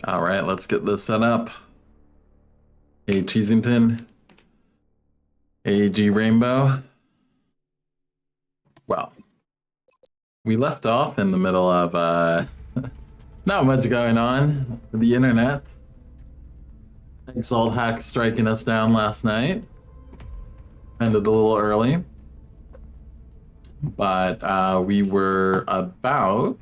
All right, let's get this set up. A Cheesington. AG Rainbow. Well, we left off in the middle of not much going on. The internet. Exalt hack striking us down last night. Ended a little early. But we were about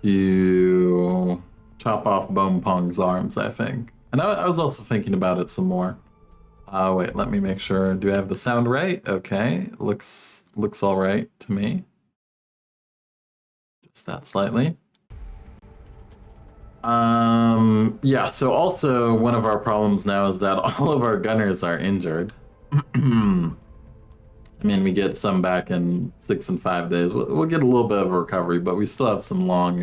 to chop off Bone Pong's arms, I think. And I was also thinking about it some more. Wait, let me make sure. Do I have the sound right? Okay, looks all right to me. Just that slightly. Yeah, so also one of our problems now is that all of our gunners are injured. I mean, we get some back in 6 and 5 days. We'll get a little bit of a recovery, but we still have some long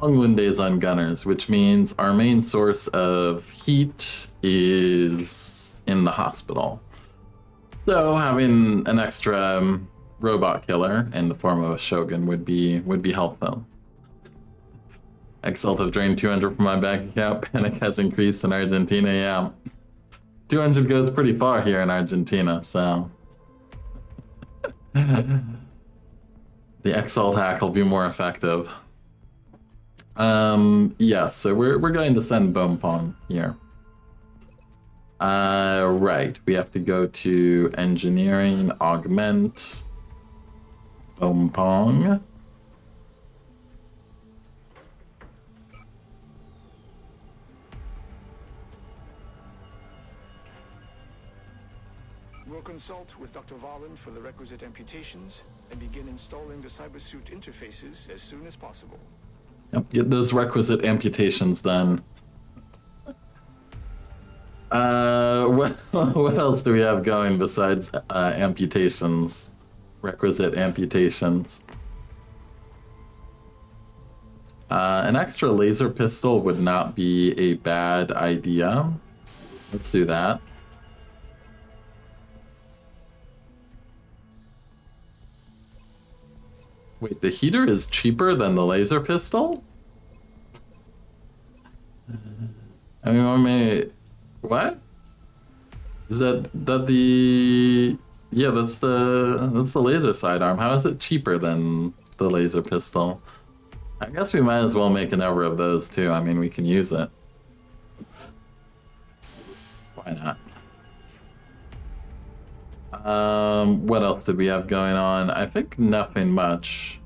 wound days on gunners, which means our main source of heat is in the hospital. So having an extra robot killer in the form of a Shogun would be helpful. Exalt have drained 200 from my bank account. Panic has increased in Argentina. Yeah, 200 goes pretty far here in Argentina, so the Exalt hack will be more effective. Yeah, so we're going to send Bone Pong here. Right, we have to go to engineering, augment, Bone Pong. We'll consult with Dr. Varland for the requisite amputations and begin installing the cybersuit interfaces as soon as possible. Yep, get those requisite amputations done. What else do we have going besides amputations? Requisite amputations. An extra laser pistol would not be a bad idea. Let's do that. Wait, the heater is cheaper than the laser pistol? I mean, what? Is that the... Yeah, that's the laser sidearm. How is it cheaper than the laser pistol? I guess we might as well make a number of those too. I mean, we can use it. Why not? What else did we have going on? I think nothing much.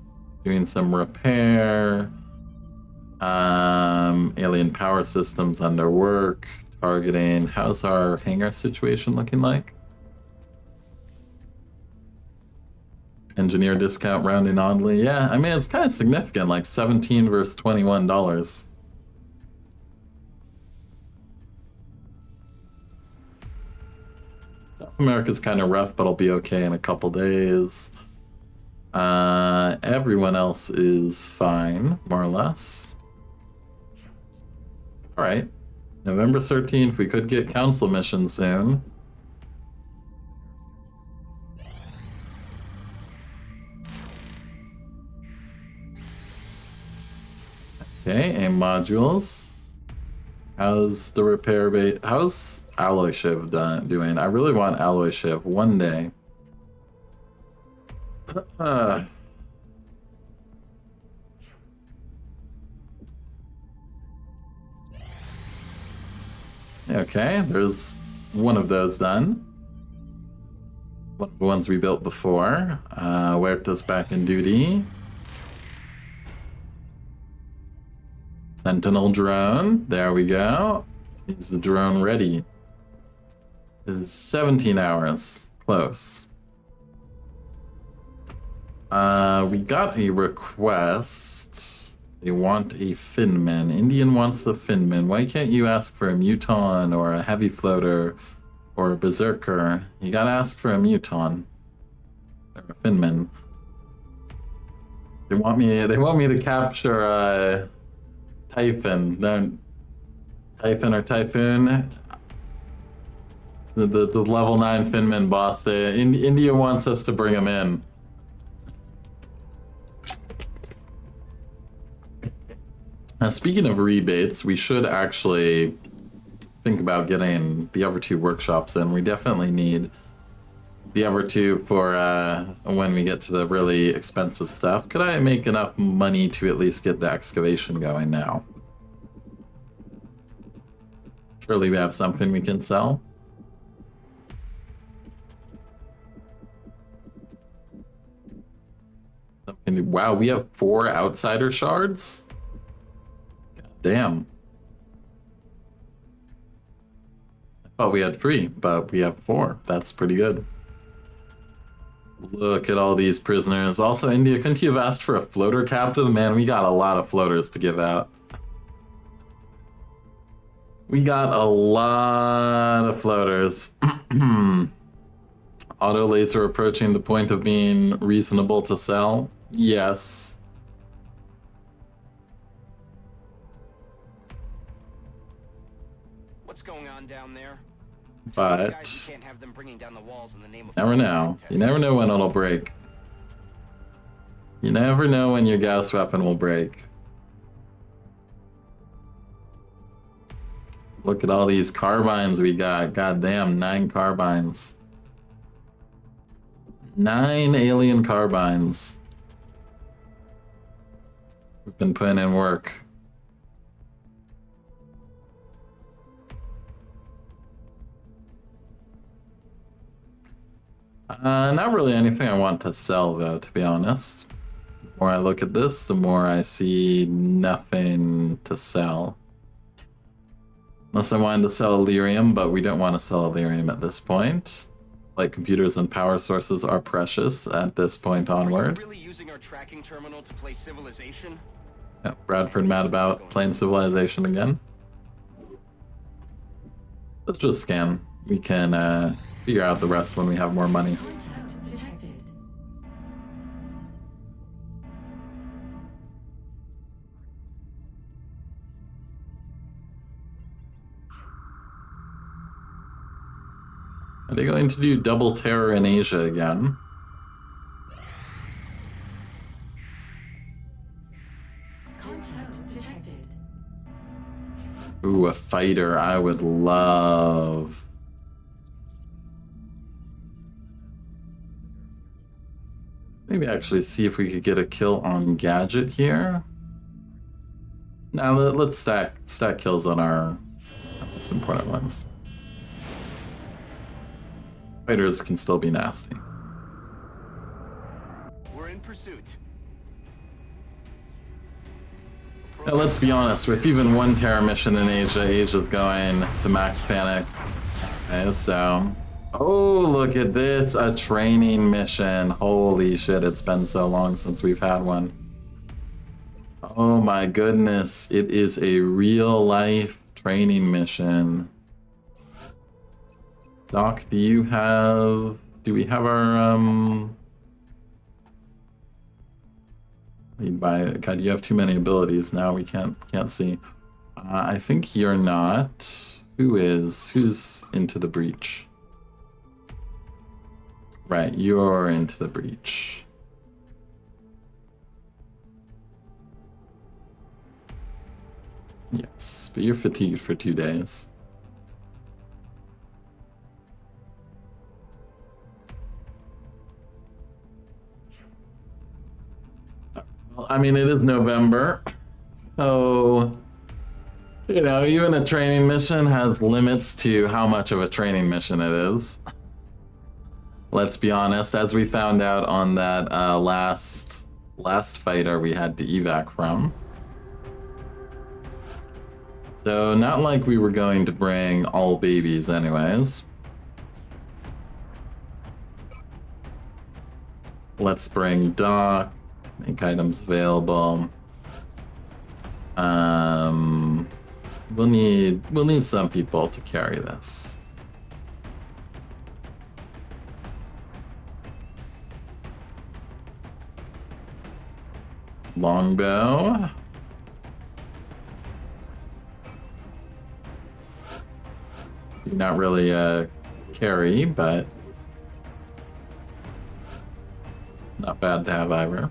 Doing some repair. Alien power systems under work. Targeting. How's our hangar situation looking like? Engineer discount rounding oddly. Yeah, I mean, it's kind of significant, like 17 versus $21. South America's kind of rough, but it'll be okay in a couple days. Everyone else is fine, more or less. Alright. November 13th, we could get council mission soon. Okay, aim modules. How's the repair base? How's Alloy Shiv doing? I really want Alloy Shiv one day. Okay, there's one of those done. One of the ones we built before. Huerta's back in duty. Sentinel drone. There we go. Is the drone ready? It is 17 hours. Close. We got a request. They want a Finman. Indian wants a Finman. Why can't you ask for a Muton or a Heavy Floater or a Berserker? You gotta ask for a Muton. Or a Finman. They want me to capture Typhon. Don't Typhon or Typhoon. The level 9 Finman boss. India wants us to bring him in. Speaking of rebates, we should actually think about getting the other two workshops in. We definitely need the other two for when we get to the really expensive stuff. Could I make enough money to at least get the excavation going now? Surely we have something we can sell. Wow, we have 4 outsider shards? God damn. I thought we had 3, but we have 4. That's pretty good. Look at all these prisoners. Also, India, couldn't you have asked for a floater captive? Man, we got a lot of floaters to give out. We got a lot of floaters. Auto laser approaching the point of being reasonable to sell? Yes. What's going on down there? But You can't have them bringing down the walls in the name of never know. You never know when it'll break. You never know when your gas weapon will break. Look at all these carbines we got. God damn, 9 carbines. 9 alien carbines. We've been putting in work. Not really anything I want to sell, though, to be honest. The more I look at this, the more I see nothing to sell. Unless I wanted to sell Illyrium, but we don't want to sell Illyrium at this point. Light computers and power sources are precious at this point onward. Are you really using our tracking terminal to play Civilization? Yeah, Bradford mad about playing Civilization again. Let's just scan. We can figure out the rest when we have more money. Contact detected. Are they going to do double terror in Asia again? Contact detected. Ooh, a fighter I would love. Maybe actually see if we could get a kill on Gadget here. Now let's stack kills on our most important ones. Fighters can still be nasty. We're in pursuit. Now let's be honest, with even one terror mission in Asia, Asia's going to max panic. Okay, so... Oh, look at this, a training mission. Holy shit, it's been so long since we've had one. Oh my goodness, it is a real life training mission. Doc, do we have our, God, you have too many abilities now, we can't see. I think you're not. Who's into the breach? Right, you're into the breach. Yes, but you're fatigued for 2 days. Well, I mean, it is November, so, you know, even a training mission has limits to how much of a training mission it is. Let's be honest, as we found out on that last fighter we had to evac from. So not like we were going to bring all babies anyways. Let's bring Doc, make items available. We'll need some people to carry this. Longbow. Not really a carry, but not bad to have either.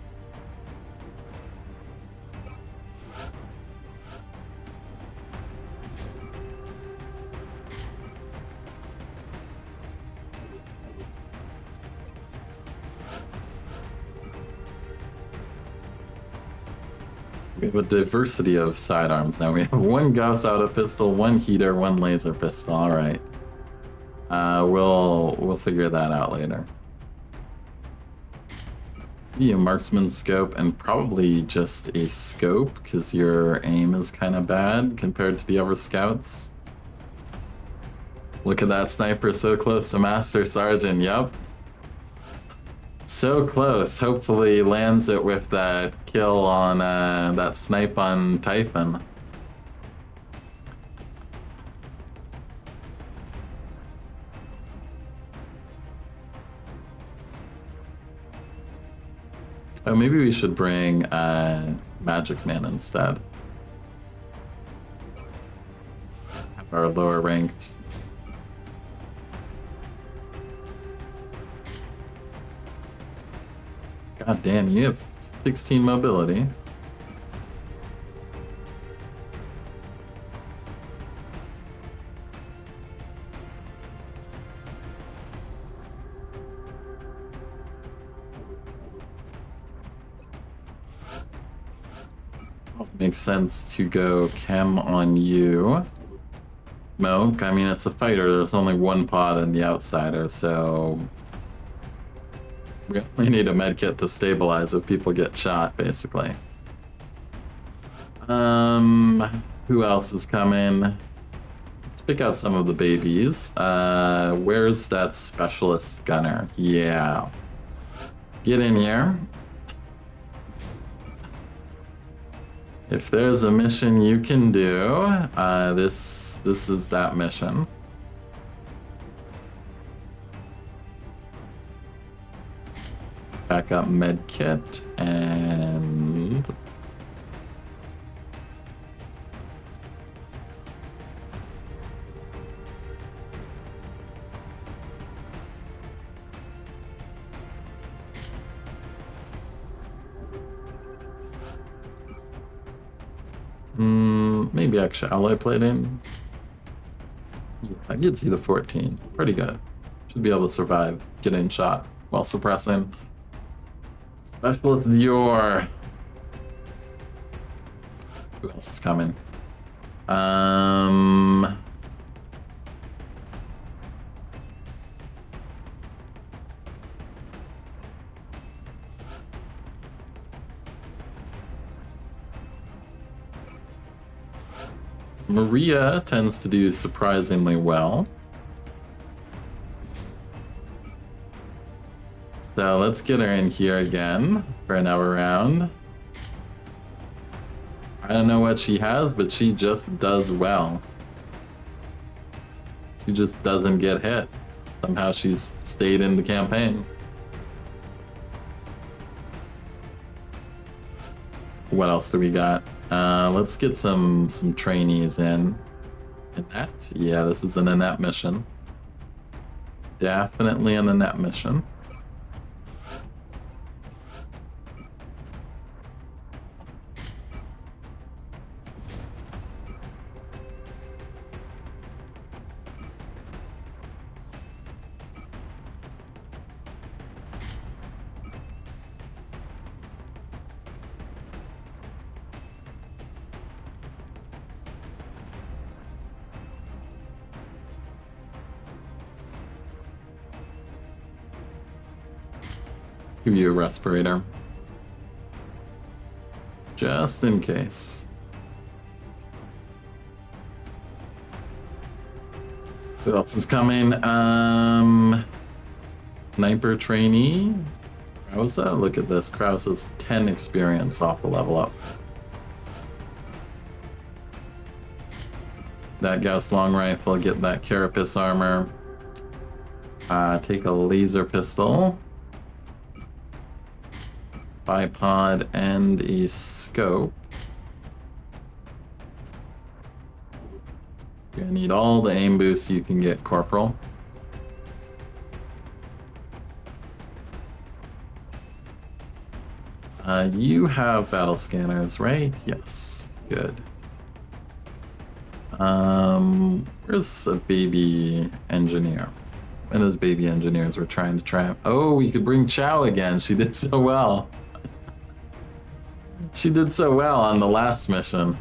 We have a diversity of sidearms now. We have one Gauss auto pistol, one heater, one laser pistol. All right. We'll figure that out later. Be a marksman scope and probably just a scope because your aim is kind of bad compared to the other scouts. Look at that sniper so close to Master Sergeant. Yup. So close. Hopefully lands it with that kill on that snipe on Typhon. Oh, maybe we should bring Magic Man instead. Our lower ranked. God damn, you have 16 mobility. Makes sense to go chem on you. Smoke, I mean, it's a fighter. There's only one pod in the outsider, so we only need a medkit to stabilize if people get shot, basically. Who else is coming? Let's pick out some of the babies. Where's that specialist gunner? Yeah. Get in here. If there's a mission you can do, this is that mission. Back up medkit and maybe extra alloy plating. Yeah, that gets you to 14. Pretty good. Should be able to survive getting shot while suppressing. Specialist Dior. Who else is coming? Maria tends to do surprisingly well. So let's get her in here again for another round. I don't know what she has, but she just does well. She just doesn't get hit. Somehow she's stayed in the campaign. What else do we got? Let's get some trainees in. Annette? Yeah, this is an Annette mission. Definitely an Annette mission. Give you a respirator. Just in case. Who else is coming? Sniper trainee. Krause? Look at this. Krause's 10 experience off a level up. That Gauss long rifle, get that carapace armor. Take a laser pistol. Bipod and a scope. You're gonna need all the aim boosts you can get, Corporal. You have battle scanners, right? Yes. Good. Where's a baby engineer? And those baby engineers were trying to trap. Oh, we could bring Chow again. She did so well. She did so well on the last mission.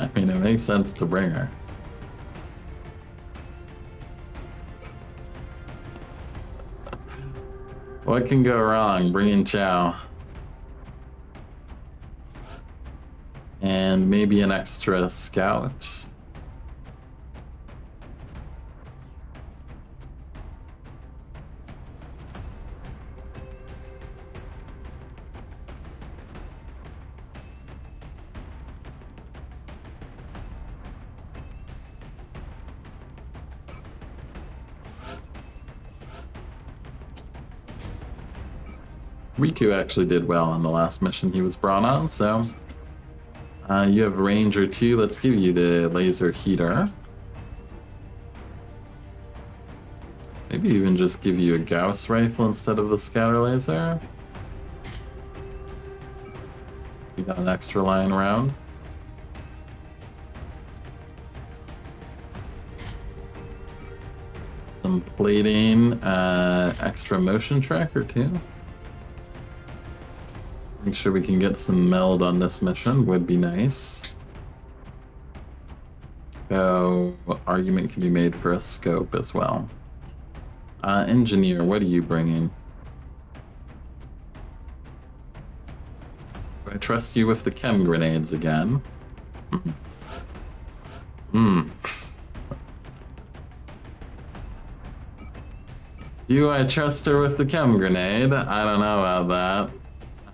I mean, it makes sense to bring her. What can go wrong? Bringing Chow. And maybe an extra scout. Riku actually did well on the last mission he was brought on, so you have Ranger 2. Let's give you the laser heater. Maybe even just give you a Gauss rifle instead of the scatter laser. You got an extra line around. Some plating, extra motion tracker too. Make sure we can get some meld on this mission would be nice. So, argument can be made for a scope as well. Engineer, what are you bringing? Do I trust you with the chem grenades again? Do I trust her with the chem grenade? I don't know about that.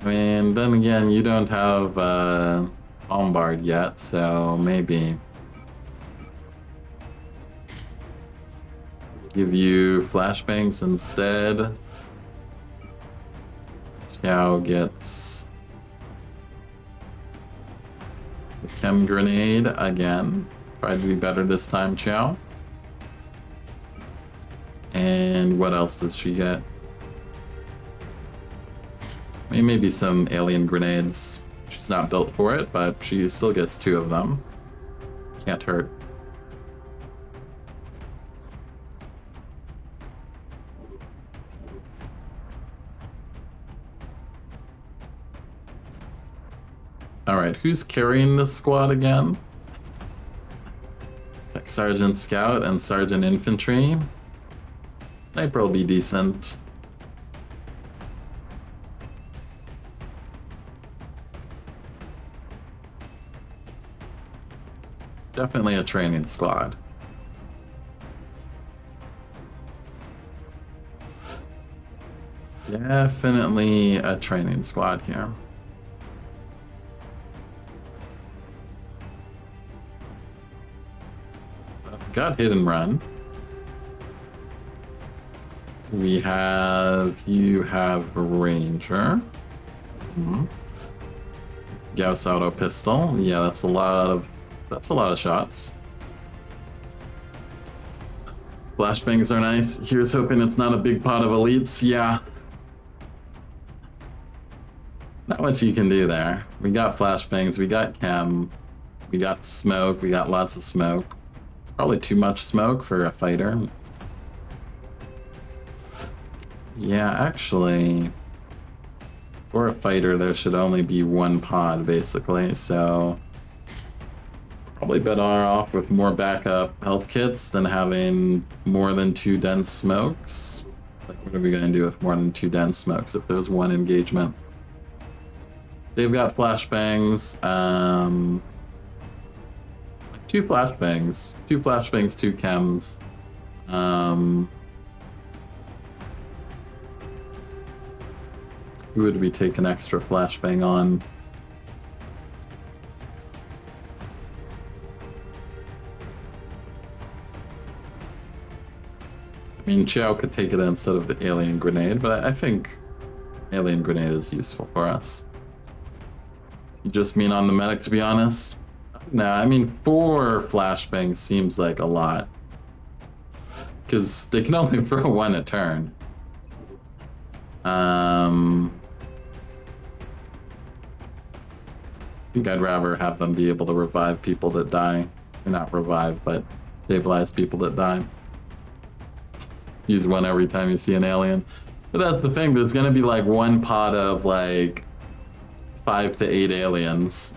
I mean, then again, you don't have Bombard yet, so maybe. Give you flashbangs instead. Xiao gets the chem grenade again. Try to be better this time, Xiao. And what else does she get? Maybe some alien grenades. She's not built for it, but she still gets 2 of them. Can't hurt. Alright, who's carrying this squad again? Tech Sergeant Scout and Sergeant Infantry. Sniper will be decent. Definitely a training squad. Definitely a training squad here. Got hit and run. You have Ranger. Gauss auto pistol. Yeah, that's a lot of shots. Flashbangs are nice. Here's hoping it's not a big pot of elites. Yeah. Not much you can do there. We got flashbangs, we got chem, we got smoke, we got lots of smoke. Probably too much smoke for a fighter. Yeah, actually, for a fighter there should only be 1 pod basically, so probably better off with more backup health kits than having more than 2 dense smokes. Like, what are we gonna do with more than 2 dense smokes if there's 1 engagement? They've got flashbangs, 2 flashbangs, 2 chems. Who would we take an extra flashbang on? I mean, Xiao could take it instead of the alien grenade, but I think alien grenade is useful for us. You just mean on the medic, to be honest? No, I mean 4 flashbangs seems like a lot. Because they can only throw 1 a turn. I think I'd rather have them be able to revive people that die. Or not revive, but stabilize people that die. Use one every time you see an alien. But that's the thing, there's gonna be like one pot of like 5 to 8 aliens.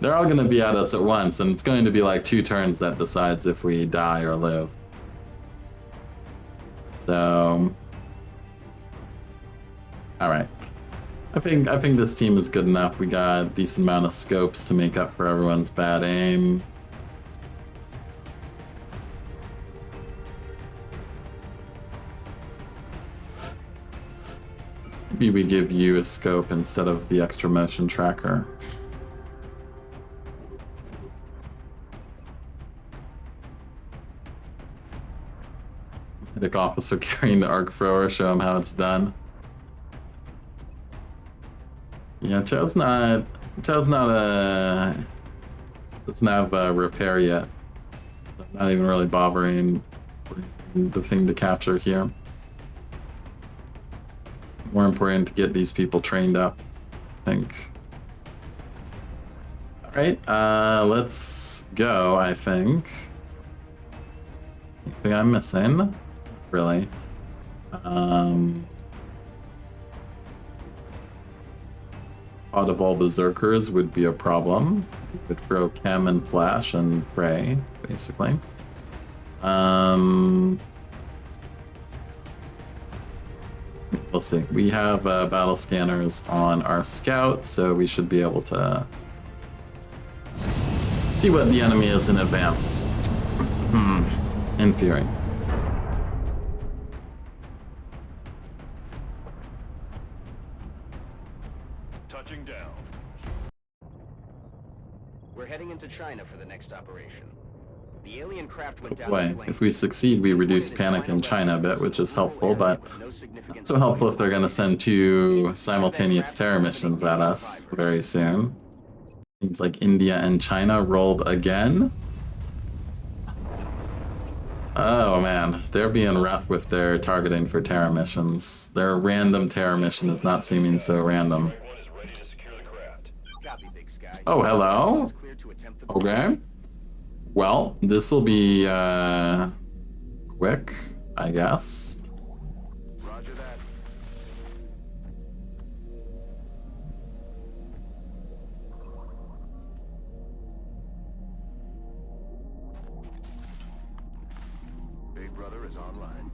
They're all gonna be at us at once, and it's going to be like 2 turns that decides if we die or live. So, all right. I think this team is good enough. We got a decent amount of scopes to make up for everyone's bad aim. Maybe we give you a scope instead of the extra motion tracker. Medic officer carrying the arc thrower, show him how it's done. Yeah, Cho's not a, doesn't have a repair yet. I'm not even really bothering the thing to capture here. More important to get these people trained up, I think. Alright, let's go, I think. Anything I'm missing? Really? Pot of all berserkers would be a problem. We could throw chem and flash and pray, basically. We'll see. We have battle scanners on our scout, so we should be able to see what the enemy is in advance. In theory. Touching down. We're heading into China for the next operation. The alien craft went down Boy, in flames. if we succeed, we reduce panic in China a bit, which is helpful, but not so helpful if they're going to send 2 simultaneous terror missions at us very soon. Seems like India and China rolled again. Oh man, they're being rough with their targeting for terror missions. Their random terror mission is not seeming so random. Copy, Big Sky. Oh, hello? It's clear to attempt the Okay. Well, this will be quick, I guess. Roger that. Big Brother is online.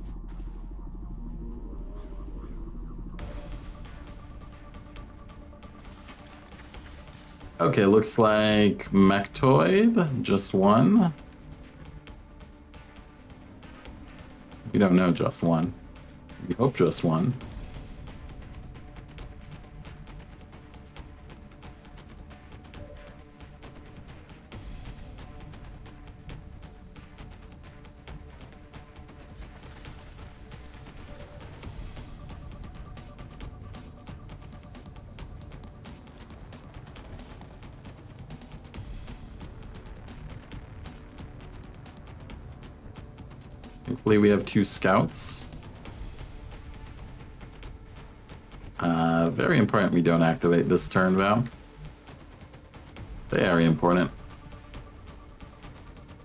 Okay, looks like Mechtoid, just one. We don't know just one. We hope just one. Thankfully, we have 2 scouts. Very important we don't activate this turn, Val. Very important.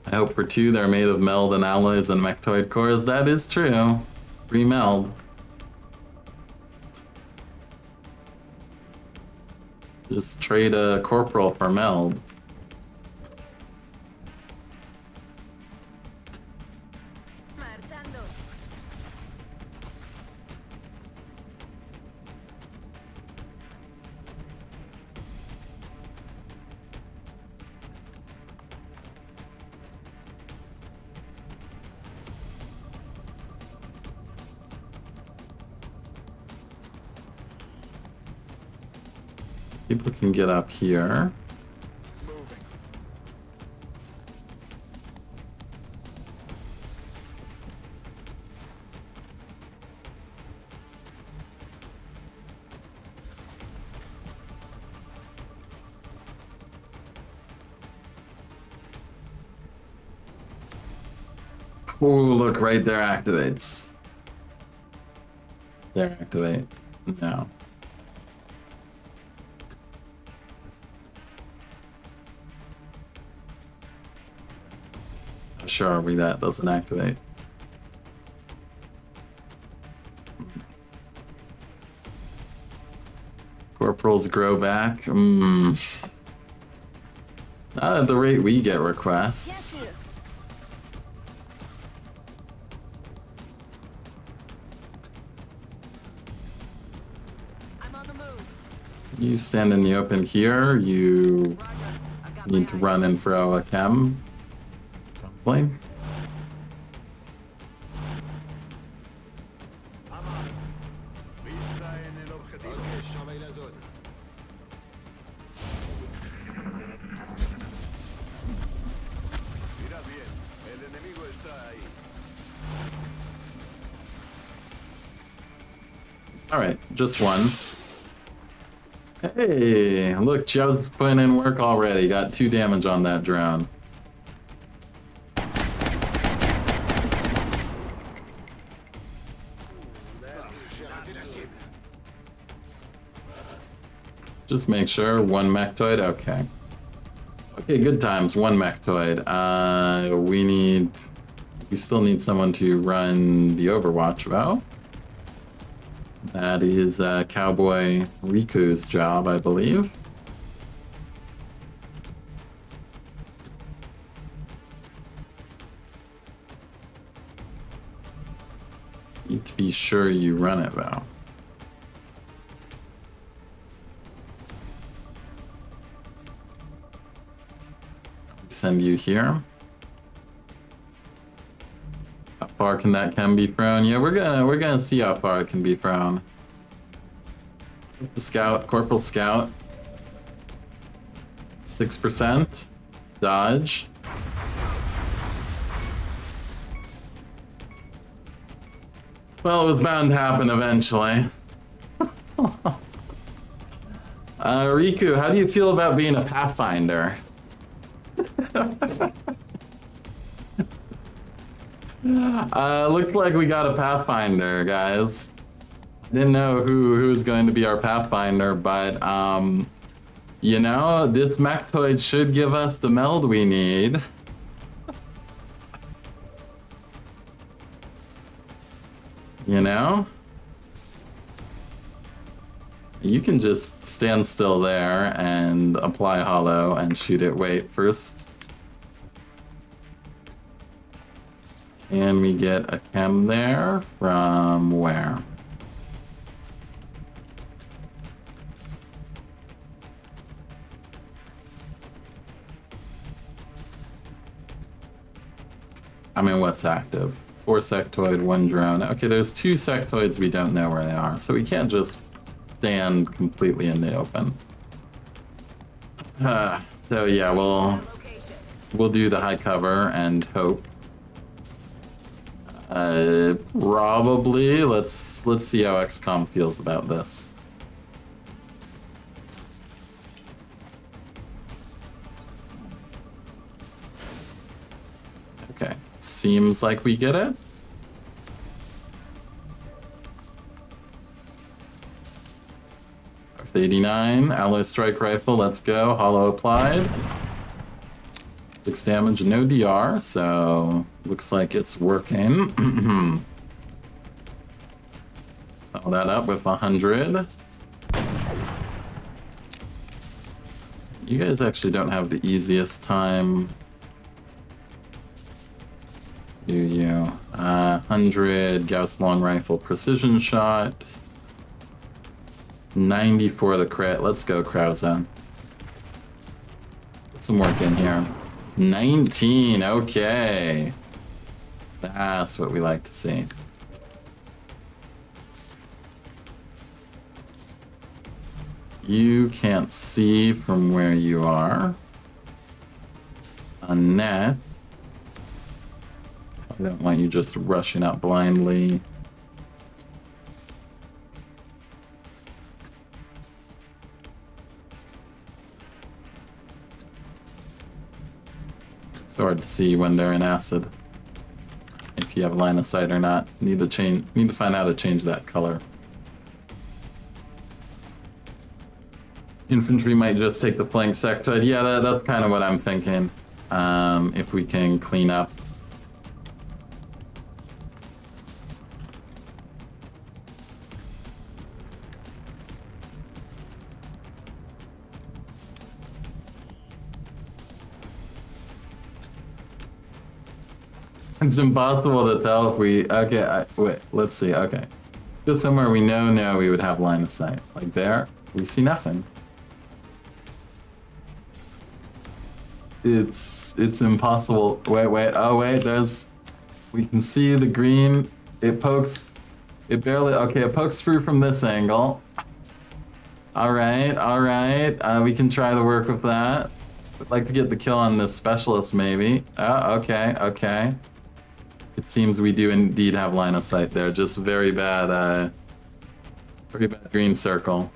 I hope for 2 they're made of meld and alloys and mechtoid cores. That is true. Remeld. Just trade a corporal for meld. People can get up here. Moving. Oh, look, right there activates. There activate. No. How sure are we that doesn't activate? Corporals grow back? Not at the rate we get requests. You stand in the open here, you need to run and throw a chem plane. Alright, just one. Hey, look, Joe's putting in work already. Got 2 damage on that drone. Just make sure, 1 mechtoid, okay. Okay, good times, 1 mechtoid. We still need someone to run the Overwatch vow. That is Cowboy Riku's job, I believe. Need to be sure you run it, though. Send you here. How far can that chem be thrown? Yeah, we're gonna see how far it can be thrown. The scout, Corporal Scout. 6%. Dodge. Well, it was bound to happen eventually. Riku, how do you feel about being a Pathfinder? Looks like we got a Pathfinder, guys. Didn't know who was going to be our Pathfinder, but you know, this mechtoid should give us the meld we need. You know? You can just stand still there and apply hollow and shoot it. Wait, first. Can we get a chem there? From where? I mean, what's active? 4 sectoid, 1 drone. Okay, there's 2 sectoids we don't know where they are, so we can't just stand completely in the open. So yeah, we'll do the high cover and hope. Probably. Let's see how XCOM feels about this. Okay, seems like we get it. F-89, alloy strike rifle, let's go. Hollow applied. 6 damage, no DR, so looks like it's working. Follow that up with 100. You guys actually don't have the easiest time, do you? 100 Gauss long rifle precision shot. 90 for the crit. Let's go, Krausen. Put some work in here. 19, okay. That's what we like to see. You can't see from where you are. Annette. I don't want you just rushing out blindly. It's hard to see when they're in acid. If you have line of sight or not. Need to find out how to change that color. Infantry might just take the flank sectoid. Yeah, that's kind of what I'm thinking. If we can clean up It's impossible to tell if we... Okay, wait, let's see. Okay. Just somewhere we know now we would have line of sight. Like there, we see nothing. It's impossible. Wait. Oh, wait, there's... We can see the green. It pokes... It barely... Okay, it pokes through from this angle. Alright. We can try to work with that. Would like to get the kill on this specialist, maybe. Oh, okay. It seems we do indeed have line of sight there. Just very bad green circle.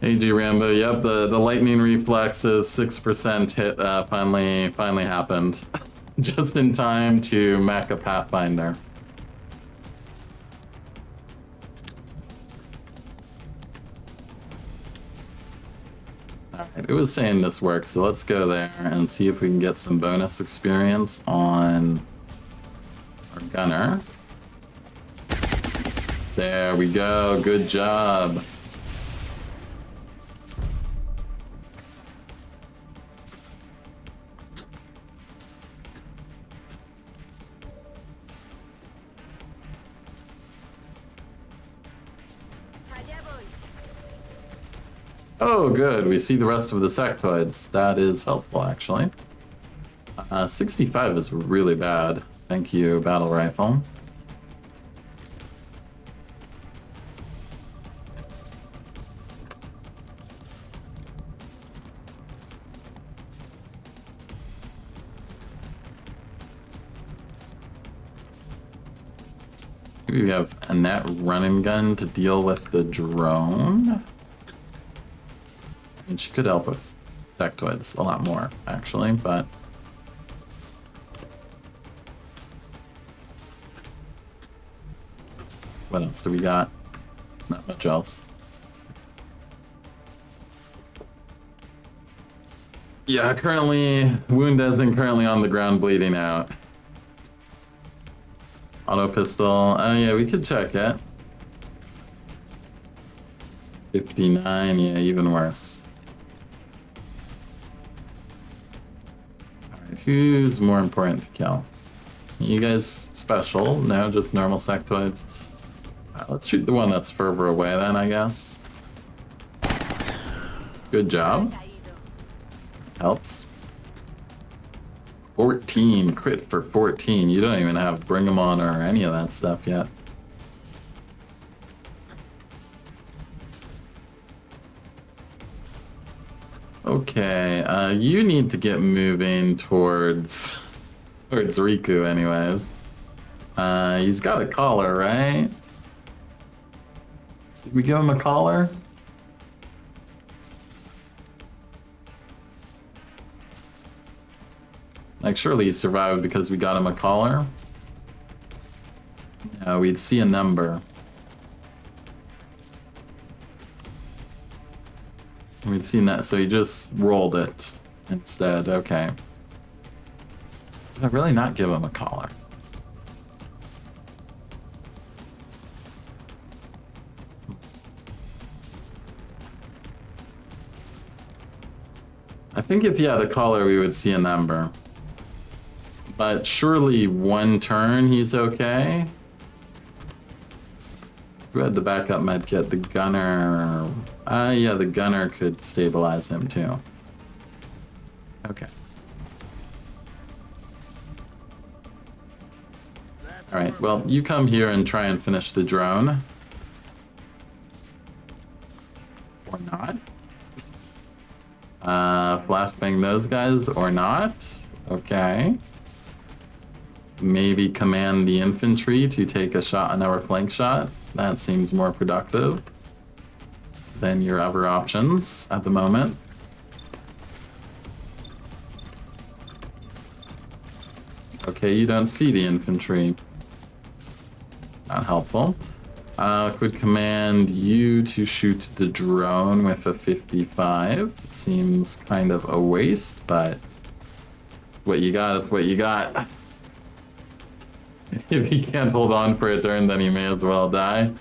AG Rambo, yep, the lightning reflexes 6% hit finally happened. Just in time to mech a Pathfinder. Alright, it was saying this works, so let's go there and see if we can get some bonus experience on our gunner. There we go, good job. Oh, good. We see the rest of the sectoids. That is helpful, actually. 65 is really bad. Thank you, battle rifle. Maybe we have Annette running gun to deal with the drone. And she could help with sectoids a lot more, actually, but... What else do we got? Not much else. Yeah, currently, wound isn't currently on the ground bleeding out. Auto pistol, oh yeah, we could check it. 59, yeah, even worse. Alright, who's more important to kill? You guys special? No, just normal sectoids. Let's shoot the one that's further away then, I guess. Good job. Helps. 14, crit for 14. You don't even have bring 'em on or any of that stuff yet. Okay, you need to get moving towards Riku anyways. He's got a collar, right? Did we give him a collar? Like, surely he survived because we got him a collar. Yeah, we'd see a number. We've seen that, so he just rolled it instead. Okay. Did I really not give him a collar? I think if he had a collar, we would see a number. But surely one turn, he's okay. Who had the backup medkit? The gunner. Yeah, the gunner could stabilize him too. Okay. Alright, well, you come here and try and finish the drone. Or not. Flashbang those guys or not. Okay. Maybe command the infantry to take a shot on our flank shot. That seems more productive than your other options at the moment. Okay, you don't see the infantry. Not helpful. Could command you to shoot the drone with a 55. It seems kind of a waste, but what you got is what you got. If he can't hold on for a turn, then he may as well die.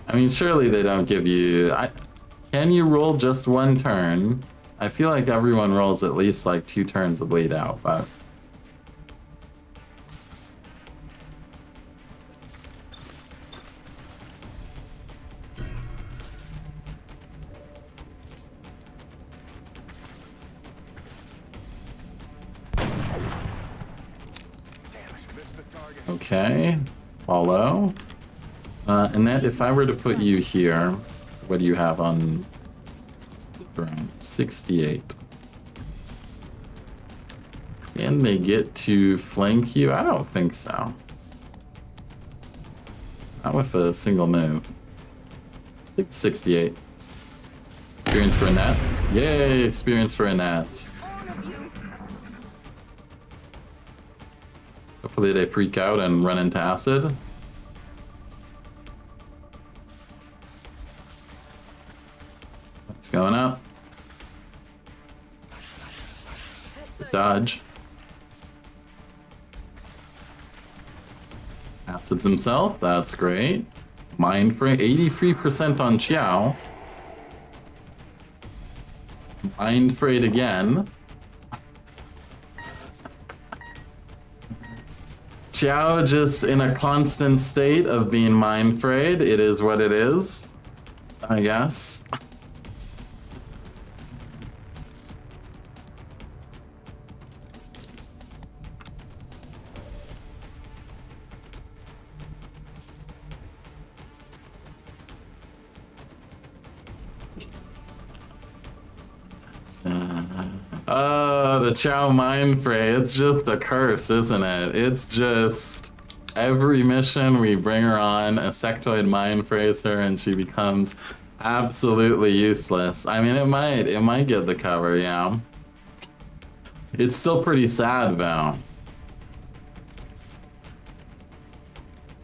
I mean, surely they don't give you... Can you roll just one turn? I feel like everyone rolls at least like 2 turns of lead out, but okay, follow. Annette, if I were to put you here, what do you have on the throne? 68. Can they get to flank you? I don't think so. Not with a single move. I think 68. Experience for Annette. Yay, experience for Annette. Hopefully they freak out and run into acid. It's going up. Dodge. Acids himself, that's great. Mind frame, 83% on Xiao. Mind frayed again. Xiao just in a constant state of being mind frayed. It is what it is, I guess. The Chow Mind Fray, it's just a curse, isn't it? It's just every mission we bring her on, a sectoid mind frays her and she becomes absolutely useless. I mean, it might get the cover, yeah. It's still pretty sad though.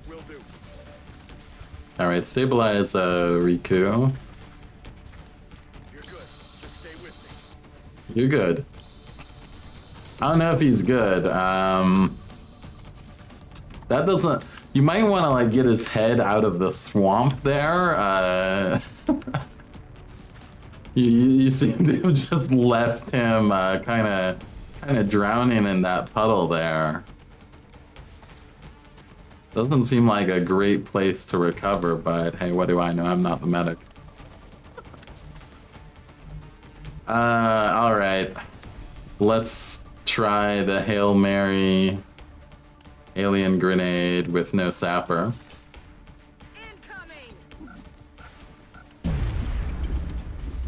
Will do. Alright, stabilize Riku. You're good. Just stay with me. You're good. I don't know if he's good. That doesn't... You might want to like get his head out of the swamp there. You seem to have just left him kind of drowning in that puddle there. Doesn't seem like a great place to recover, but hey, what do I know? I'm not the medic. All right. Let's try the Hail Mary alien grenade with no sapper.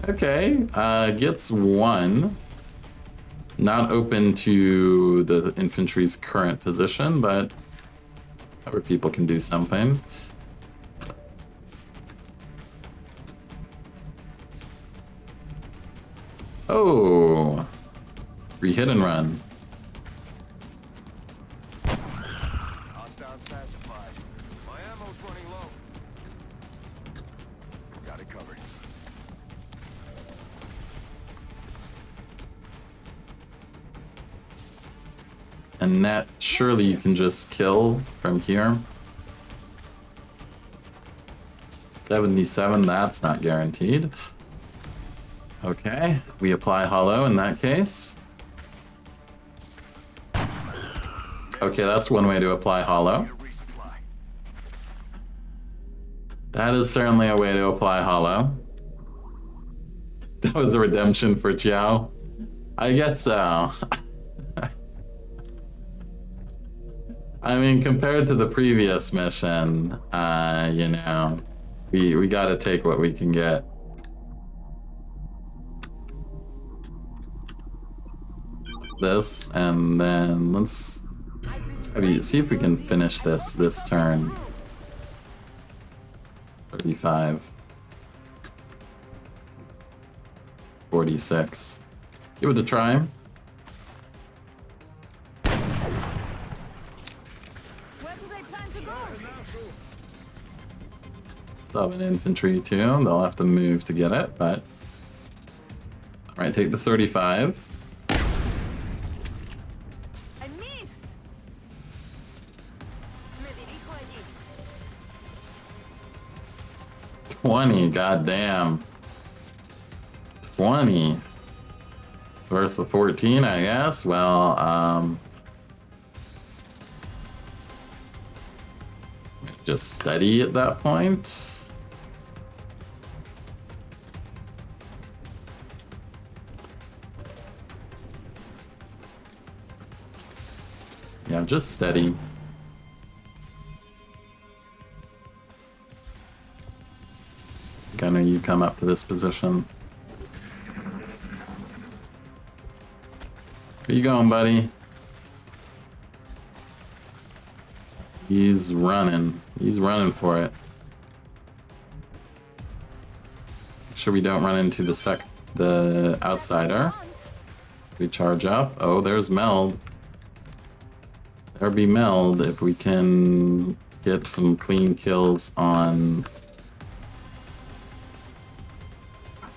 Okay, gets 1. Not open to the infantry's current position, but other people can do something. Oh! Free hit and run. Hostiles pacified. My ammo's running low. Got it covered. And that, surely you can just kill from here. 77, that's not guaranteed. Okay, we apply hollow in that case. Okay, that's one way to apply hollow. That is certainly a way to apply hollow. That was a redemption for Chiao. I guess so. I mean, compared to the previous mission, you know, we gotta take what we can get. This, and then let's see if we can finish this turn. 35. 46. Give it a try. Where do they plan to go? Still have an infantry too. They'll have to move to get it, but... Alright, take the 35. I missed! 20, goddamn. 20. Versa 14, I guess. Well, just steady at that point. Yeah, just steady. Gunner, you come up to this position. Where you going, buddy? He's running. He's running for it. Make sure we don't run into the outsider. We charge up. Oh, there's Meld. There be Meld if we can get some clean kills on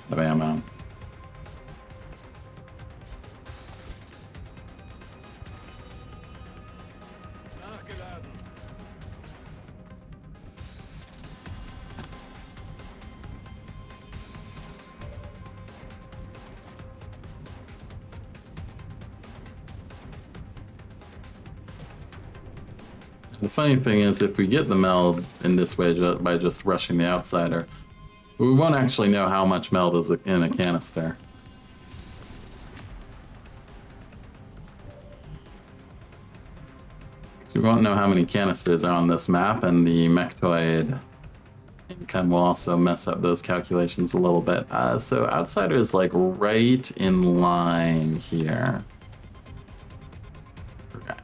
the ammo. The funny thing is, if we get the Meld in this way by just rushing the outsider, we won't actually know how much Meld is in a canister. So we won't know how many canisters are on this map, and the Mechtoid income will also mess up those calculations a little bit. So outsider is like right in line here. Right.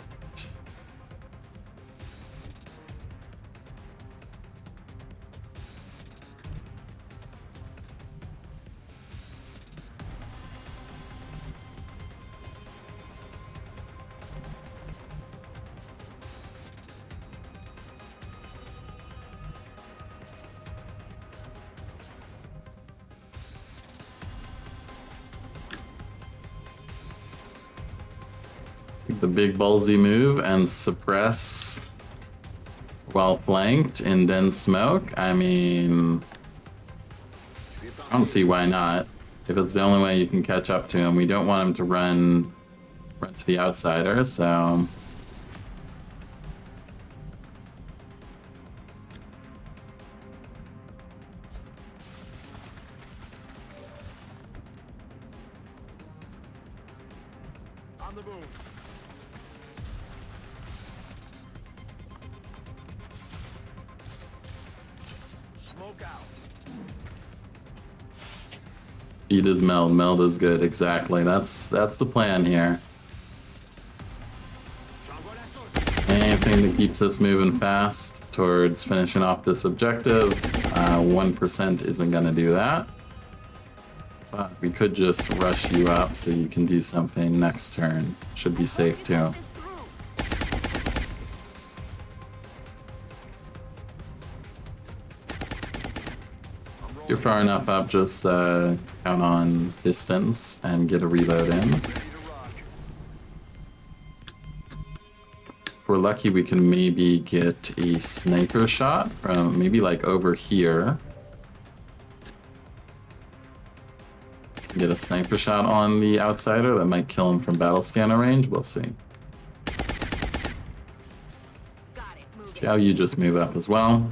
The big ballsy move and suppress while flanked and then smoke. I mean, I don't see why not. If it's the only way you can catch up to him, we don't want him to run to the outsider, so. On the move. Smoke out. Speed is Meld. Meld is good. Exactly. That's the plan here. Anything that keeps us moving fast towards finishing off this objective. 1% isn't going to do that. But we could just rush you up so you can do something next turn. Should be safe too. You're far enough up, just count on distance and get a reload in. If we're lucky, we can maybe get a sniper shot from maybe like over here. Get a sniper shot on the outsider that might kill him from battle scanner range. We'll see. Xiao, you just move up as well.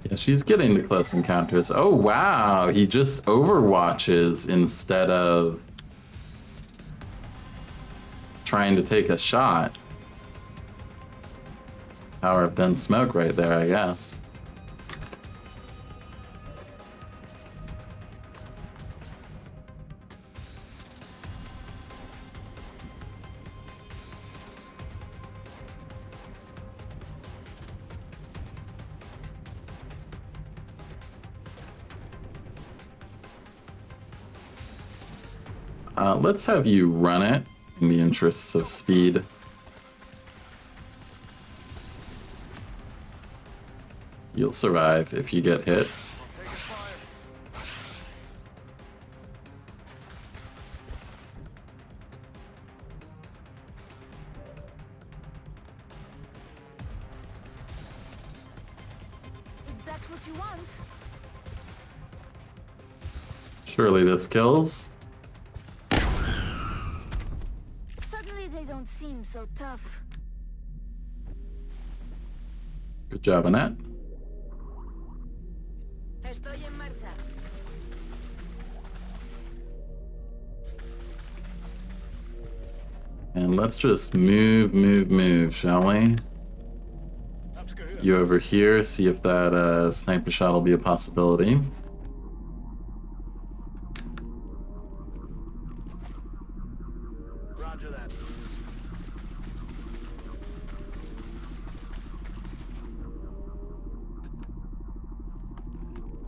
Yeah, she's getting the close encounters. Oh, wow. He just overwatches instead of trying to take a shot. Power of dense smoke right there, I guess. Let's have you run it in the interests of speed. You'll survive if you get hit. that's what you want. Surely this kills. Suddenly they don't seem so tough. Good job, Annette. Estoy en marcha. And let's just move, shall we? You over here, see if that sniper shot will be a possibility. Roger that.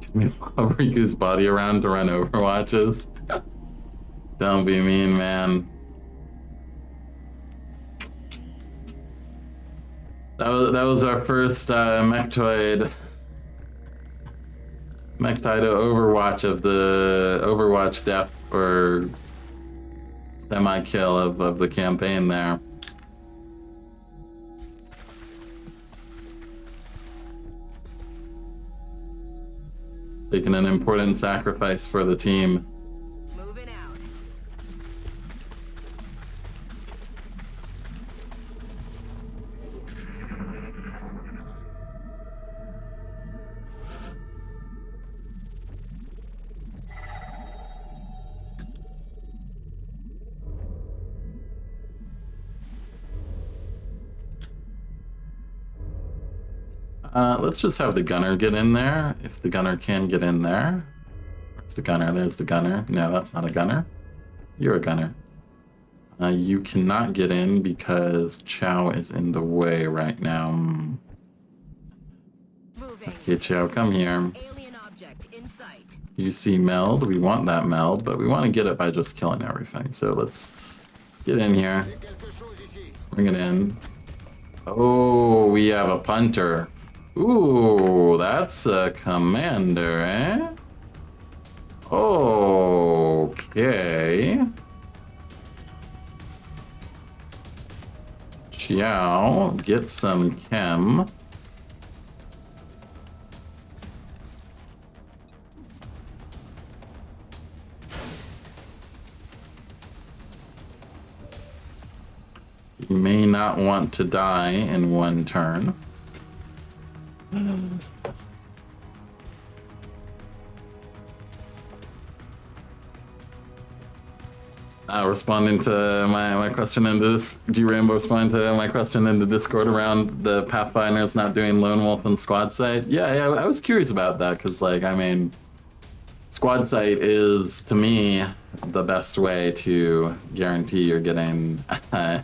Can we hover Riku's body around to run overwatches? Don't be mean, man. That was our first Mechtoid overwatch of the Overwatch death or semi-kill of the campaign there. Taking an important sacrifice for the team. Moving out. Let's just have the gunner get in there, if the gunner can get in there. Where's the gunner? There's the gunner. No, that's not a gunner. You're a gunner. You cannot get in because Chow is in the way right now. Moving. Okay, Chow, come here. Alien object in sight. You see meld. We want that meld, but we want to get it by just killing everything. So let's get in here. Bring it in. Oh, we have a punter. Ooh, that's a commander, eh? Okay. Xiao, get some chem. You may not want to die in one turn. Responding to my question into this, G-Rambo responding to my question in the Discord around the Pathfinders not doing Lone Wolf and Squad Sight. Yeah, I was curious about that, because, like, I mean, Squad Sight is, to me, the best way to guarantee you're getting the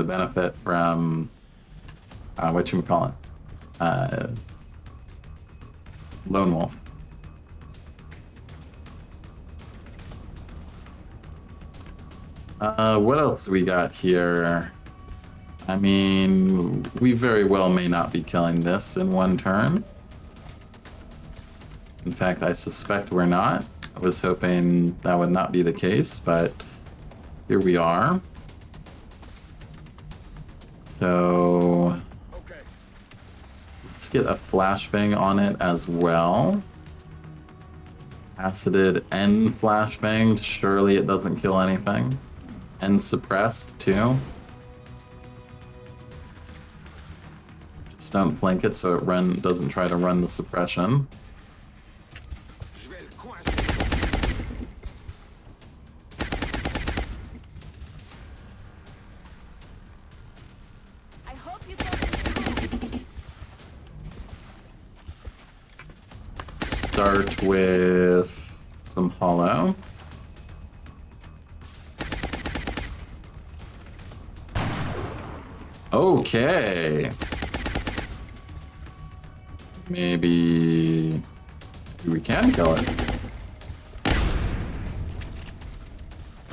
benefit from, whatchamacallit, Lone Wolf. What else do we got here? I mean, we very well may not be killing this in one turn. In fact, I suspect we're not. I was hoping that would not be the case, but here we are. So let's get a flashbang on it as well. Acided and flashbanged. Surely it doesn't kill anything. And suppressed too. Just don't flank it so it doesn't try to run the suppression. I hope you don't. Start with some hollow. Okay. Maybe we can kill it.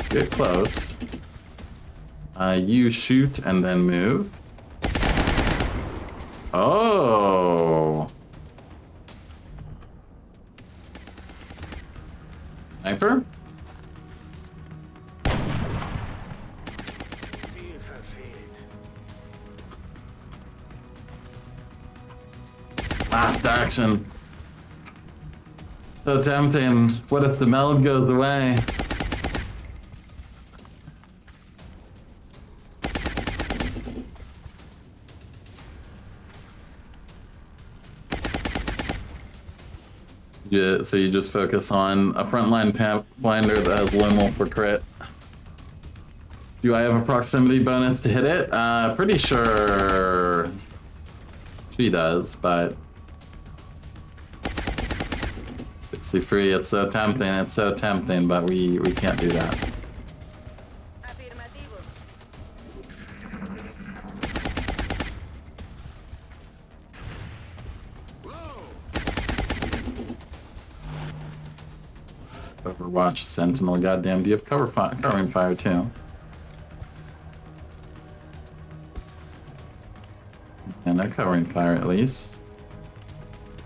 Get close. You shoot and then move. Oh. Sniper? Last action. So tempting. What if the meld goes away? Yeah, so you just focus on a frontline Pathfinder that has lone wolf for crit. Do I have a proximity bonus to hit it? Pretty sure she does, but 63, it's so tempting, but we can't do that. Afirmativo. Overwatch, Sentinel, goddamn, do you have covering fire too? And no covering fire at least.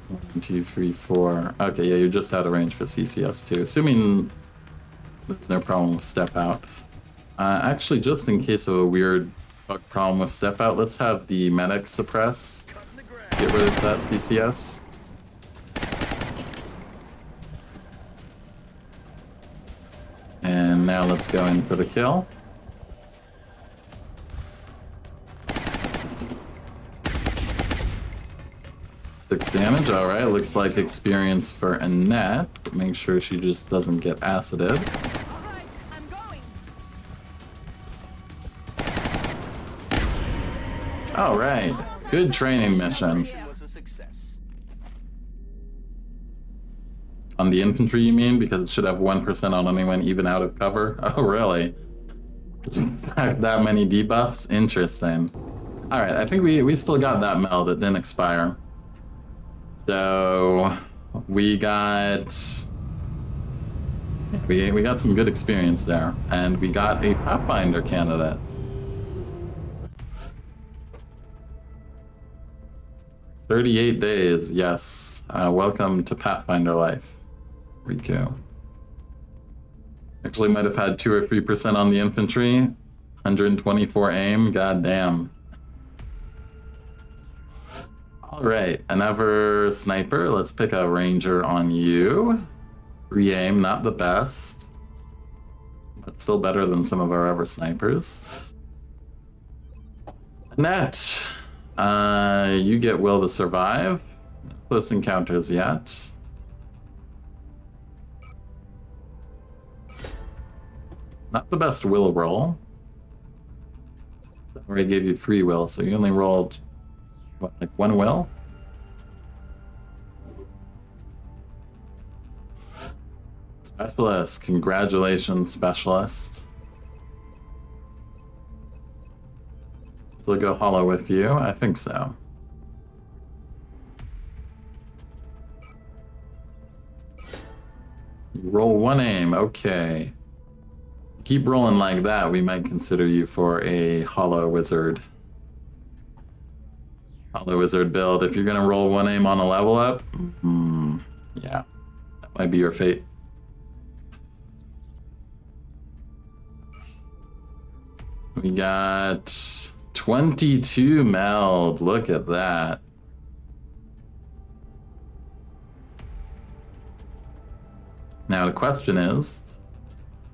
1, 2, 3, 4. Okay, yeah, you're just out of range for CCS too. Assuming there's no problem with step out. Actually, just in case of a weird bug problem with step out, let's have the medic suppress. Get rid of that CCS. And now let's go in for the kill. Six damage, alright. Looks like experience for Annette. Make sure she just doesn't get acided. Alright, I'm going. Alright. Good training mission. Mission was a success. On the infantry, you mean? Because it should have 1% on anyone even out of cover? Oh, really? It's that many debuffs? Interesting. Alright, I think we still got that meld that didn't expire. So we got some good experience there, and we got a Pathfinder candidate. 38 days, yes. Welcome to Pathfinder life, Riku. Actually, might have had 2 or 3% on the infantry. 124 aim. God damn. All right, another sniper. Let's pick a ranger on you. 3 aim, not the best, but still better than some of our other snipers. Annette, you get will to survive. No close encounters yet. Not the best will roll. I already gave you 3 will, so you only rolled, what, like 1 will? Specialist, congratulations, specialist. Still go hollow with you? I think so. You roll 1 aim, okay. Keep rolling like that, we might consider you for a hollow wizard. Hollow wizard build. If you're gonna roll 1 aim on a level up, yeah, that might be your fate. We got 22 meld. Look at that. Now the question is,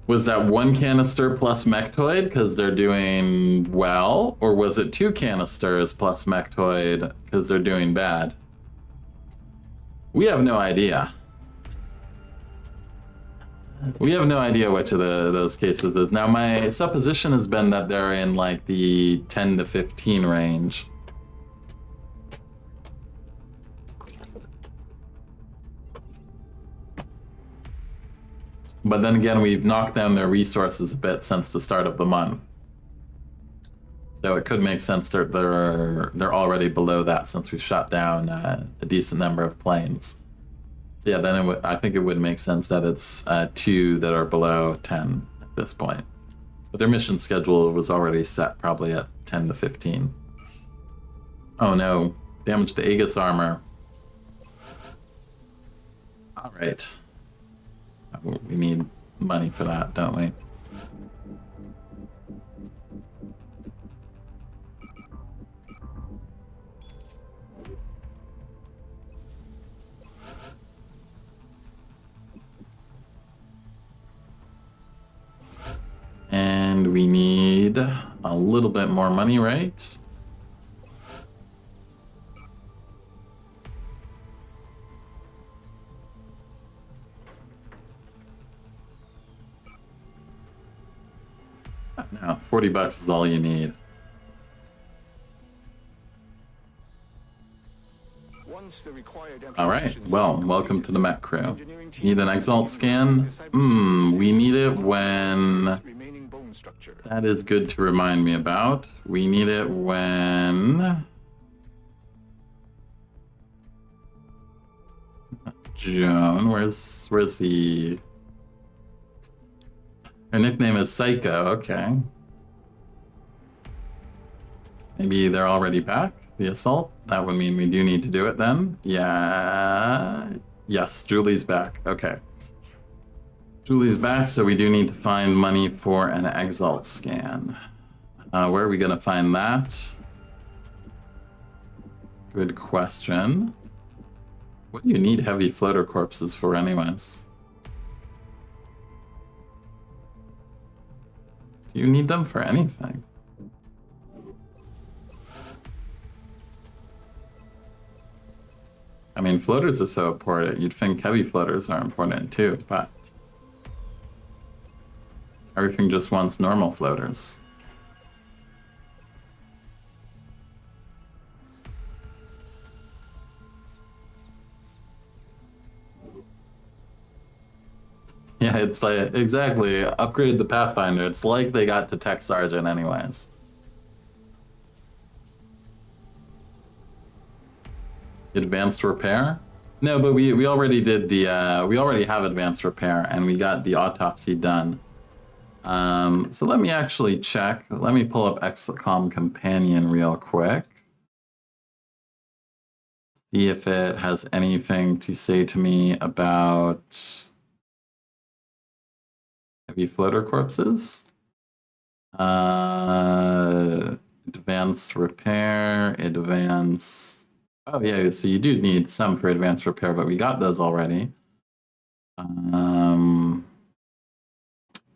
was that 1 canister plus Mechtoid because they're doing well, or was it 2 canisters plus Mechtoid because they're doing bad? We have no idea. We have no idea which of those cases is. Now, my supposition has been that they're in like the 10 to 15 range. But then again, we've knocked down their resources a bit since the start of the month. So it could make sense that they're already below that since we've shot down a decent number of planes. So yeah, then I think it would make sense that it's 2 that are below 10 at this point. But their mission schedule was already set probably at 10 to 15. Oh no, damage to Aegis armor. All right. We need money for that, don't we? we need a little bit more money, right? No, 40 bucks is all you need. Once the required All right, amputations well, are welcome to the completed, mech crew. engineering team Need an will exalt begin scan? installing the cybersuit We need it interfaces when... its remaining bone structure. That is good to remind me about. We need it when... Joan, where's the... Her nickname is Psycho, okay. Maybe they're already back, the assault? That would mean we do need to do it then. Yeah... Yes, Julie's back, okay. Julie's back, so we do need to find money for an exalt scan. Where are we gonna find that? Good question. What do you need heavy floater corpses for anyways? Do you need them for anything? I mean, floaters are so important. You'd think heavy floaters are important too, but... Everything just wants normal floaters. Yeah, it's like, exactly, upgrade the Pathfinder. It's like they got to Tech Sergeant anyways. Advanced repair? No, but we already did the, we already have advanced repair and we got the autopsy done. So let me actually check. Let me pull up XCOM Companion real quick. See if it has anything to say to me about heavy floater corpses. Advanced repair, advanced... Oh yeah, so you do need some for advanced repair, but we got those already.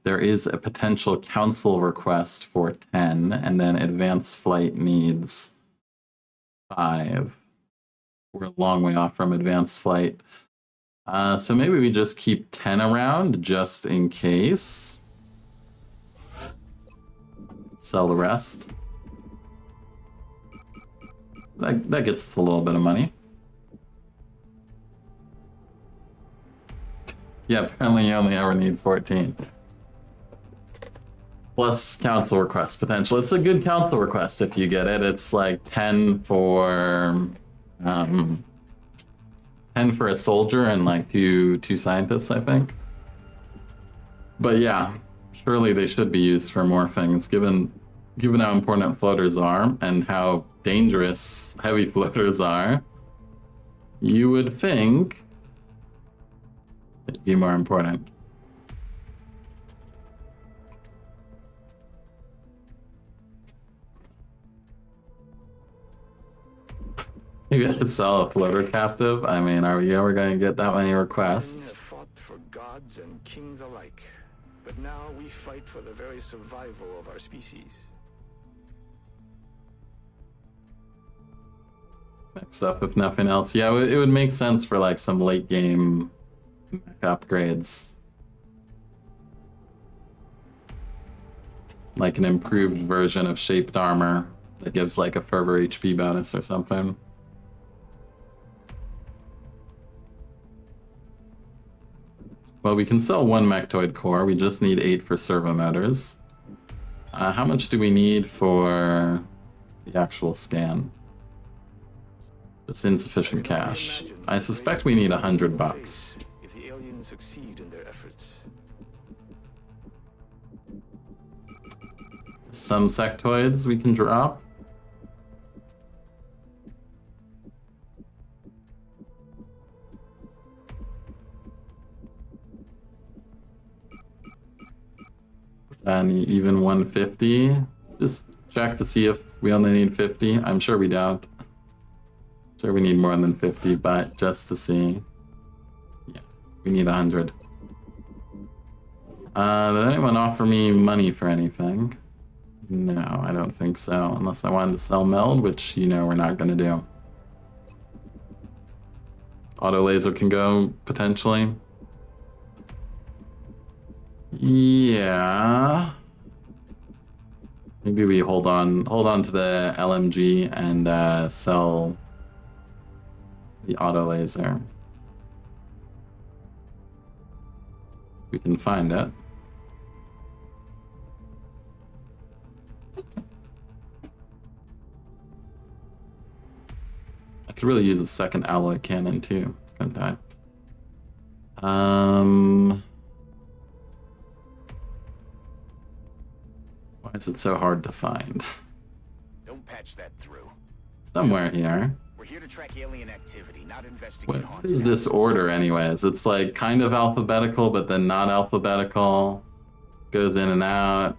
There is a potential council request for 10, and then advanced flight needs 5. We're a long way off from advanced flight. So maybe we just keep 10 around just in case. Sell the rest. That gets us a little bit of money. Yeah, apparently you only ever need 14. Plus council request potential. It's a good council request if you get it. It's like 10 for 10 for a soldier and like two scientists, I think. But yeah, surely they should be used for more things, given how important floaters are and how dangerous heavy floaters are. You would think it'd be more important. You gotta sell a floater captive? I mean, are we ever gonna get that many Men requests? have fought for gods and kings alike, but now we fight for the very survival of our species. Next up, if nothing else. Yeah, it would make sense for like some late game upgrades. Like an improved version of shaped armor that gives like a fervor HP bonus or something. Well, we can sell 1 mechtoid core. We just need 8 for servomotors. How much do we need for the actual scan? Just insufficient cash. I suspect we need $100. If the aliens succeed in their efforts. Some sectoids we can drop. And even 150. Just check to see if we only need 50. I'm sure we don't. Sure we need more than 50, but just to see. Yeah, we need 100. Did anyone offer me money for anything? No, I don't think so. Unless I wanted to sell meld, which, you know, we're not going to do. Auto laser can go, potentially. Yeah. Maybe we hold on to the LMG and sell the auto laser. We can find it. I could really use a second alloy cannon too, couldn't I? Why is it so hard to find? Don't patch that through. Somewhere here. We're here to track alien activity, not investigate What is this order anyways? It's like kind of alphabetical, but then not alphabetical. Goes in and out.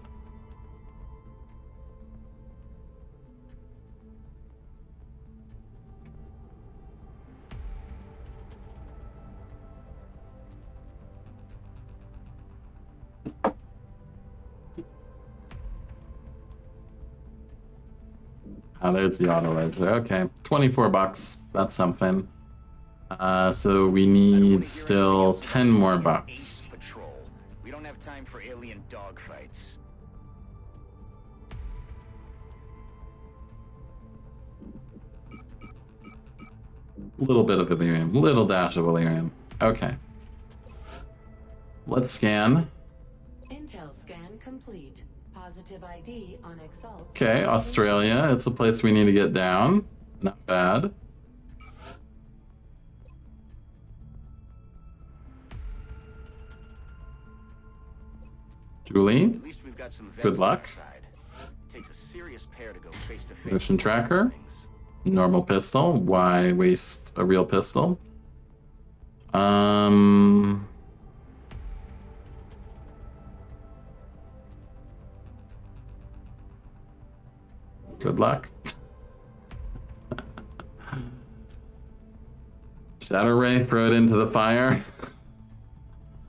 Oh, there's the auto laser. Okay, 24 bucks. That's something. So we need still 10 more bucks. Patrol. We don't have time for alien dogfights. Little bit of Illyrium, little dash of Illyrium. Okay. Let's scan. Intel scan complete. Positive ID on Exalt. Okay, Australia. It's a place we need to get down. Not bad. Julie, At least we've got some good luck. It takes a serious pair to go face to face. Motion tracker. Normal pistol. Why waste a real pistol? Good luck. Shadow Ray, throw it into the fire.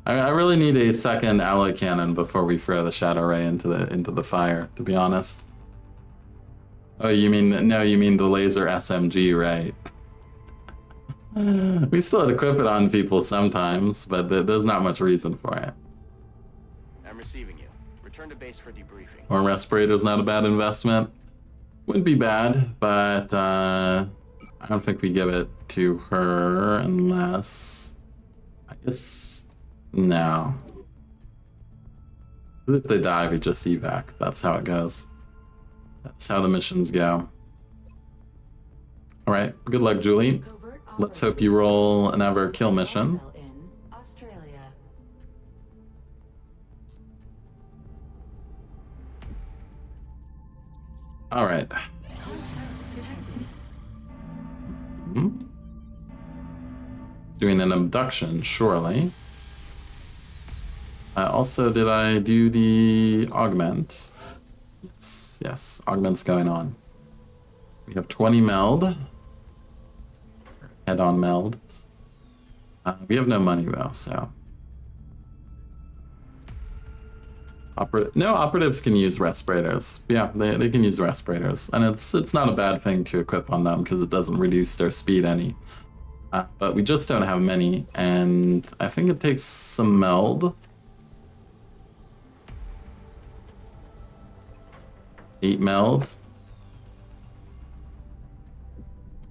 I really need a second alloy cannon before we throw the Shadow Ray into the fire, to be honest. Oh, you mean the laser SMG, right? We still equip it on people sometimes, but there's not much reason for it. I'm receiving you. Return to base for debriefing. Or respirator's not a bad investment. Wouldn't be bad, but I don't think we give it to her unless... I guess... No. If they die, we just evac. That's how it goes. That's how the missions go. Alright, good luck, Julie. Let's hope you roll another kill mission. Alright. Doing an abduction, surely. Also, did I do the augment? Yes, augment's going on. We have 20 meld. Head-on meld. We have no money though, so. No, operatives can use respirators. Yeah, they can use respirators, and it's not a bad thing to equip on them because it doesn't reduce their speed any. But we just don't have many, and I think it takes some meld. 8 meld.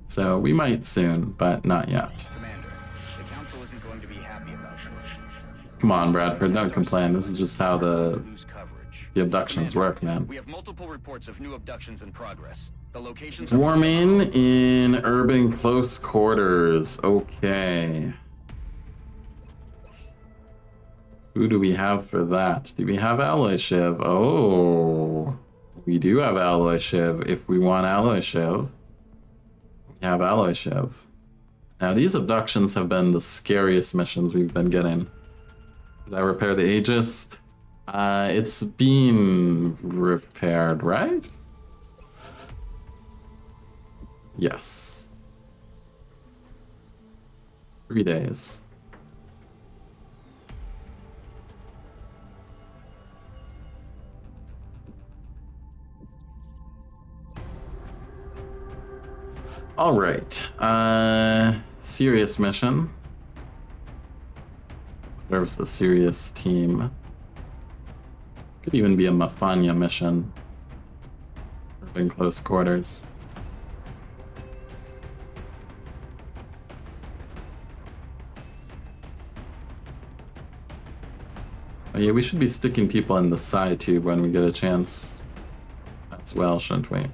So we might soon, but not yet. Commander, the council isn't going to be happy about this. Come on, Bradford, don't complain. This is just how the abductions work, man. We have multiple reports of new abductions in progress. The locations Swarming in urban close quarters. Okay. Who do we have for that? Do we have Alloy Shiv? Oh, we do have Alloy Shiv. If we want Alloy Shiv, we have Alloy Shiv. Now, these abductions have been the scariest missions we've been getting. Did I repair the Aegis? It's being repaired, right? Yes. 3 days. All right. Serious mission. There's a serious team. Could even be a Mafania mission. In close quarters. Oh yeah, we should be sticking people in the side tube when we get a chance as well, shouldn't we?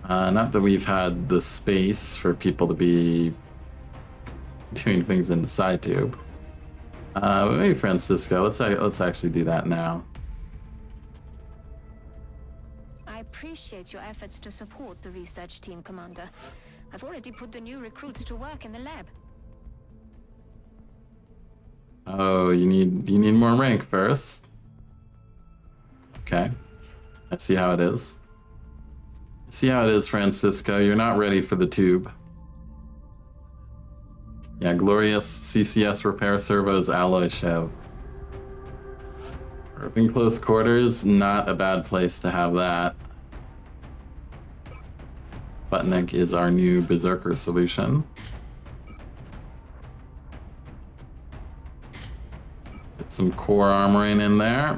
Not that we've had the space for people to be doing things in the side tube. But maybe Francisco, let's actually do that now. I appreciate your efforts to support the research team, Commander. I've already put the new recruits to work in the lab. Oh, you need more rank first. Okay. I see how it is. See how it is, Francisco. You're not ready for the tube. Yeah, glorious CCS repair servos alloy show. In close quarters, not a bad place to have that. Sputnik is our new Berserker solution. Get some core armoring in there.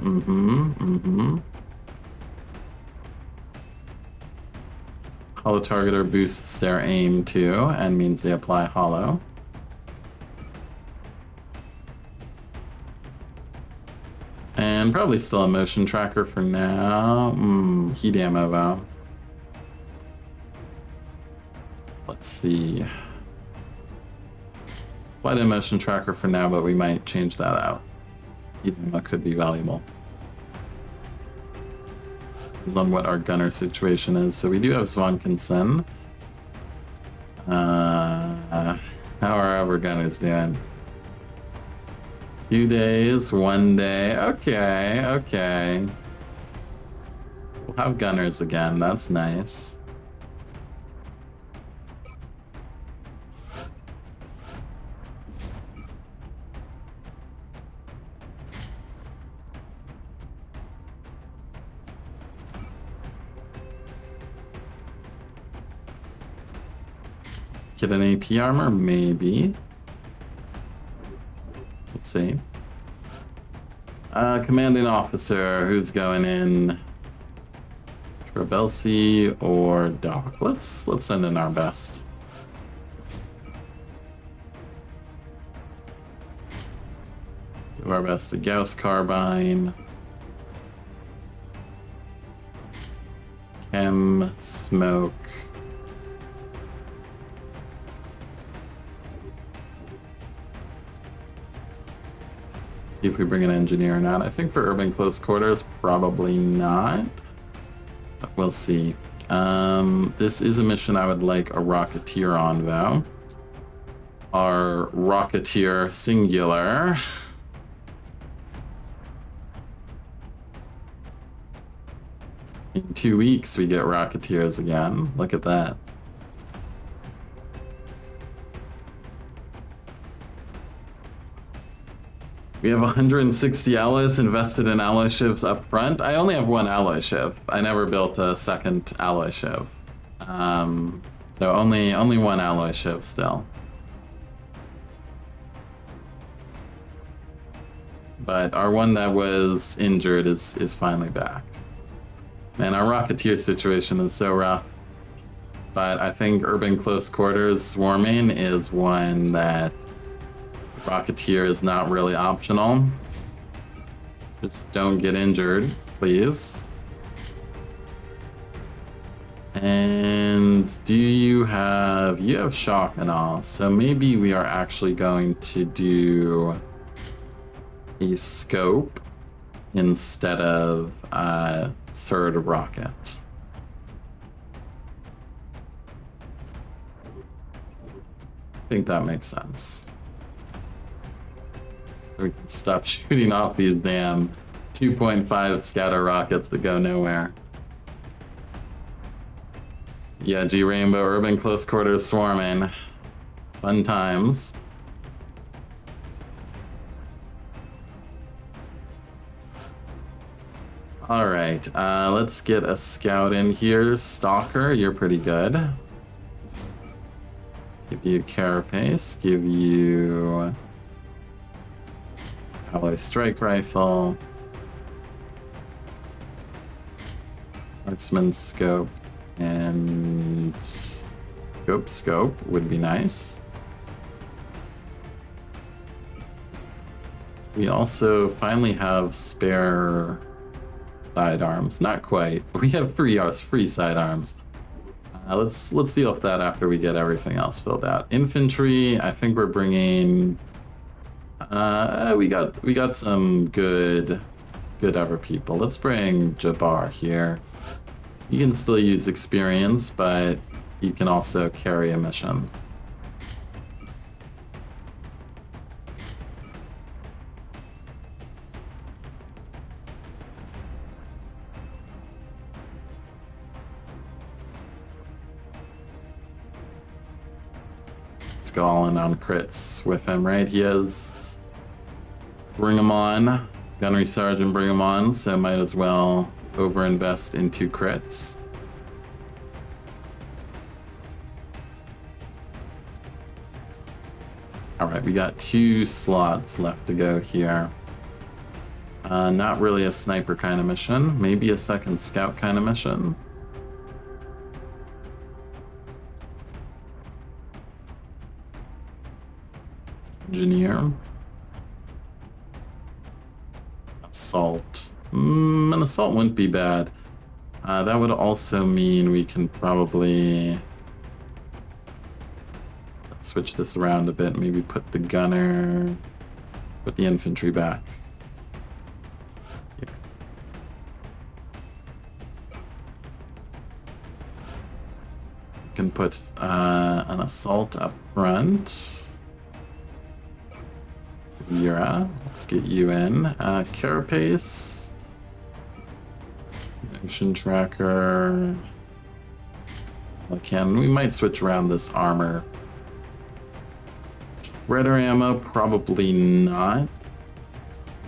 Holo targeter boosts their aim too, and means they apply holo. And probably still a motion tracker for now. Heat ammo though. Let's see. Quite a motion tracker for now, but we might change that out. Heat ammo could be valuable. Depends on what our gunner situation is. So we do have Svankinson. How are our gunners doing? 2 days, 1 day. Okay. We'll have gunners again. That's nice. Get an AP armor? Maybe. Let's see. Commanding officer, who's going in? Trabelsi or Doc? Let's send in our best. Do our best to Gauss carbine. Chem, smoke. See if we bring an engineer or not. I think for urban close quarters, probably not. But we'll see. This is a mission I would like a Rocketeer on, though. Our Rocketeer singular. In 2 weeks, we get Rocketeers again. Look at that. We have 160 alloys invested in alloy shivs up front. I only have 1 alloy shiv. I never built a second alloy shiv. So only 1 alloy shiv still. But our one that was injured is finally back. Man, our Rocketeer situation is so rough. But I think urban close quarters swarming is one that Rocketeer is not really optional. Just don't get injured, please. And you have shock and all, so maybe we are actually going to do a scope instead of a third rocket. I think that makes sense. We can stop shooting off these damn 2.5 scatter rockets that go nowhere. Yeah, G Rainbow, urban close quarters swarming. Fun times. Alright, let's get a scout in here. Stalker, you're pretty good. Give you Carapace, give you Alloy Strike Rifle, Marksman Scope, and Scope would be nice. We also finally have spare sidearms. Not quite. We have free sidearms. Let's deal with that after we get everything else filled out. Infantry, I think we're bringing. We got some good other people. Let's bring Jabbar here. You can still use experience, but you can also carry a mission. Let's go all in on crits with him, right? He is. Bring him on. Gunnery Sergeant, bring him on, so might as well overinvest into crits. Alright, we got 2 slots left to go here. Not really a sniper kind of mission, maybe a second scout kind of mission. Engineer. Assault. An assault wouldn't be bad. That would also mean we can probably switch this around a bit. Maybe put the gunner, put the infantry back. Here. We can put an assault up front. Yura, let's get you in. Carapace. Motion tracker. We might switch around this armor. Shredder ammo, probably not.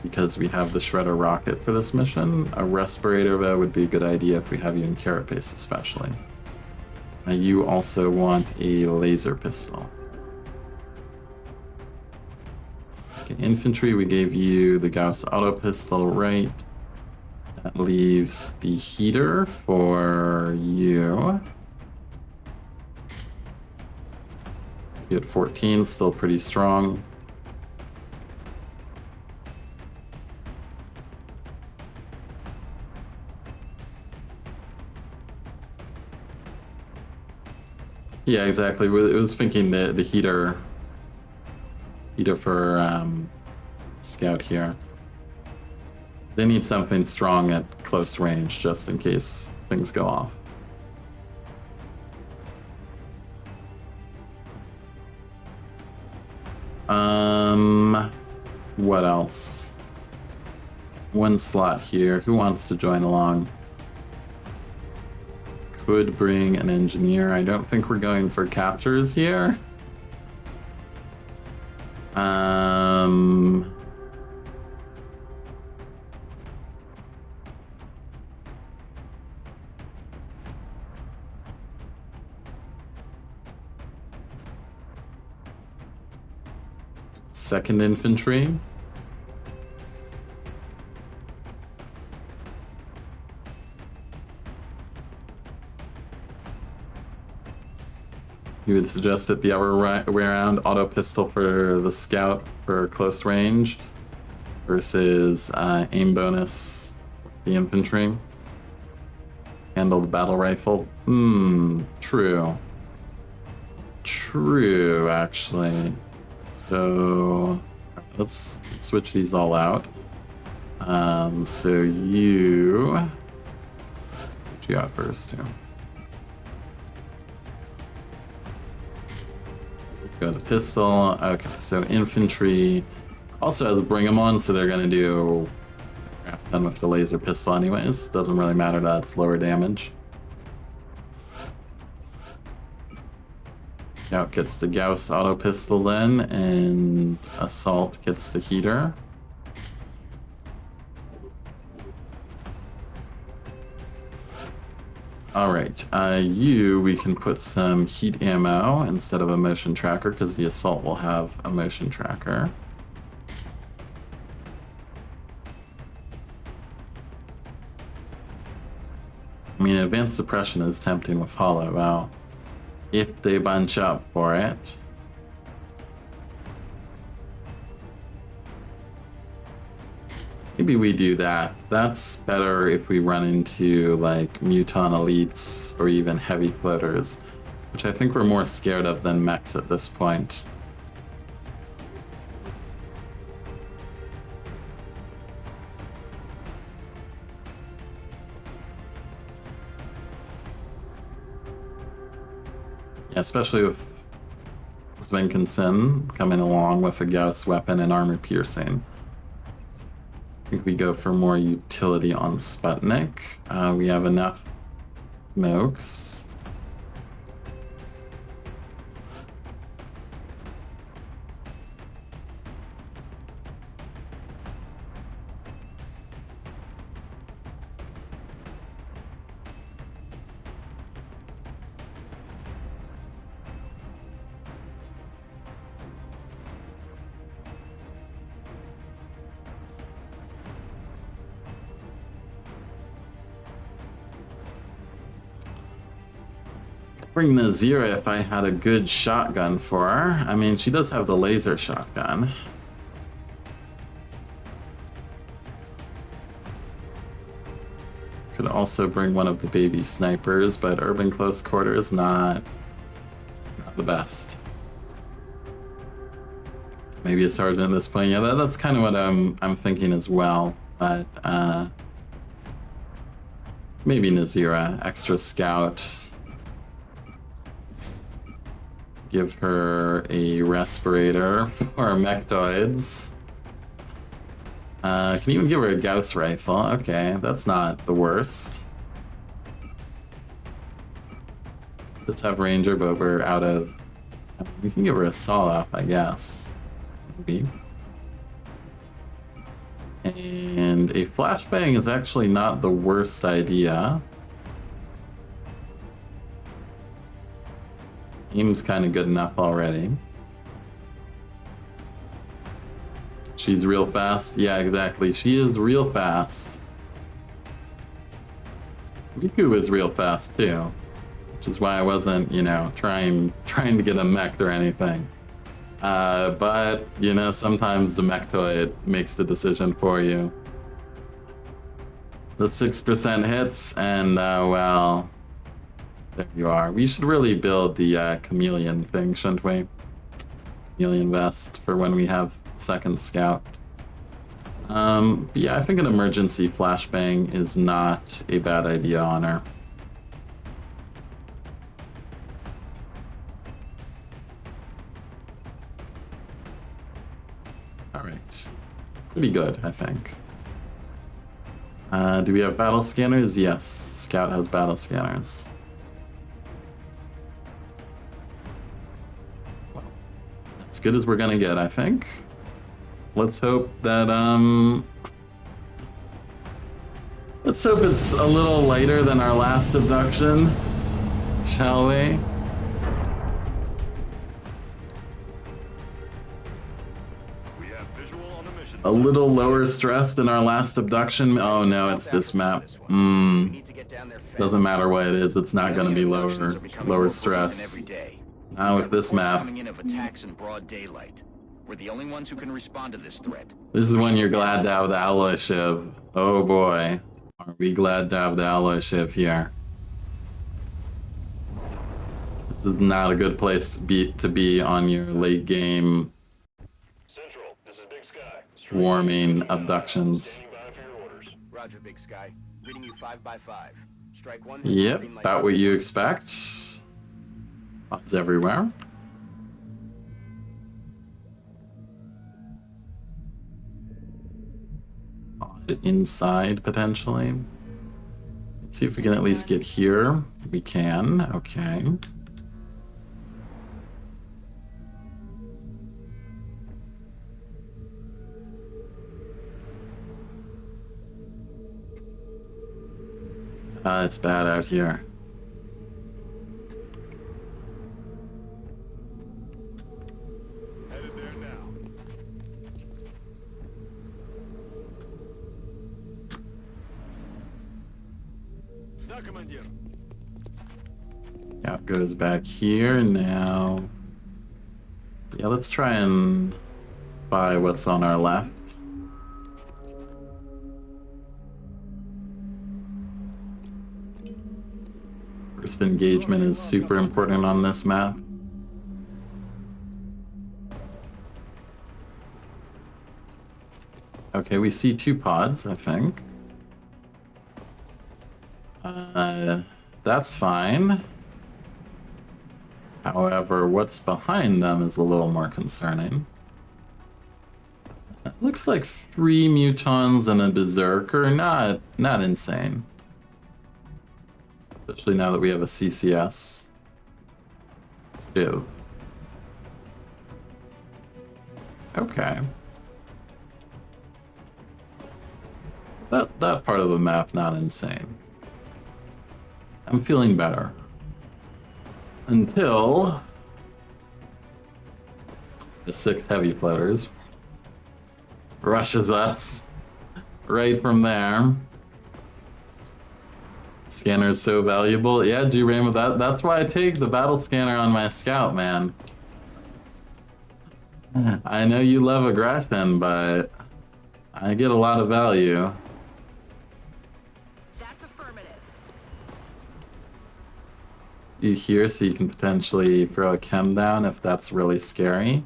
Because we have the Shredder rocket for this mission. A respirator, though, would be a good idea if we have you in Carapace, especially. You also want a laser pistol. Infantry, we gave you the Gauss auto pistol, right? That leaves the heater for you. Let's get 14, still pretty strong. Yeah, exactly. I was thinking the heater for scout here. They need something strong at close range just in case things go off. What else? One slot here. Who wants to join along? Could bring an engineer. I don't think we're going for captures here. Second infantry. You would suggest it the other way around, auto pistol for the scout for close range versus aim bonus the infantry. Handle the battle rifle. True. True, actually. So let's switch these all out. So what you got first here? Go the pistol. Okay, so infantry also has a bring 'em on, so they're gonna do crap ton with the laser pistol anyways. Doesn't really matter that it's lower damage. Scout gets the Gauss auto pistol then, and assault gets the heater. Alright, we can put some heat ammo instead of a motion tracker, because the assault will have a motion tracker. I mean, advanced suppression is tempting with Hollow. Wow. If they bunch up for it. Maybe we do that. That's better if we run into, like, Muton Elites or even Heavy Floaters, which I think we're more scared of than mechs at this point. Yeah, especially with Svenkensen coming along with a Gauss weapon and armor piercing. I think we go for more utility on Sputnik. We have enough smokes. Bring Nazira if I had a good shotgun for her. I mean, she does have the laser shotgun. Could also bring one of the baby snipers, but urban close quarters not the best. Maybe a sergeant at this point. Yeah, that's kind of what I'm thinking as well. But maybe Nazira, extra scout. Give her a respirator or mechtoids. Can even give her a Gauss rifle. Okay, that's not the worst. Let's have Ranger, but we're out of... We can give her a saw-off, I guess. Maybe. And a flashbang is actually not the worst idea. Aim's kind of good enough already. She's real fast. Yeah, exactly. She is real fast. Riku is real fast too, which is why I wasn't, you know, trying to get a mech or anything. But you know, sometimes the mechtoid makes the decision for you. The 6% hits, and well. There you are. We should really build the chameleon thing, shouldn't we? Chameleon vest for when we have second scout. But yeah, I think an emergency flashbang is not a bad idea on her. Alright. Pretty good, I think. Do we have battle scanners? Yes, Scout has battle scanners. As good as we're gonna get, I think. Let's hope that, let's hope it's a little lighter than our last abduction, shall we? A little lower stress than our last abduction. Oh no, it's this map. Doesn't matter what it is, it's not gonna be lower stress. Now with this map. Coming in of attacks in broad daylight. We're the only ones who can respond to this threat. This is when you're glad to have the alloy shiv. Oh boy, are we glad to have the alloy shiv here. This is not a good place to be on your late game Central, this is Big Sky. swarming abductions. Standing by for your orders. Roger, Big Sky. Reading you 5x5. Strike one. Yep, about what you expect. Bombs everywhere. Inside, potentially. Let's see if we can at least get here. We can, okay. It's bad out here. Scout goes back here now. Yeah, let's try and spy what's on our left. First engagement is super important on this map. Okay, we see 2 pods, I think. That's fine. However, what's behind them is a little more concerning. It looks like 3 mutons and a berserker. Not insane. Especially now that we have a CCS. Ew. Okay. That part of the map, not insane. I'm feeling better. Until the 6 heavy floaters rushes us right from there. Scanner is so valuable. Yeah, G-Ram, that's why I take the battle scanner on my scout, man. I know you love aggression, but I get a lot of value. That's affirmative. You here, so you can potentially throw a chem down if that's really scary.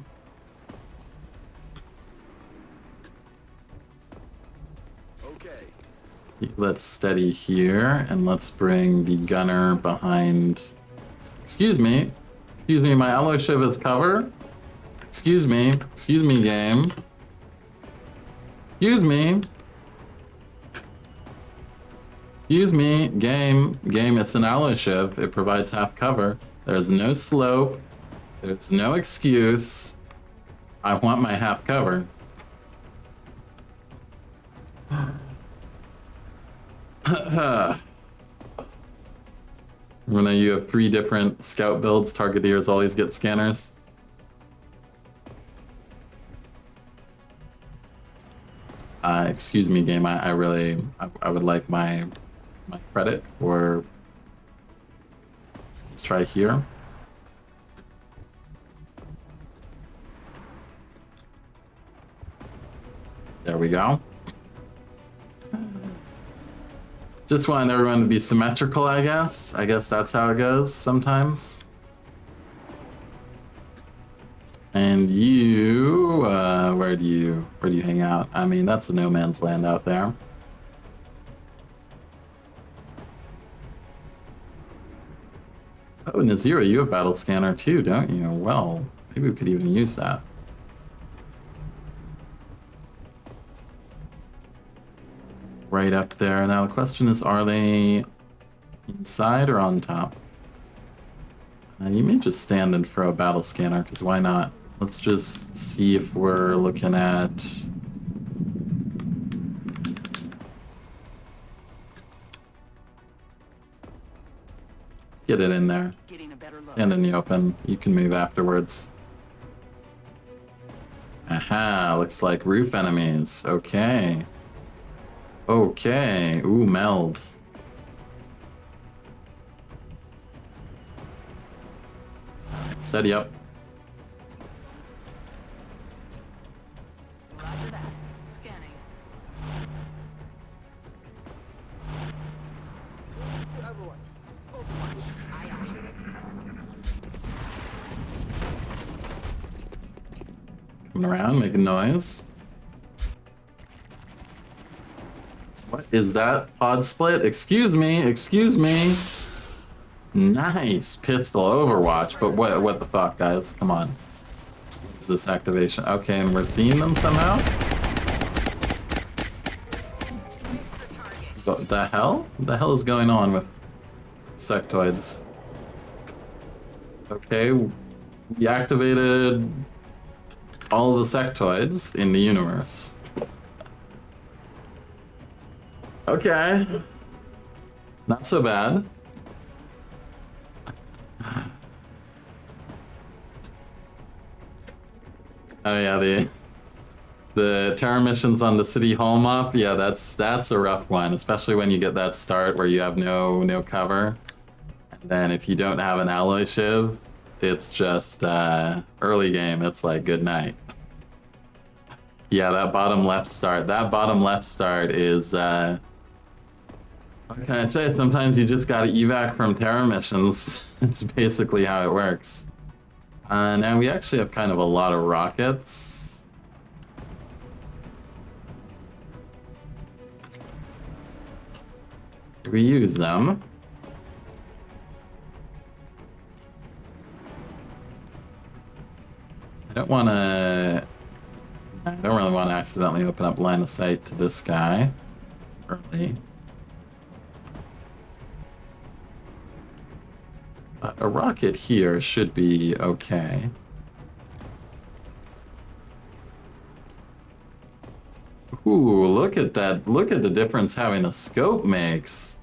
Let's steady here, and let's bring the gunner behind. Excuse me, my alloy ship is cover. Excuse me, game. Excuse me, game, it's an alloy ship. It provides half cover. There's no slope. There's no excuse. I want my half cover. When you have 3 different scout builds, targeteers always get scanners. Excuse me, game. I would like my credit for. Let's try here. There we go. Just want everyone to be symmetrical, I guess. I guess that's how it goes sometimes. And you, where do you hang out? I mean, that's a no man's land out there. Oh, Nazira, you have battle scanner too, don't you? Well, maybe we could even use that. Right up there. Now the question is, are they inside or on top? You may just stand and throw a battle scanner, because why not? Let's just see if we're looking at... Get it in there. And in the open. You can move afterwards. Aha, looks like roof enemies. Okay. Okay. Ooh, meld. Steady up. Roger that. Scanning. Aye, aye. Coming around, making noise. What is that? Pod split? Excuse me, excuse me. Nice pistol Overwatch, but what the fuck, guys? Come on. Is this activation? Okay, and we're seeing them somehow? What the hell? What the hell is going on with sectoids? Okay, we activated all the sectoids in the universe. Okay. Not so bad. Oh yeah, The terror missions on the City Hall map, yeah, that's a rough one, especially when you get that start where you have no cover. And then if you don't have an alloy shiv, it's just early game. It's like good night. Yeah, that bottom left start. That bottom left start is what can I say? Sometimes you just gotta evac from terror missions. It's basically how it works. Now we actually have kind of a lot of rockets. We use them. I don't really want to accidentally open up line of sight to this guy early. But a rocket here should be okay. Ooh, look at that. Look at the difference having a scope makes.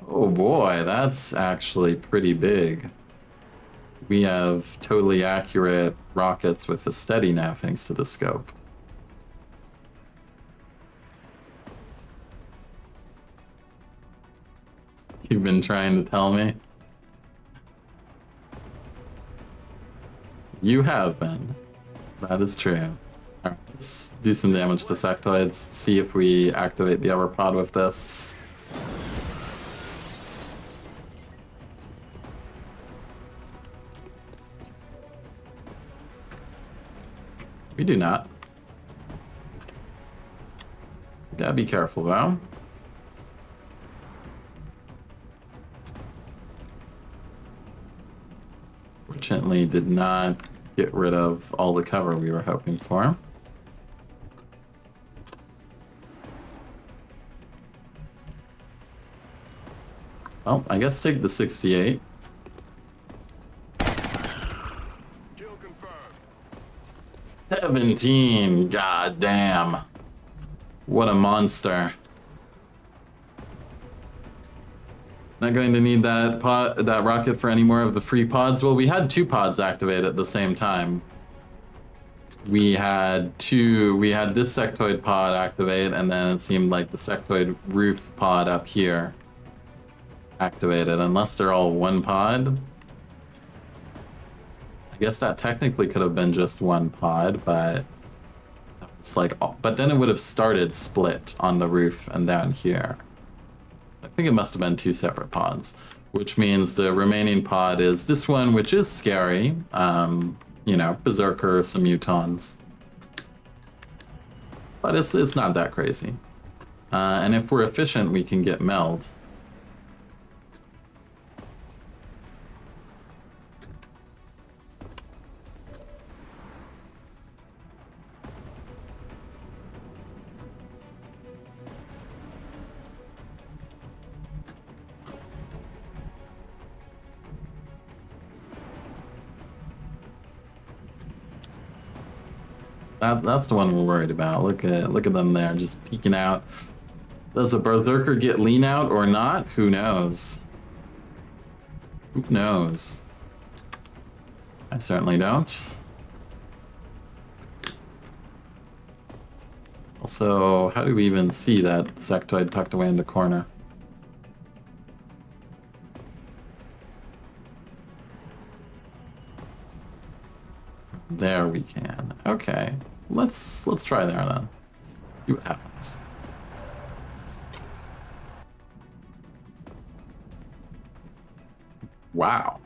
Oh boy, that's actually pretty big. We have totally accurate rockets with a steady now thanks to the scope. You've been trying to tell me? You have been. That is true. Alright, let's do some damage to sectoids, see if we activate the other pod with this. We do not. Gotta be careful though. Fortunately, did not get rid of all the cover we were hoping for. Well, I guess take the 68. Kill confirmed. 17, god damn. What a monster. Not going to need that rocket for any more of the free pods. Well, we had 2 pods activate at the same time. We had this sectoid pod activate, and then it seemed like the sectoid roof pod up here activated, unless they're all one pod. I guess that technically could have been just one pod, but it's like, but then it would have started split on the roof and down here. I think it must have been 2 separate pods, which means the remaining pod is this one, which is scary. You know, Berserker, some mutons. But it's not that crazy. And if we're efficient, we can get meld. That's the one we're worried about. Look at them there, just peeking out. Does a Berserker get lean out or not? Who knows? Who knows? I certainly don't. Also, how do we even see that sectoid tucked away in the corner? There we can. Okay. Let's try there then. See what happens. Wow.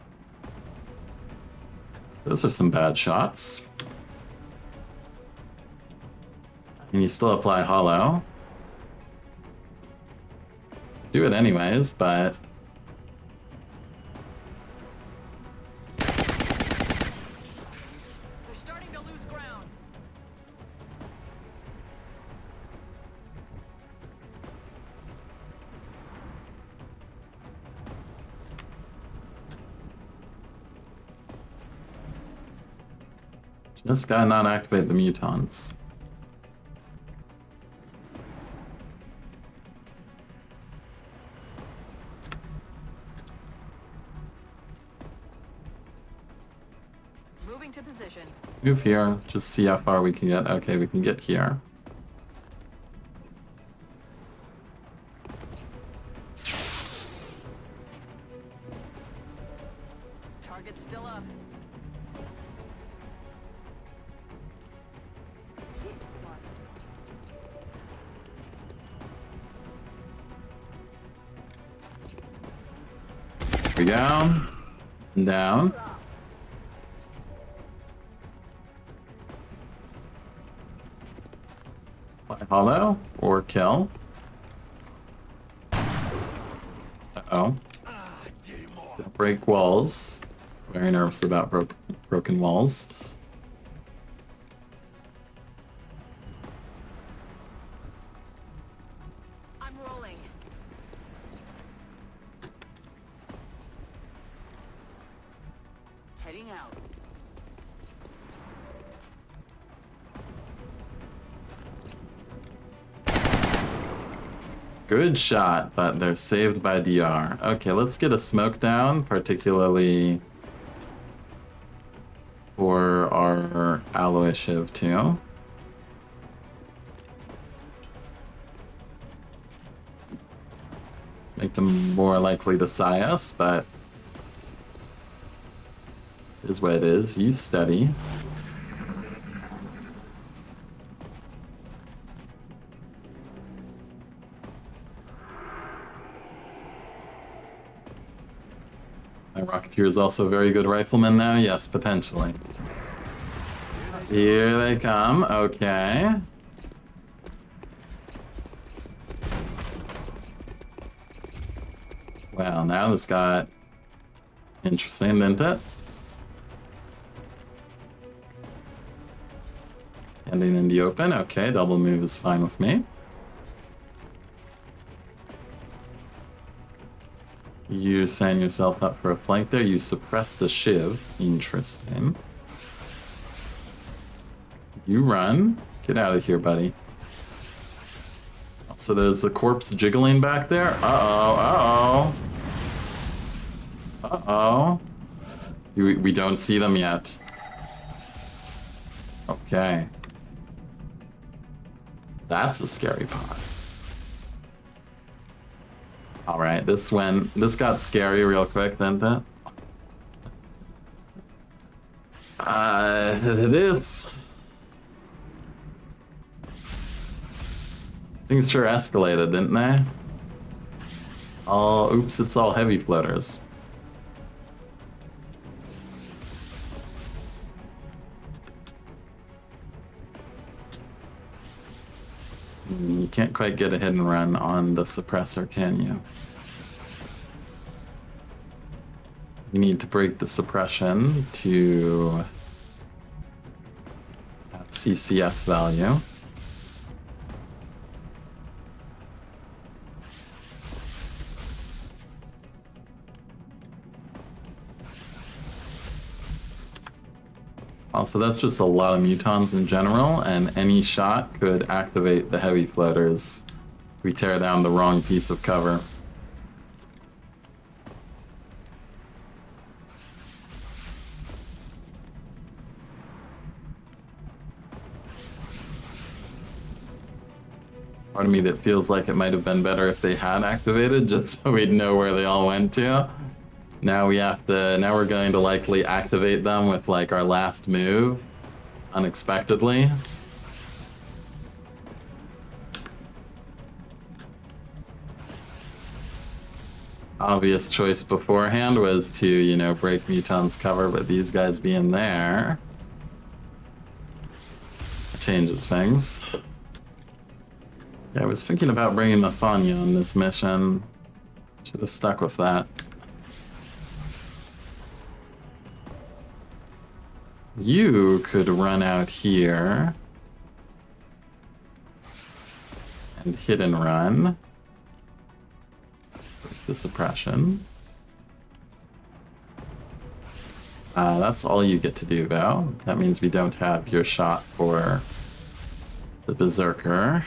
Those are some bad shots. And you still apply hollow. Do it anyways, but just gotta not activate the mutons. Moving to position. Move here, just see how far we can get. Okay, we can get here. Target's still up. Yes, Here we go. Down. Fly hollow or kill. Uh-oh. Don't break walls. Very nervous about broken walls. I'm rolling. Heading out. Good shot, but they're saved by DR. Okay, let's get a smoke down, particularly for our alloy shiv too. Make them more likely to psi us, but it is what it is. Use steady. My Rocketeer is also a very good rifleman now. Yes, potentially. Here they come. Okay. Well, now this got interesting, didn't it? Ending in the open. Okay, double move is fine with me. You sign yourself up for a flank there. You suppress the shiv. Interesting. You run. Get out of here, buddy. So there's a corpse jiggling back there. Uh-oh, uh-oh. Uh-oh. We don't see them yet. Okay. That's a scary part. All right, this got scary real quick, didn't it? It is. Things sure escalated, didn't they? Oh, oops, it's all heavy floaters. You can't quite get a hit and run on the suppressor, can you? You need to break the suppression to have CCS value. Also, that's just a lot of mutons in general, and any shot could activate the heavy floaters if we tear down the wrong piece of cover. Part of me that feels like it might have been better if they had activated, just so we'd know where they all went to. Now we're going to likely activate them with like our last move, unexpectedly. Obvious choice beforehand was to, you know, break Muton's cover, but these guys being there changes things. Yeah, I was thinking about bringing the Fanya on this mission. Should have stuck with that. You could run out here and hit and run. The suppression. That's all you get to do, though. That means we don't have your shot for the Berserker.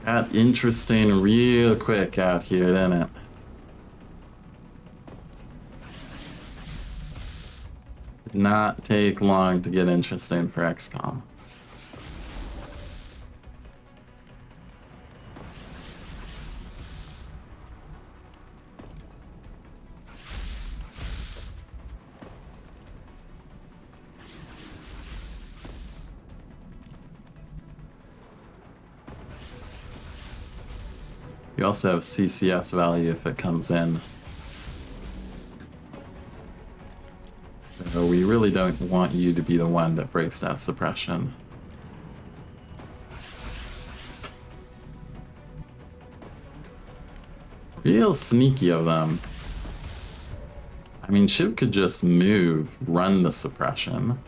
Got interesting real quick out here, didn't it? Did not take long to get interesting for XCOM. You also have CCS value if it comes in. So we really don't want you to be the one that breaks that suppression. Real sneaky of them. I mean, Shiv could just move, run the suppression.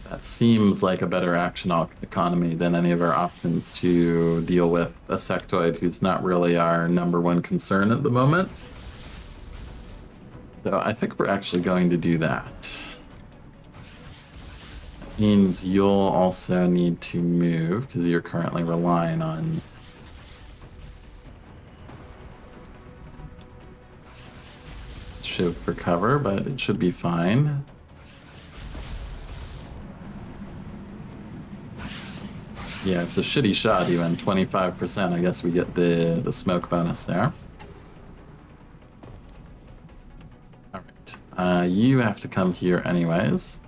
That seems like a better action economy than any of our options to deal with a sectoid who's not really our #1 concern at the moment. So I think we're actually going to do that. That means you'll also need to move because you're currently relying on Shiv for cover, but it should be fine. Yeah, it's a shitty shot even, 25%. I guess we get the smoke bonus there. Alright, you have to come here anyways.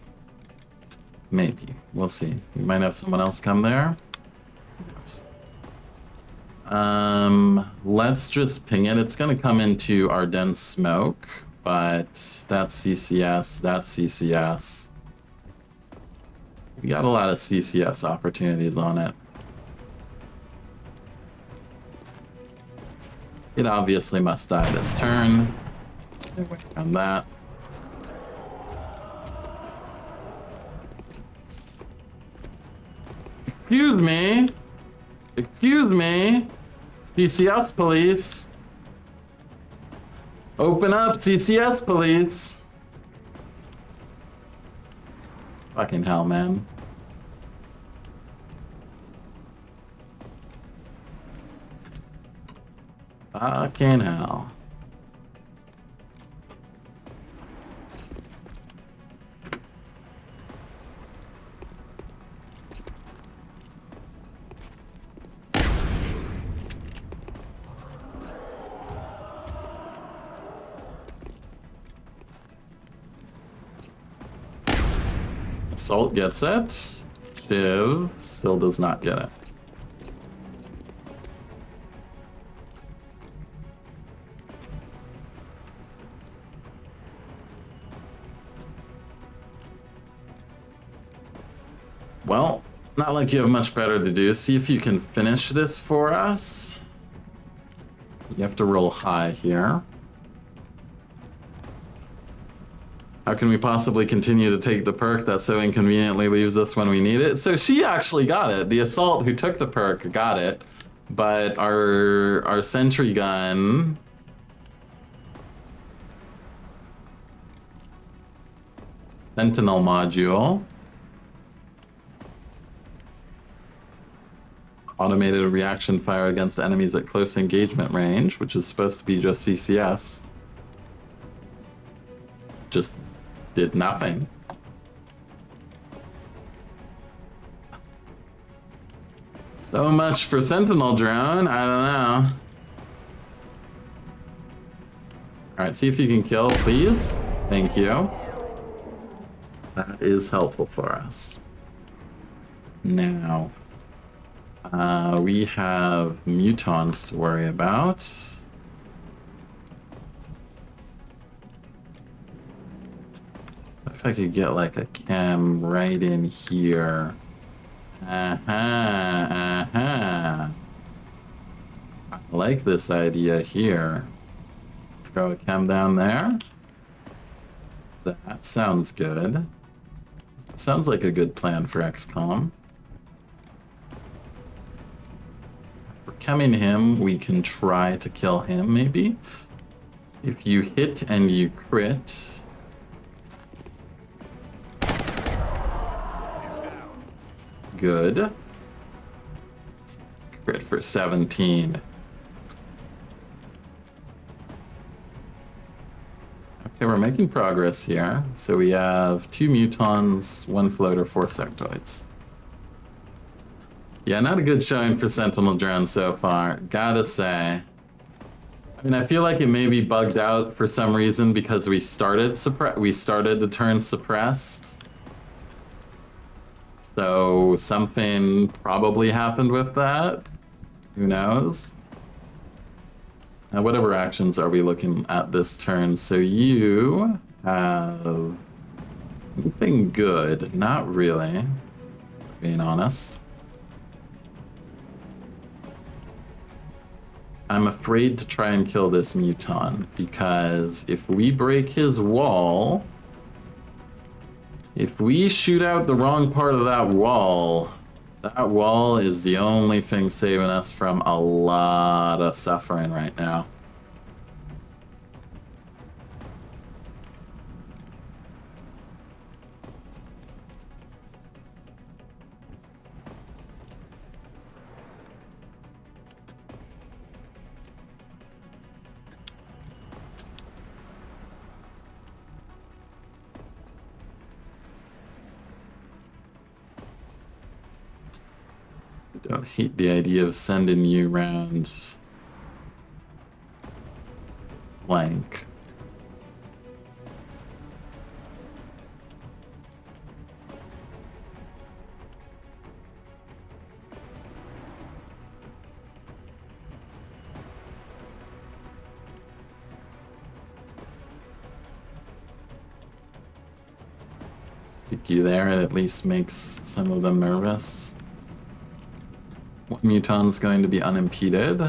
Maybe, we'll see. We might have someone else come there. Yes. Let's just ping it. It's gonna come into our dense smoke, but that's CCS, that's CCS. We got a lot of CCS opportunities on it. It obviously must die this turn. Work on that. Excuse me. Excuse me. CCS police. Open up, CCS police. Fucking hell, man. Fucking hell. Assault gets it. Shiv still does not get it. Well, not like you have much better to do. See if you can finish this for us. You have to roll high here. How can we possibly continue to take the perk that so inconveniently leaves us when we need it? So she actually got it. The assault who took the perk got it, but our sentry gun sentinel module automated reaction fire against enemies at close engagement range, which is supposed to be just CCS. Just did nothing. So much for Sentinel drone, I don't know. Alright, see if you can kill, please. Thank you. That is helpful for us. Now, we have mutants to worry about. If I could get like a cam right in here. I like this idea here. Throw a cam down there. That sounds good. Sounds like a good plan for XCOM. For chemming him, we can try to kill him, maybe. If you hit and you crit... Good. Crit for 17. Okay, we're making progress here. So we have 2 mutons, 1 floater, 4 sectoids. Yeah, not a good showing for Sentinel drone so far, gotta say. I mean, I feel like it may be bugged out for some reason because we started the turn suppressed. So something probably happened with that. Who knows? Now, whatever actions are we looking at this turn? So you have nothing good. Not really, being honest. I'm afraid to try and kill this muton, because if we break his wall, if we shoot out the wrong part of that wall is the only thing saving us from a lot of suffering right now. Don't hate the idea of sending you around blank. Stick you there, it at least makes some of them nervous. One muton's going to be unimpeded.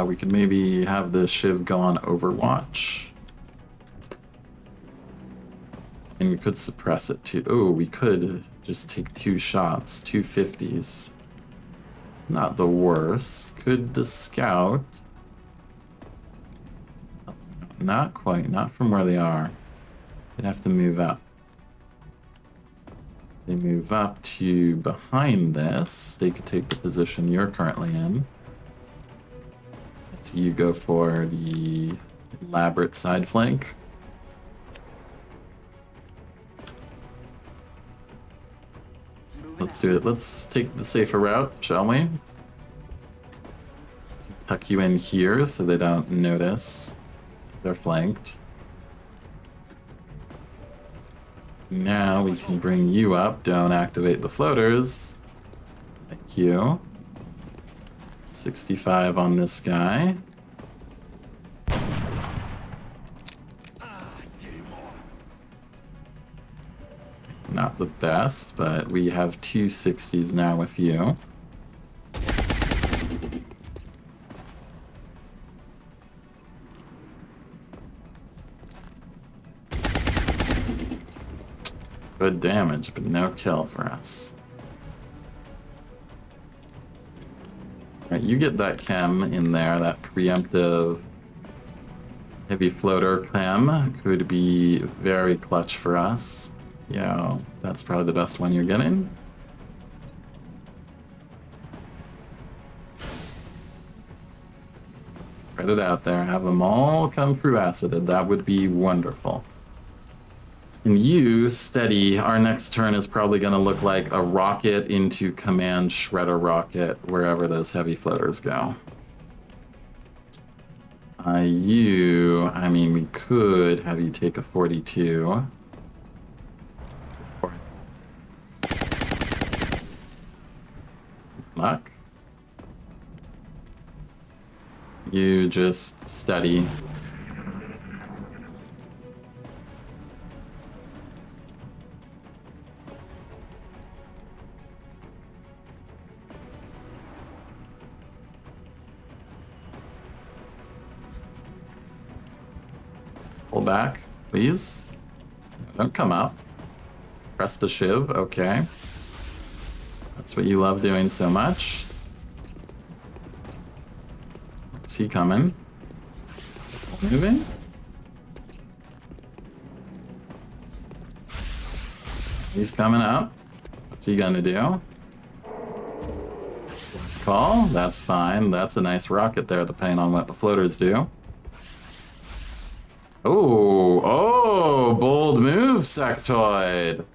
We could maybe have the Shiv go on Overwatch. And we could suppress it too. Oh, we could just take 2 shots, 2 50s. It's not the worst. Could the scout... Not quite, not from where they are. They'd have to move up. They move up to behind this. They could take the position you're currently in. So you go for the elaborate side flank. Let's do it. Let's take the safer route, shall we? Tuck you in here so they don't notice they're flanked. Now we can bring you up. Don't activate the floaters. Thank you. 65 on this guy. Not the best, but we have 2 60s now with you. Good damage, but no kill for us. Alright, you get that chem in there, that preemptive heavy floater chem could be very clutch for us. Yeah, that's probably the best one you're getting. Spread it out there, have them all come through acided, that would be wonderful. And you, steady, our next turn is probably going to look like a rocket into command shredder rocket, wherever those heavy floaters go. I mean, we could have you take a 42. Luck. You just steady. Pull back, please. Don't come up. Press the shiv, okay. That's what you love doing so much. Is he coming? Moving? He's coming up. What's he gonna do? Call? That's fine. That's a nice rocket there, depending on what the floaters do. Oh, oh, bold move, Sectoid.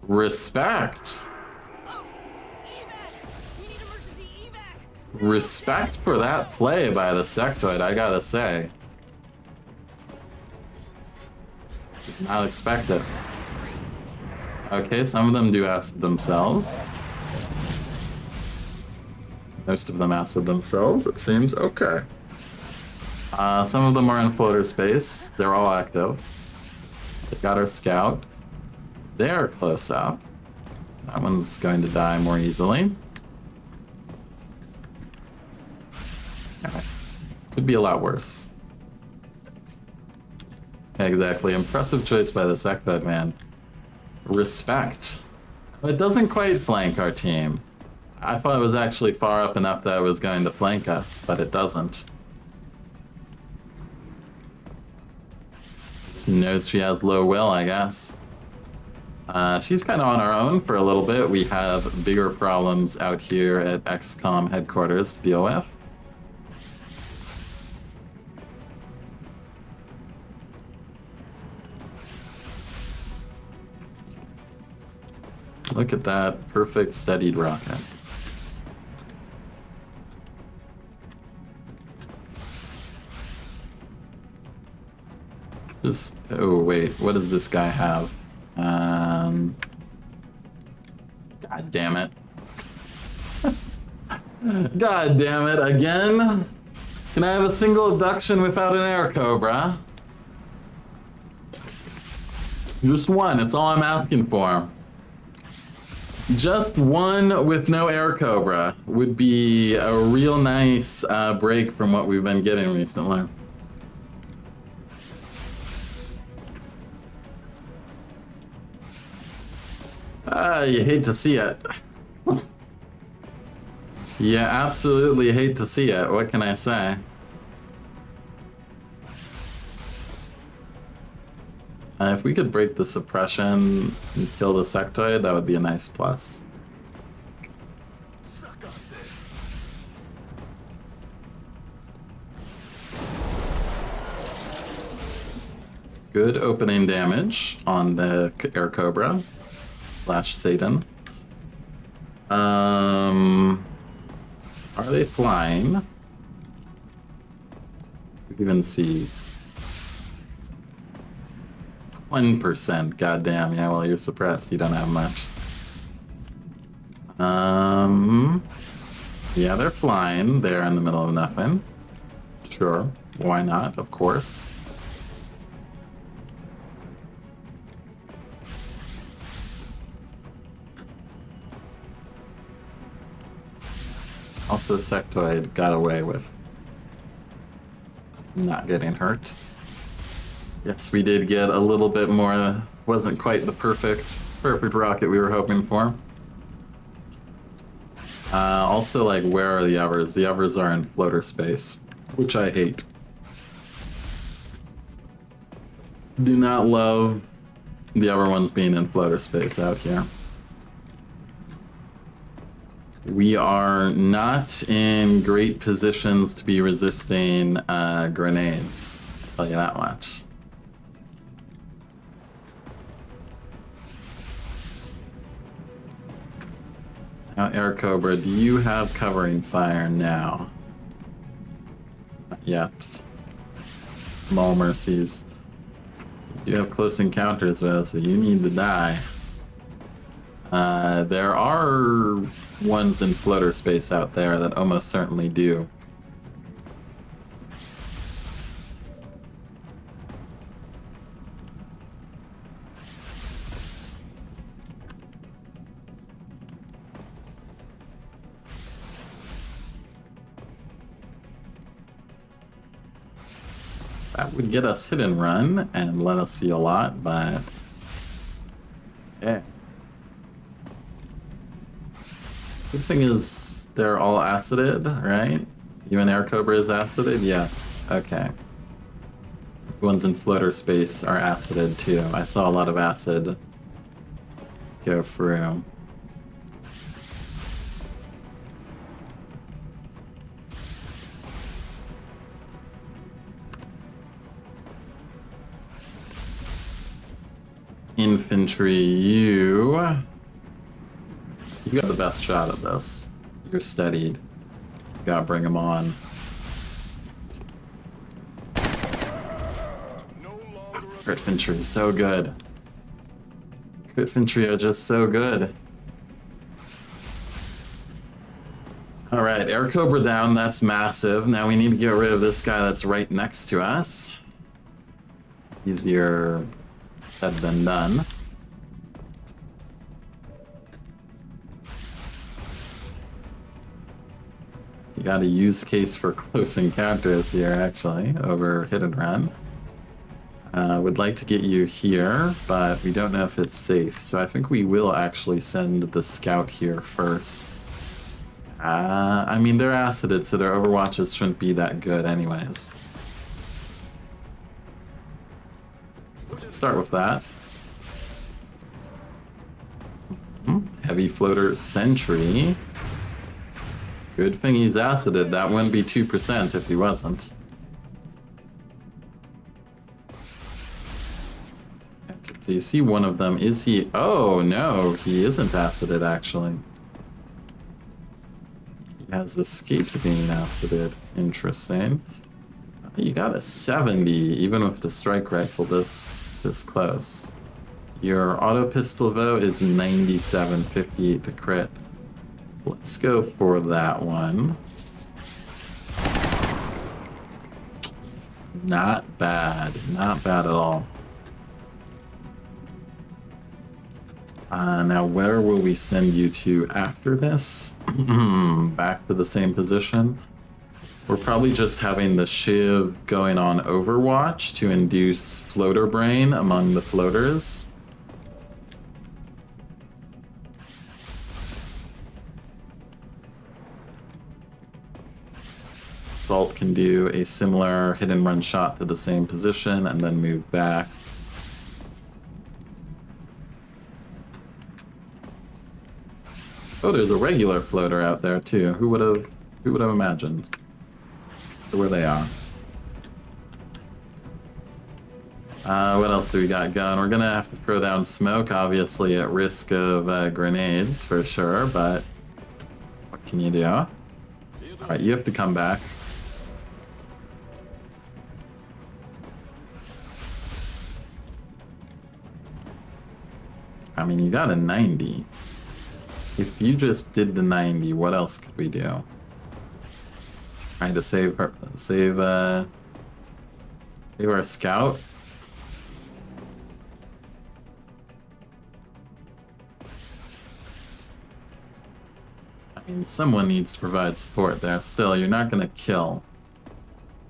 Respect. Respect for that play by the Sectoid, I gotta say. Did not expect it. Okay, some of them do acid themselves. Most of them acid themselves, it seems. Okay. Some of them are in floater space. They're all active. They got our scout. They're close up. That one's going to die more easily. Okay. Could be a lot worse. Exactly. Impressive choice by the Sectoid, man. Respect. It doesn't quite flank our team. I thought it was actually far up enough that it was going to flank us, but it doesn't. Just knows she has low will, I guess. She's kind of on our own for a little bit. We have bigger problems out here at XCOM headquarters to deal with. Look at that perfect steadied rocket. Just, oh wait, what does this guy have? God damn it. God damn it, again? Can I have a single abduction without an air cobra? Just one, it's all I'm asking for. Just one with no air cobra would be a real nice break from what we've been getting recently. You hate to see it. You absolutely hate to see it. What can I say? If we could break the suppression and kill the Sectoid, that would be a nice plus. Good opening damage on the Air Cobra / Satan. Are they flying? Who even sees? 1%, goddamn. Yeah, well, you're suppressed. You don't have much. Yeah, they're flying. They're in the middle of nothing. Sure. Why not? Of course. Also, Sectoid got away with not getting hurt. Yes, we did get a little bit more. Wasn't quite the perfect rocket we were hoping for. Also, like, where are the others? The others are in floater space, which I hate. Do not love the other ones being in floater space out here. We are not in great positions to be resisting grenades. I'll tell you that much. Now, Air Cobra, do you have covering fire now? Not yet. Small mercies. You have close encounters though, so you need to die. There are ones in floater space out there that almost certainly do. That would get us hit and run and let us see a lot, but Okay. Good thing is they're all acided, right? Even Air Cobra is acided? Yes. Okay. The ones in floater space are acided too. I saw a lot of acid go through. Infantry, you got the best shot at this. You're steadied. You gotta bring them on. Crit infantry, so good. Crit infantry are just so good. Alright, Air Cobra down, that's massive. Now we need to get rid of this guy that's right next to us. Easier said than done. You got a use case for close encounters here, actually, over hit and run. Would like to get you here, but we don't know if it's safe. So I think we will actually send the scout here first. I mean, they're acided, so their overwatches shouldn't be that good anyways. Start with that. Heavy floater sentry. Good thing he's acided. That wouldn't be 2% if he wasn't. Okay, so you see one of them. Is he? Oh no, he isn't acided actually. He has escaped being acided. Interesting. You got a 70 even with the strike rifle this close. Your auto pistol though is 97, 58 to crit. Let's go for that one. Not bad. Not bad at all. Now where will we send you to after this? Back to the same position. We're probably just having the Shiv going on Overwatch to induce floater brain among the floaters. Assault can do a similar hit and run shot to the same position and then move back. Oh, there's a regular floater out there too. Who would have imagined? So where they are. What else do we got going? We're gonna have to throw down smoke, obviously at risk of grenades for sure, but what can you do? Alright, you have to come back. I mean, you got a 90. If you just did the 90, what else could we do? Trying to save our scout. I mean, someone needs to provide support there. Still, you're not gonna kill.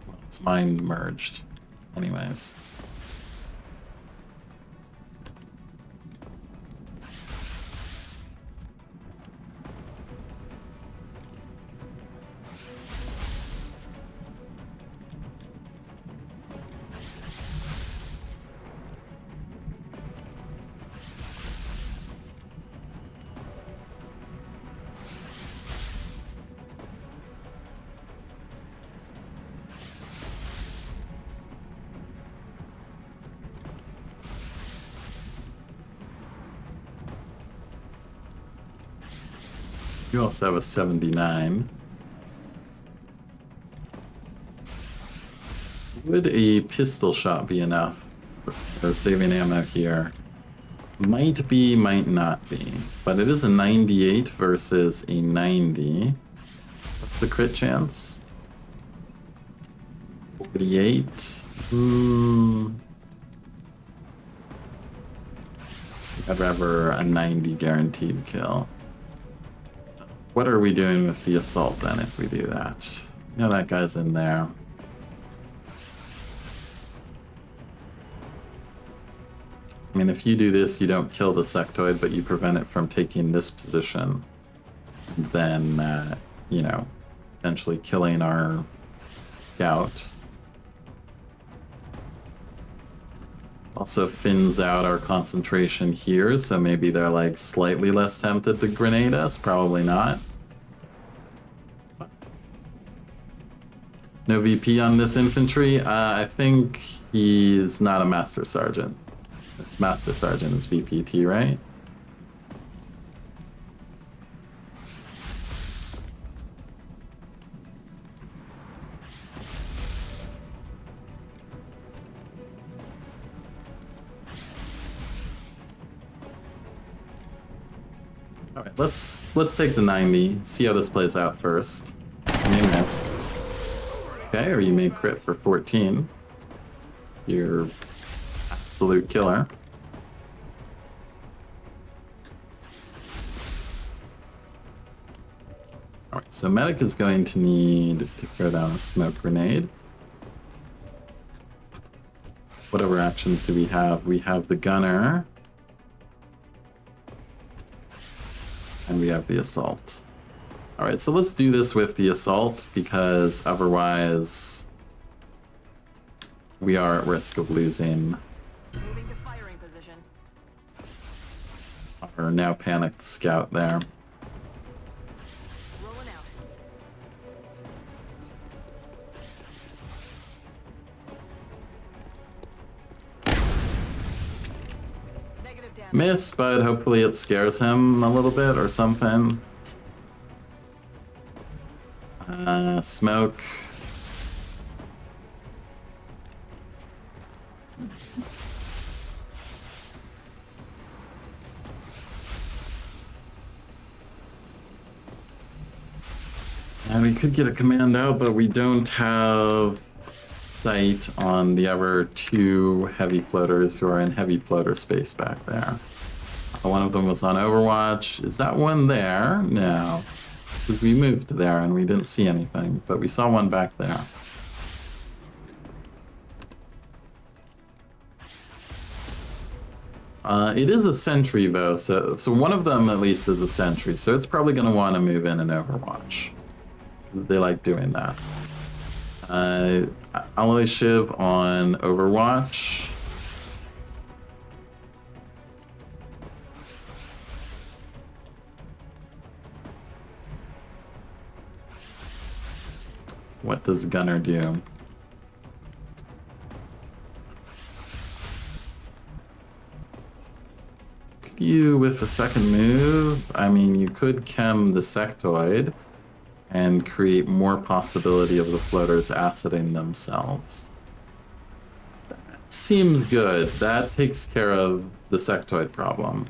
Well, it's mind merged. Anyways. You also have a 79. Would a pistol shot be enough for saving ammo here? Might be, might not be. But it is a 98 versus a 90. What's the crit chance? 48. I'd rather a 90 guaranteed kill. What are we doing with the assault then if we do that? Yeah, that guy's in there. I mean, if you do this, you don't kill the sectoid, but you prevent it from taking this position. And then, you know, potentially killing our scout. Also thins out our concentration here, so maybe they're like slightly less tempted to grenade us. Probably not. No VP on this infantry. I think he's not a Master Sergeant. It's Master Sergeant is VPT, right? All right, let's take the 90. See how this plays out first. You may miss. Okay, or you may crit for 14. You're absolute killer. Alright, so medic is going to need to throw down a smoke grenade. Whatever actions do we have? We have the gunner. And we have the assault. Alright, so let's do this with the assault, because otherwise we are at risk of losing Moving to firing position. our now panicked scout there. Rolling out. Negative damage. Miss, but hopefully it scares him a little bit or something. Smoke. And we could get a command out, but we don't have sight on the other two heavy floaters who are in heavy floater space back there. One of them was on Overwatch. Is that one there? No. Because we moved there and we didn't see anything, but we saw one back there. It is a sentry though, so one of them at least is a sentry, so it's probably going to want to move in and Overwatch. They like doing that. Alloy Shiv on Overwatch. What does Gunner do? Could you, with a second move, I mean, you could chem the sectoid and create more possibility of the floaters aciding themselves. That seems good. That takes care of the sectoid problem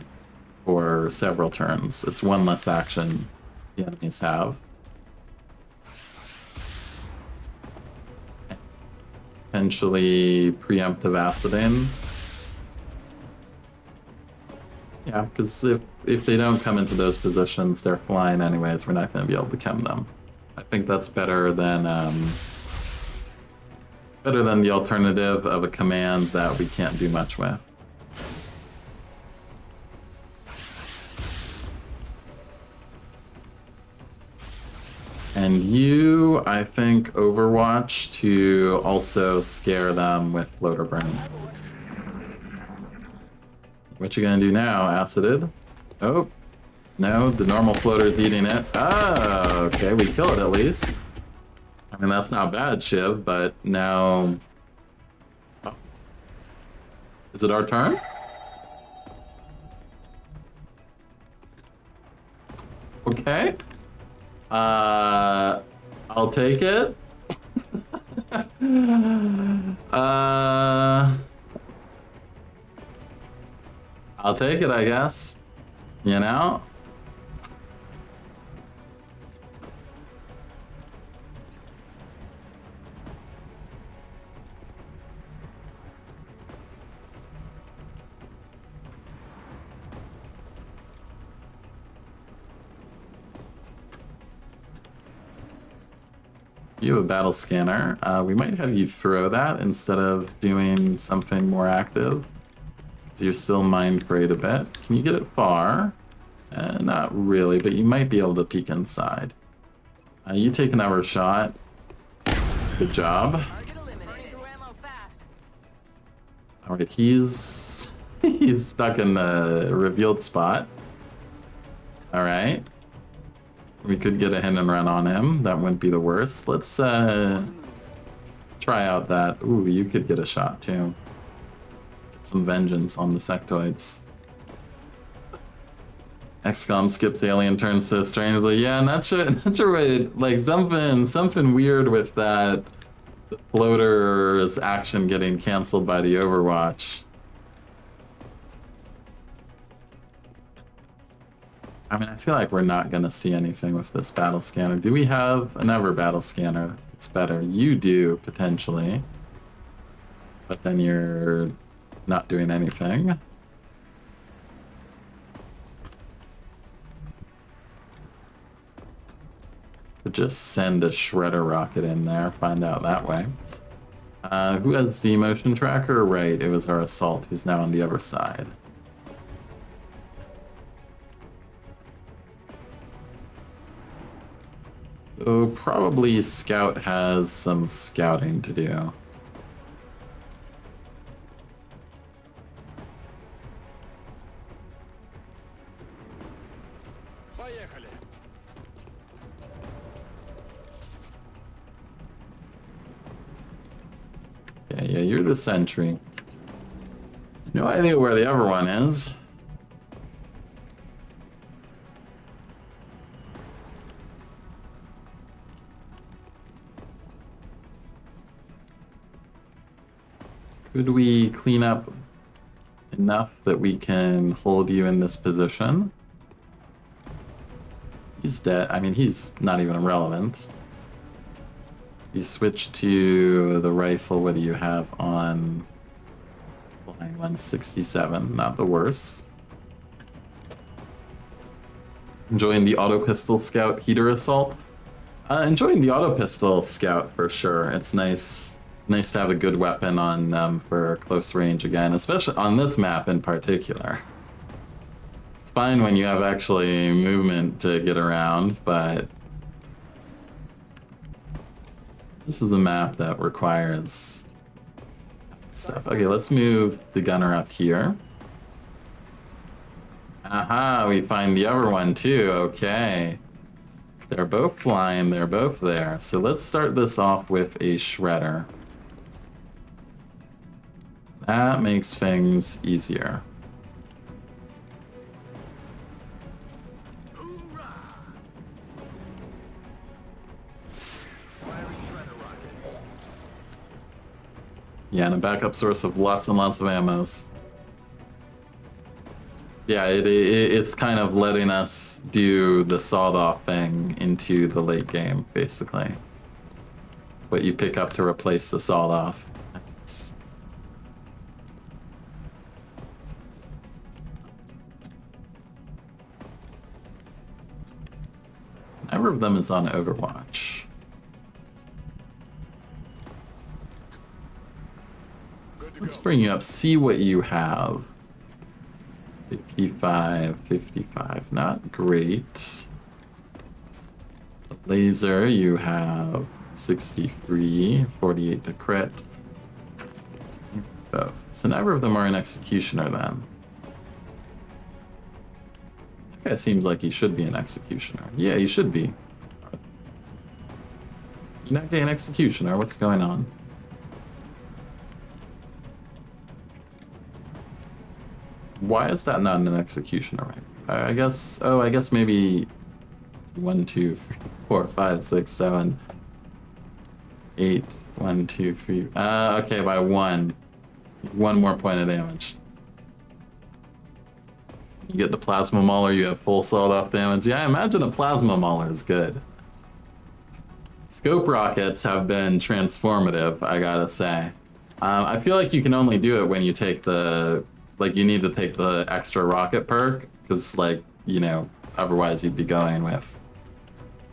for several turns. It's one less action the enemies have. Potentially preemptive aciding. Yeah, because if they don't come into those positions, they're flying anyways. We're not going to be able to chem them. I think that's better than the alternative of a command that we can't do much with. And you, I think, Overwatch to also scare them with floater burn. What you gonna do now, Acided? Oh, no, the normal floater's eating it. Oh, okay, we kill it at least. I mean, that's not bad, Shiv, but now... Oh. Is it our turn? Okay. I'll take it. I'll take it, I guess. You know? You have a battle scanner. We might have you throw that instead of doing something more active. So you're still mined grade a bit. Can you get it far? Not really, but you might be able to peek inside. You take another shot. Good job. Target eliminated. Burning through ammo fast. Alright, he's he's stuck in the revealed spot. Alright. We could get a hit and run on him. That wouldn't be the worst. Let's try out that. Ooh, you could get a shot too. Some vengeance on the sectoids. XCOM skips alien turns so strangely. Yeah, not sure what, like something weird with that the floater's action getting canceled by the Overwatch. I mean, I feel like we're not gonna see anything with this battle scanner. Do we have another battle scanner? It's better. You do, potentially. But then you're not doing anything. Could just send a shredder rocket in there, find out that way. Who has the motion tracker? Right, it was our assault who's now on the other side. So probably Scout has some scouting to do. Yeah, you're the sentry. No idea where the other one is. Could we clean up enough that we can hold you in this position? He's dead. I mean, he's not even irrelevant. You switch to the rifle. What do you have on? Line 167, not the worst. Enjoying the auto pistol scout heater assault. Enjoying the auto pistol scout for sure. It's nice to have a good weapon on for close range again, especially on this map in particular. It's fine when you have actually movement to get around, but this is a map that requires stuff. Okay, let's move the gunner up here. Aha, we find the other one too. Okay. They're both flying, they're both there. So let's start this off with a shredder. That makes things easier. Yeah, and a backup source of lots and lots of ammos. Yeah, it's kind of letting us do the sawed-off thing into the late game, basically. It's what you pick up to replace the sawed-off. Neither of them is on Overwatch. Let's bring you up, see what you have. 55, 55, not great. Laser, you have 63, 48 to crit. Both. So neither of them are an executioner then. That guy seems like he should be an executioner. Yeah, he should be. You're not getting an executioner, what's going on? Why is that not an executioner rank? I guess, oh, I guess maybe 1, 2, 3, 4, 5, 6, 7, 8, 1, 2, 3. Okay, by 1. 1 more point of damage. You get the plasma mauler, you have full sawed-off damage. Yeah, I imagine a plasma mauler is good. Scope rockets have been transformative, I gotta say. I feel like you can only do it when you take the... Like, you need to take the extra rocket perk, because, like, you know, otherwise you'd be going with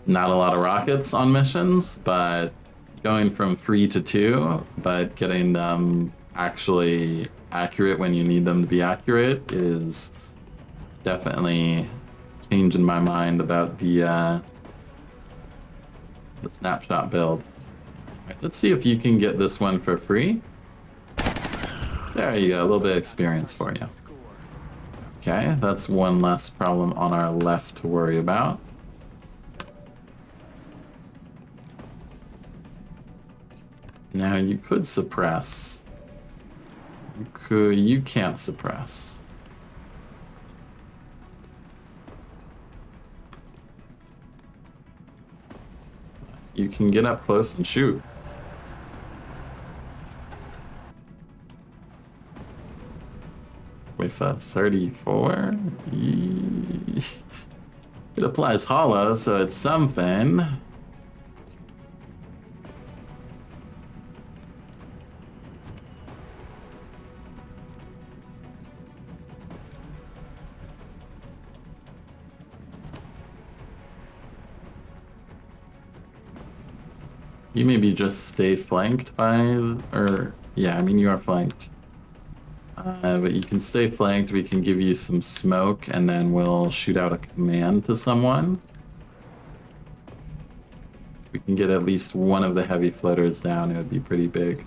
not a lot of rockets on missions, but going from 3 to 2, but getting actually accurate when you need them to be accurate is definitely changing my mind about the snapshot build. Right, let's see if you can get this one for free. There you go, a little bit of experience for you. Okay, that's one less problem on our left to worry about. Now you could suppress. You can't suppress. You can get up close and shoot. With a 34, it applies hollow, so it's something. You maybe just stay flanked by, or yeah, I mean you are flanked. But you can stay flanked, we can give you some smoke, and then we'll shoot out a command to someone. We can get at least one of the heavy floaters down, it would be pretty big.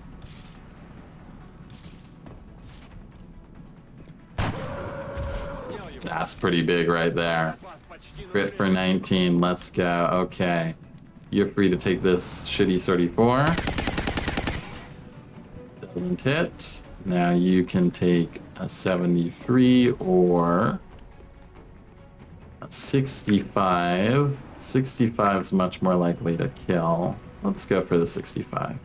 That's pretty big right there. Crit for 19, let's go, okay. You're free to take this shitty 34. Doesn't hit. Now you can take a 73 or a 65. 65 is much more likely to kill. Let's go for the 65.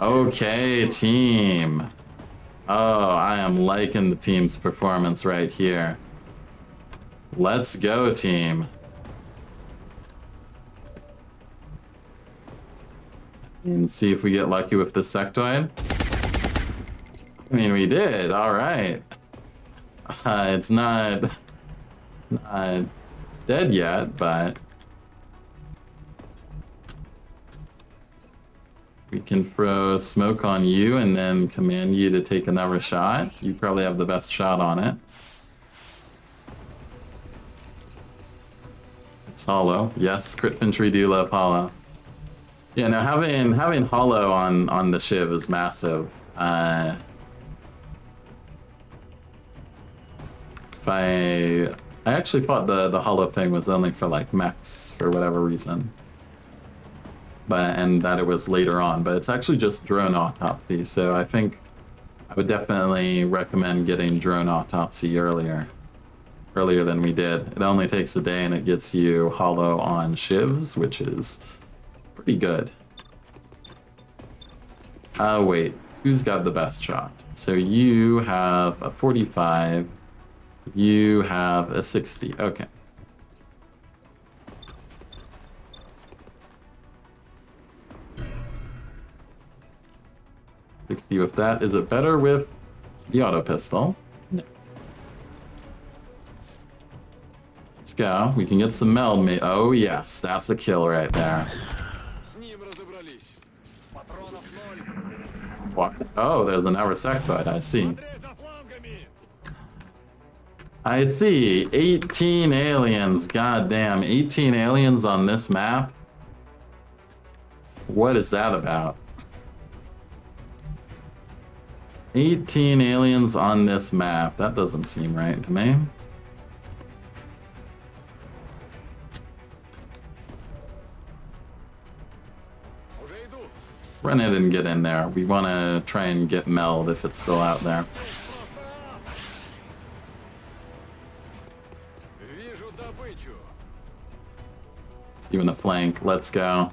Okay, team. Oh, I am liking the team's performance right here. Let's go, team. And see if we get lucky with the sectoid. I mean, we did. All right. It's not dead yet, but we can throw smoke on you and then command you to take another shot. You probably have the best shot on it. It's hollow. Yes, crit infantry do love hollow. Yeah, no, having hollow on the Shiv is massive. If I actually thought the hollow thing was only for like mechs for whatever reason, and that it was later on, but it's actually just drone autopsy. So I think I would definitely recommend getting drone autopsy earlier than we did. It only takes a day and it gets you hollow on Shivs, which is pretty good. Wait, who's got the best shot? So you have a 45. You have a 60. Okay. $60 with that. Is it better with the auto pistol? No. Let's go. We can get some meld. Oh yes, that's a kill right there. Oh, there's another sectoid. I see. I see. 18 aliens. Goddamn, 18 aliens on this map? What is that about? 18 aliens on this map. That doesn't seem right to me. Run it and get in there. We want to try and get meld if it's still out there. Even a flank. Let's go.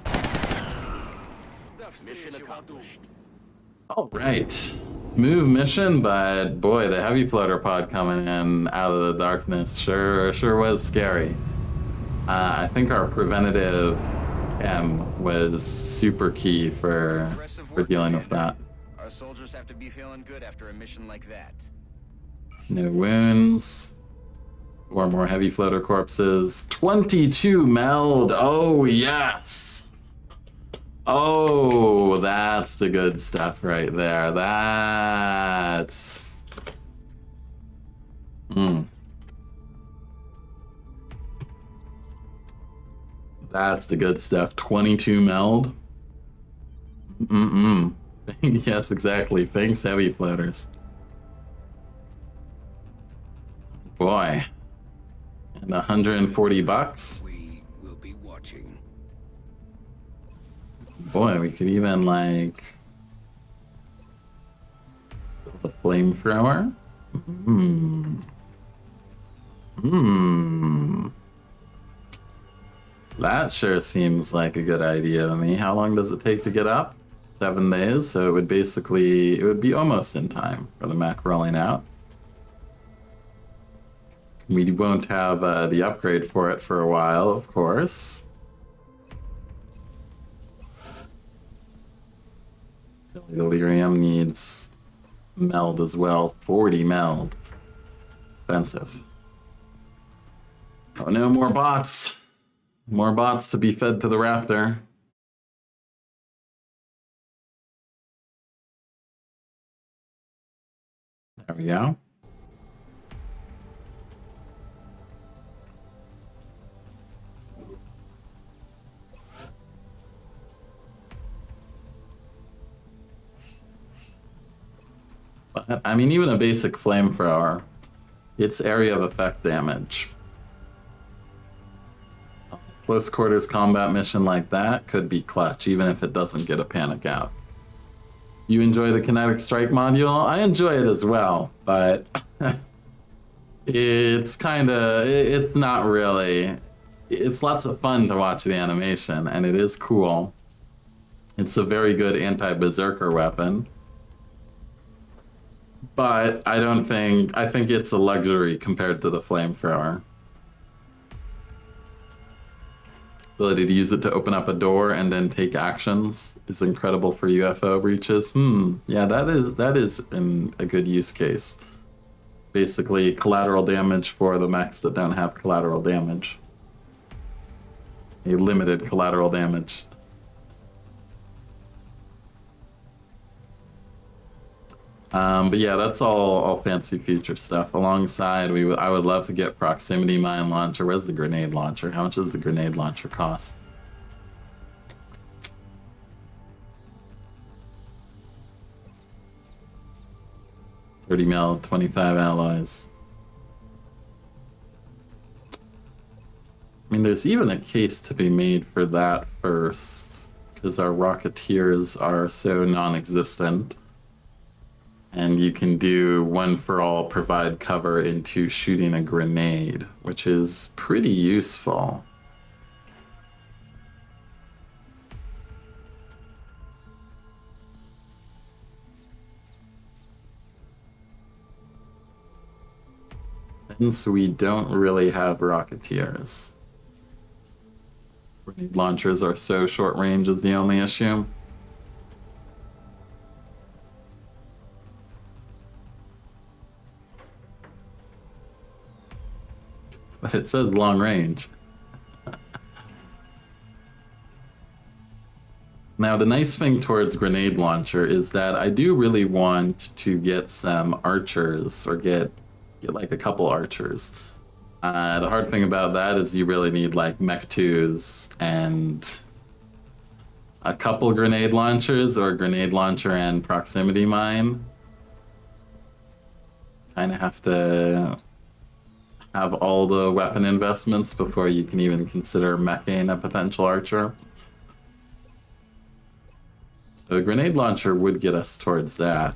Mission accomplished. All right. Smooth mission, but boy, the heavy floater pod coming in out of the darkness sure was scary. I think our preventative chem was super key for dealing with that. Our soldiers have to be feeling good after a mission like that. No wounds. 4 more heavy floater corpses. 22 meld. Oh yes. Oh, that's the good stuff right there. That's... That's the good stuff. 22 meld. Yes, exactly. Thanks, heavy floaters. Boy. And 140 bucks. We will be watching. Boy, we could even, like... build a flamethrower. That sure seems like a good idea to me. How long does it take to get up? 7 days, so it would basically, it would be almost in time for the mech rolling out. We won't have the upgrade for it for a while, of course. Delirium needs meld as well. 40 meld. Expensive. Oh no, more bots. More bots to be fed to the raptor. There we go. But, I mean, even a basic flamethrower, its area of effect damage. Close quarters combat mission like that could be clutch, even if it doesn't get a panic out. You enjoy the kinetic strike module? I enjoy it as well, but it's it's not really. It's lots of fun to watch the animation, and it is cool. It's a very good anti-berserker weapon. But I think it's a luxury compared to the flamethrower. Ability to use it to open up a door and then take actions is incredible for UFO breaches. Yeah, that is a good use case. Basically, collateral damage for the mechs that don't have collateral damage. A limited collateral damage. But yeah, that's all fancy future stuff. Alongside, I would love to get proximity mine launcher. Where's the grenade launcher? How much does the grenade launcher cost? $30 mil, 25 alloys. I mean, there's even a case to be made for that first, because our Rocketeers are so non-existent. And you can do one for all, provide cover into shooting a grenade, which is pretty useful. Since we don't really have Rocketeers. Grenade launchers are so short range is the only issue. But it says long range. Now, the nice thing towards grenade launcher is that I do really want to get some archers, or get like a couple archers. The hard thing about that is you really need like mech 2s and a couple grenade launchers, or grenade launcher and proximity mine. Kind of have to have all the weapon investments before you can even consider meching a potential archer. So a grenade launcher would get us towards that.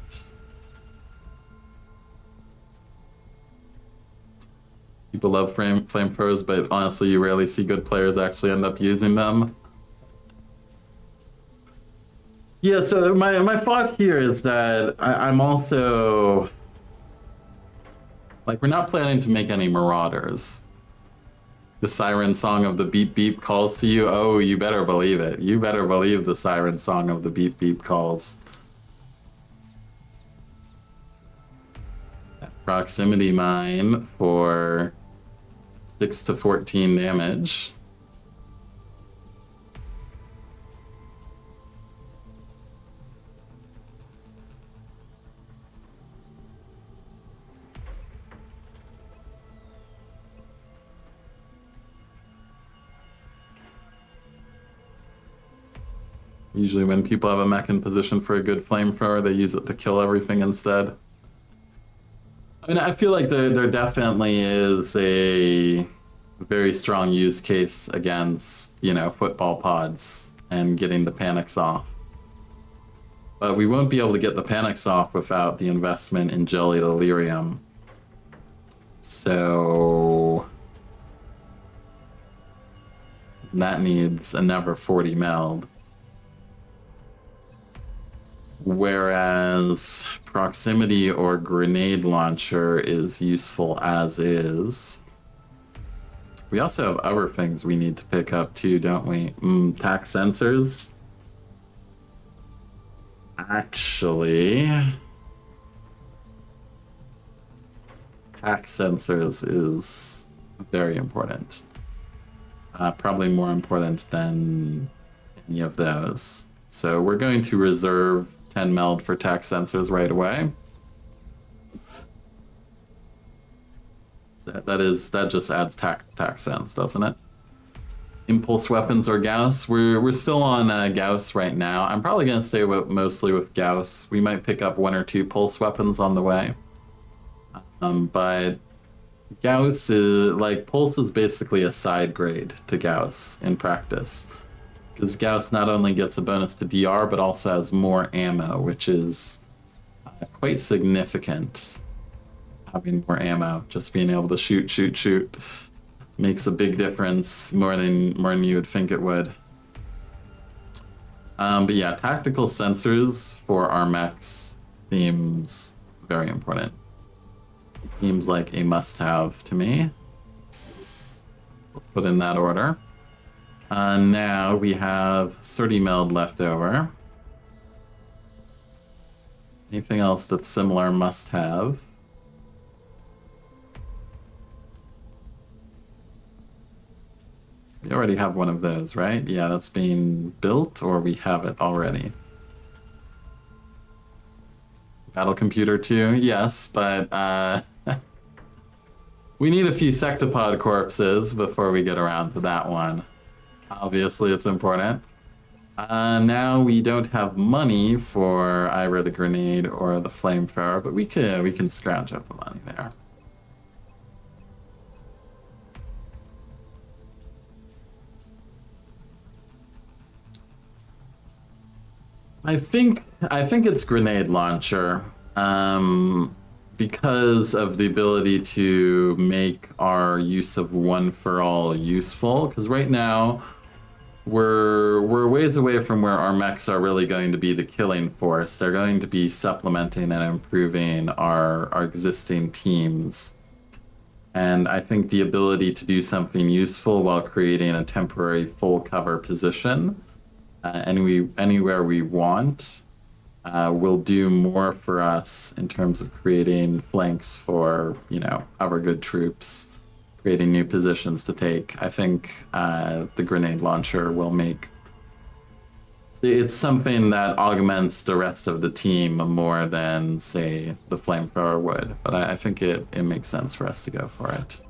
People love flamethrowers, but honestly you rarely see good players actually end up using them. Yeah, so my thought here is that I'm also... like, we're not planning to make any marauders. The siren song of the beep beep calls to you. Oh, you better believe it. You better believe the siren song of the beep beep calls. Proximity mine for 6 to 14 damage. Usually when people have a mech in position for a good flamethrower, they use it to kill everything instead. I mean, I feel like there definitely is a very strong use case against, you know, football pods and getting the panics off. But we won't be able to get the panics off without the investment in Jelly Delirium. So that needs another 40 meld. Whereas proximity or grenade launcher is useful as is. We also have other things we need to pick up too, don't we? Tac sensors. Actually, tac sensors is very important. Probably more important than any of those. So we're going to reserve 10 meld for tac sensors right away. That just adds tac sense, doesn't it? Impulse weapons or Gauss. We're still on Gauss right now. I'm probably gonna stay mostly with Gauss. We might pick up 1 or 2 pulse weapons on the way. But Gauss is like pulse is basically a side grade to Gauss in practice. Because Gauss not only gets a bonus to DR, but also has more ammo, which is quite significant. Having more ammo, just being able to shoot, makes a big difference, more than you would think it would. But yeah, tactical sensors for our mechs seems very important. Seems like a must-have to me. Let's put in that order. Now we have 30 meld left over. Anything else that's similar must-have? We already have one of those, right? Yeah, that's being built, or we have it already. Battle computer too, yes, but we need a few sectopod corpses before we get around to that one. Obviously, it's important. Now we don't have money for either the grenade or the flamethrower, but we can scrounge up the money there. I think it's grenade launcher, because of the ability to make our use of one for all useful. Because right now, we're ways away from where our mechs are really going to be the killing force. They're going to be supplementing and improving our existing teams. And I think the ability to do something useful while creating a temporary full cover position anywhere we want will do more for us in terms of creating flanks for, you know, our good troops, creating new positions to take. I think the grenade launcher will make... It's something that augments the rest of the team more than, say, the flamethrower would. But I think it makes sense for us to go for it.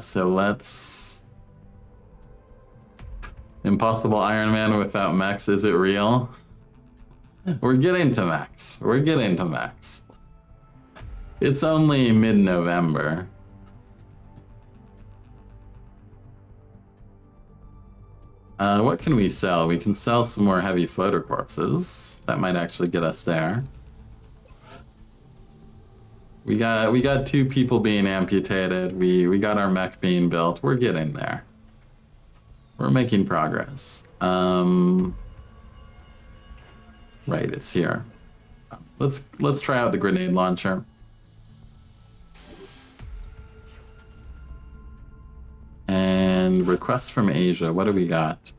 So let's... Impossible Ironman without mechs, is it real? We're getting to mechs. We're getting to mechs. It's only mid-November. What can we sell? We can sell some more heavy floater corpses. That might actually get us there. We got 2 people being amputated. We got our mech being built. We're getting there. We're making progress. Right, it's here. Let's try out the grenade launcher. And request from Asia. What do we got?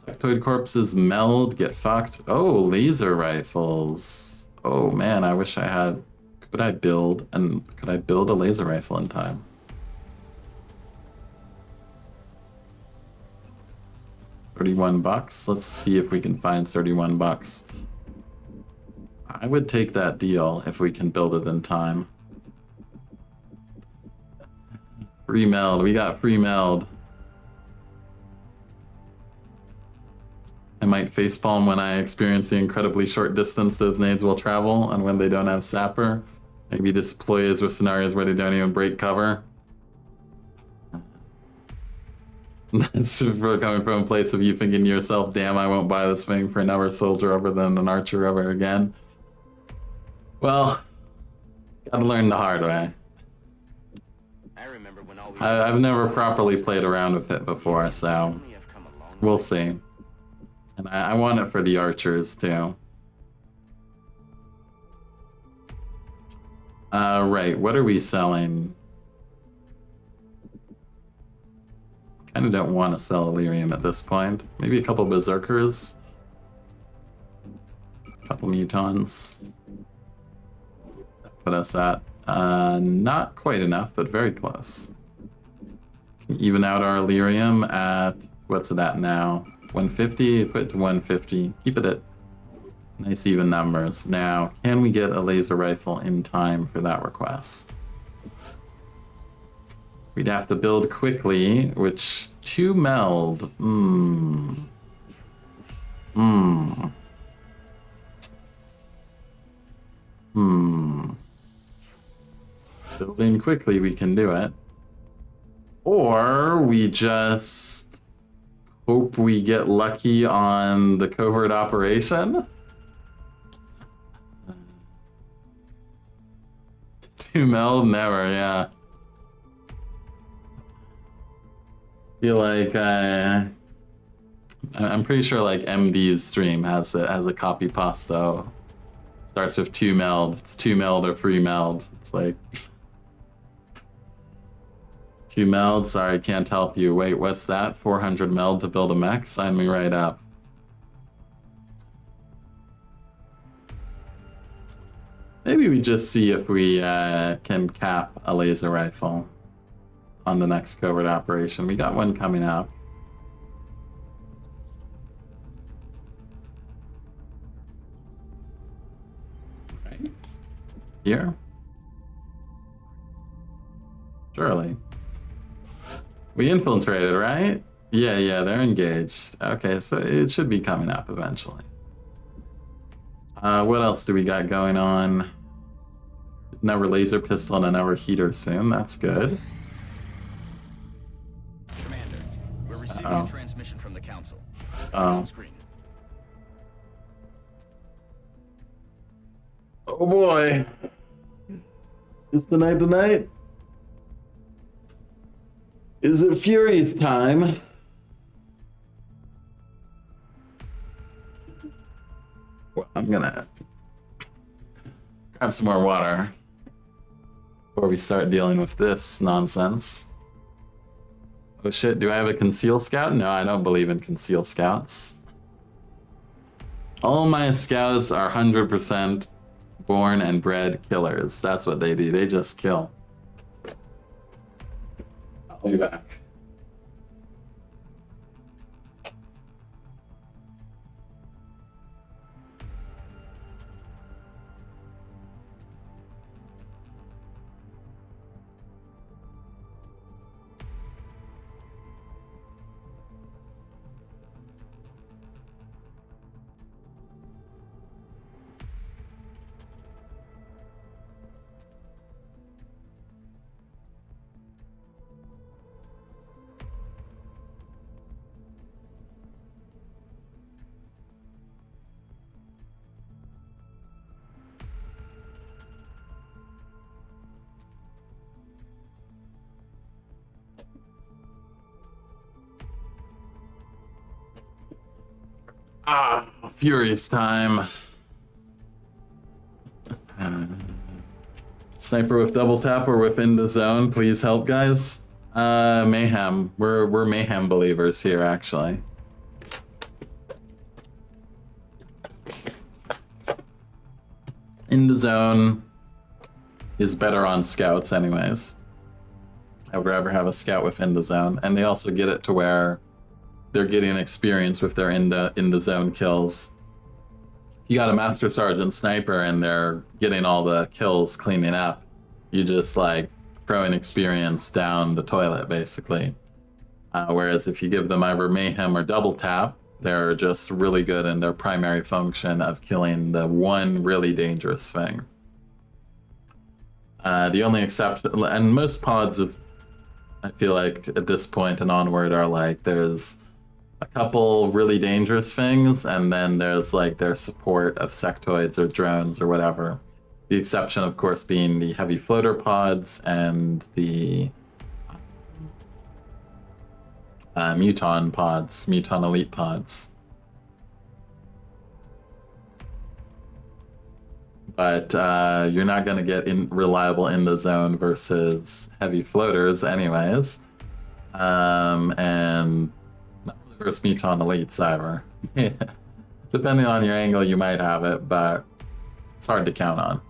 Sectoid corpses meld, get fucked. Oh, laser rifles. Oh man, I wish I had. Could I build a laser rifle in time? $31. Let's see if we can find $31. I would take that deal if we can build it in time. Free meld. We got free meld. I might facepalm when I experience the incredibly short distance those nades will travel, and when they don't have sapper. Maybe deploys with scenarios where they don't even break cover. That's coming from a place of you thinking to yourself, damn, I won't buy this thing for another soldier other than an archer ever again. Well, gotta learn the hard way. I remember when all we I've never properly played around with it before, so only have come a long we'll way. see. And I want it for the archers, too. Right, what are we selling? Kind of don't want to sell Illyrium at this point. Maybe a couple Berserkers. A couple Mutons. Put us at, not quite enough, but very close. Can even out our Illyrium at, what's it at now? 150? Put it to 150. Keep it at nice even numbers. Now, can we get a laser rifle in time for that request? We'd have to build quickly, which 2 meld. Building quickly, we can do it. Or we just hope we get lucky on the covert operation. 2 meld? Never, yeah. Feel like I'm pretty sure like MD's stream has a copy pasto. Starts with 2 meld. It's 2 meld or 3 meld. It's like 2 meld. Sorry, can't help you. Wait, what's that? 400 meld to build a mech? Sign me right up. Maybe we just see if we can cap a laser rifle on the next covert operation. We got one coming up. Right here. Surely. We infiltrated, right? Yeah, they're engaged. Okay, so it should be coming up eventually. What else do we got going on? Another laser pistol and another heater soon. That's good. Commander, we're receiving a transmission from the Council. Oh. On screen. Oh boy. Is the night tonight? Is it Furies time? Well, I'm gonna grab some more water before we start dealing with this nonsense. Oh shit, do I have a conceal scout? No, I don't believe in conceal scouts. All my scouts are 100% born and bred killers. That's what they do. They just kill. I'll be back. Furious time. Sniper with double tap or whip into zone. Please help, guys. Mayhem. We're mayhem believers here, actually. In the zone is better on scouts, anyways. Never ever have a scout within the zone, and they also get it to where they're getting experience with their in the zone kills. You got a Master Sergeant Sniper and they're getting all the kills cleaning up. You just like throwing experience down the toilet, basically. Whereas if you give them either Mayhem or Double Tap, They're just really good in their primary function of killing the one really dangerous thing. The only exception, and most pods, I feel like at this point and onward, are like there's a couple really dangerous things, and then there's like their support of sectoids or drones or whatever. The exception, of course, being the heavy floater pods and the Muton pods, Muton Elite pods. But you're not going to get reliable in the zone versus heavy floaters anyways. And not really versus Muton Elites either. Depending on your angle, you might have it, but it's hard to count on.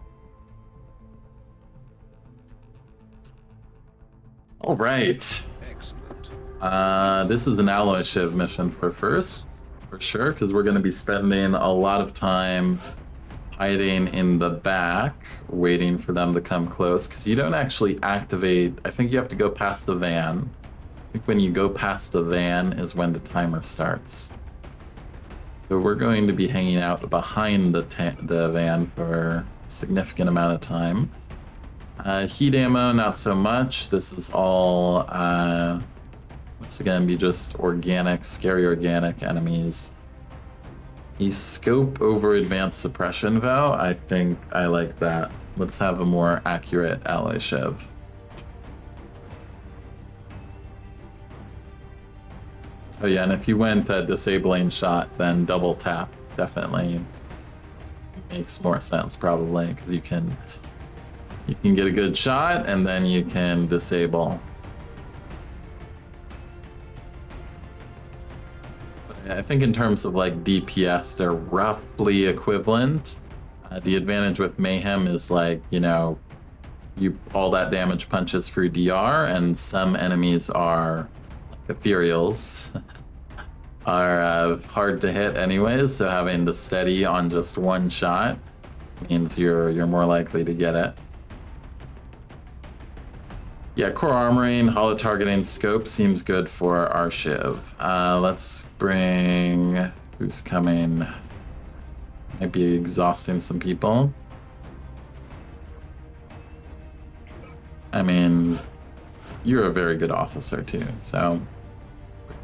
All right. Excellent. This is an alloy shiv mission for sure, because we're going to be spending a lot of time hiding in the back, waiting for them to come close, because you don't actually activate. I think you have to go past the van. I think when you go past the van is when the timer starts. So we're going to be hanging out behind the van for a significant amount of time. Heat ammo, not so much. This is all, once again, be just organic, scary organic enemies. A scope over advanced suppression, though. I think I like that. Let's have a more accurate alloy shiv. Oh yeah, and if you went disabling shot, then double tap definitely makes more sense, probably, because you can get a good shot and then you can disable. I think in terms of like DPS, they're roughly equivalent. The advantage with Mayhem is like, you know, all that damage punches through DR, and some enemies are like ethereals are hard to hit anyways. So having the steady on just one shot means you're more likely to get it. Yeah, core armoring, holo targeting, scope seems good for our shiv. Let's bring... Who's coming? Might be exhausting some people. I mean, you're a very good officer too, so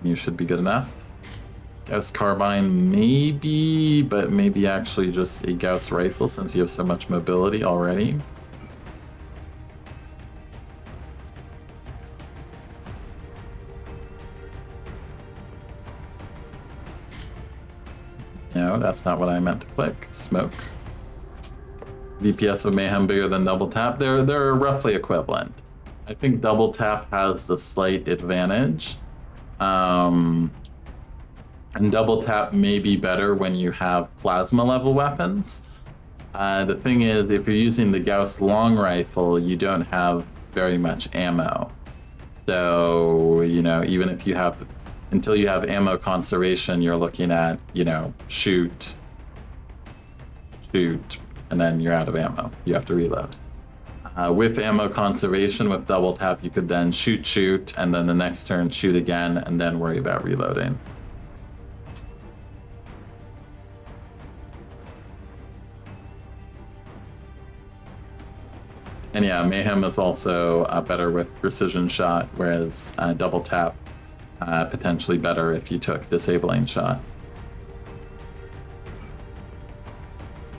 you should be good enough. Gauss carbine, maybe, but maybe actually just a Gauss rifle since you have so much mobility already. No, that's not what I meant to click. Smoke. DPS of Mayhem bigger than double tap. They're roughly equivalent. I think double tap has the slight advantage. And double tap may be better when you have plasma level weapons. The thing is, if you're using the Gauss long rifle, you don't have very much ammo. So, you know, even if you have... Until you have ammo conservation, you're looking at, you know, shoot, and then you're out of ammo. You have to reload. With ammo conservation, with double tap, you could then shoot, and then the next turn shoot again, and then worry about reloading. And yeah, Mayhem is also better with precision shot, whereas double tap potentially better if you took disabling shot.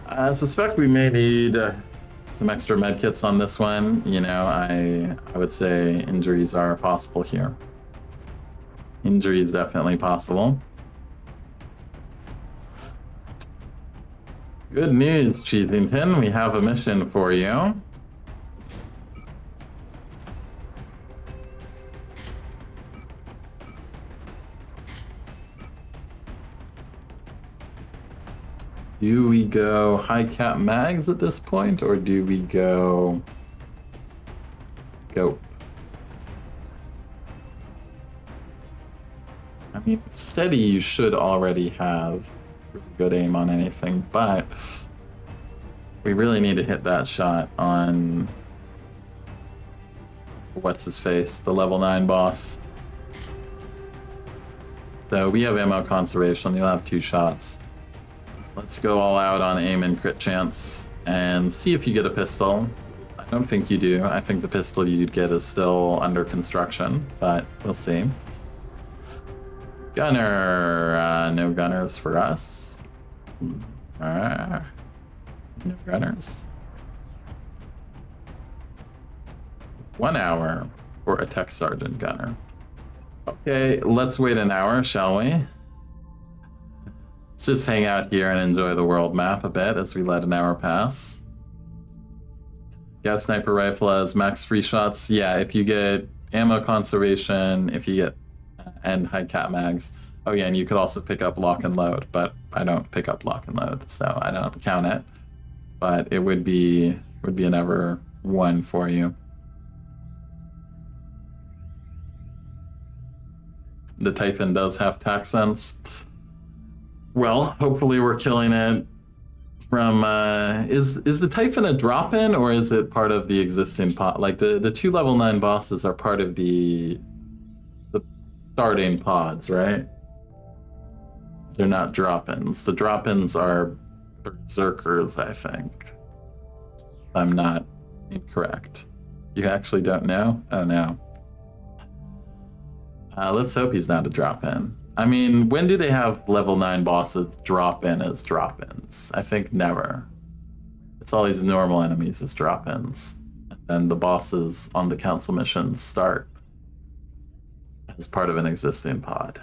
I suspect we may need some extra medkits on this one. You know, I would say injuries are possible here. Injuries definitely possible. Good news, Cheesington. We have a mission for you. Do we go high cap mags at this point, or do we go scope? I mean, steady you should already have really good aim on anything, but we really need to hit that shot on what's his face, the level 9 boss. So we have ammo conservation. You'll have 2 shots. Let's go all out on aim and crit chance and see if you get a pistol. I don't think you do. I think the pistol you'd get is still under construction, but we'll see. Gunner. No gunners for us. No gunners. 1 hour for a tech sergeant gunner. Okay, let's wait an hour, shall we? Let's just hang out here and enjoy the world map a bit as we let an hour pass. Gas sniper rifle has max free shots. Yeah, if you get ammo conservation, if you get and high cap mags. Oh yeah, and you could also pick up lock and load, but I don't pick up lock and load, so I don't count it. But it would be an ever one for you. The Typhon does have tac sense. Well, hopefully we're killing it from is the Typhon a drop-in or is it part of the existing pod? Like the 2 level 9 bosses are part of the starting pods, right? They're not drop-ins. The drop-ins are berserkers, I think. I'm not incorrect. You actually don't know? Oh no. Let's hope he's not a drop-in. I mean, when do they have level 9 bosses drop in as drop-ins? I think never. It's always normal enemies as drop-ins. And then the bosses on the council missions start as part of an existing pod.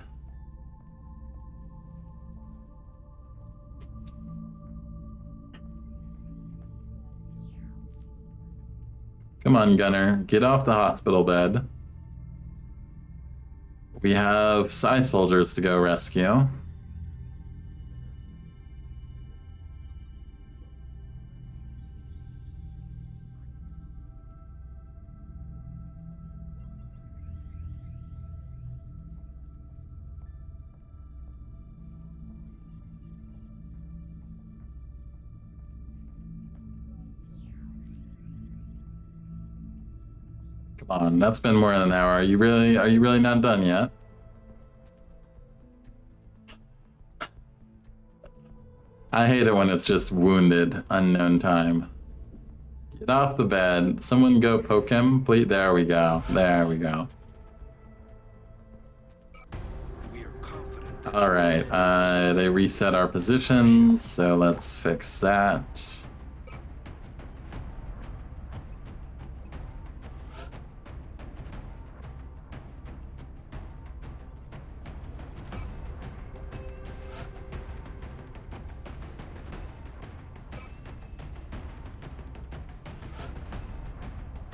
Come on, Gunner. Get off the hospital bed. We have Psy soldiers to go rescue. Come on, that's been more than an hour. Are you really not done yet? I hate it when it's just wounded, unknown time. Get off the bed. Someone go poke him, please. There we go. There we go. All right, they reset our positions, so let's fix that.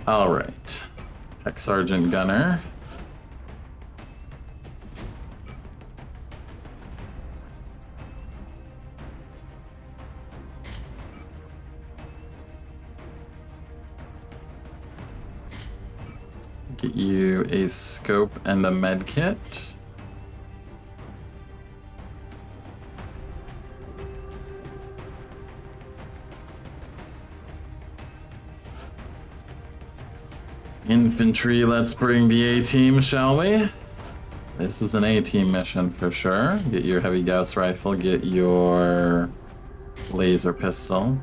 All right, Tech Sergeant Gunner. Get you a scope and a med kit. Infantry, let's bring the A-team, shall we? This is an A-team mission for sure. Get your heavy Gauss rifle, get your laser pistol.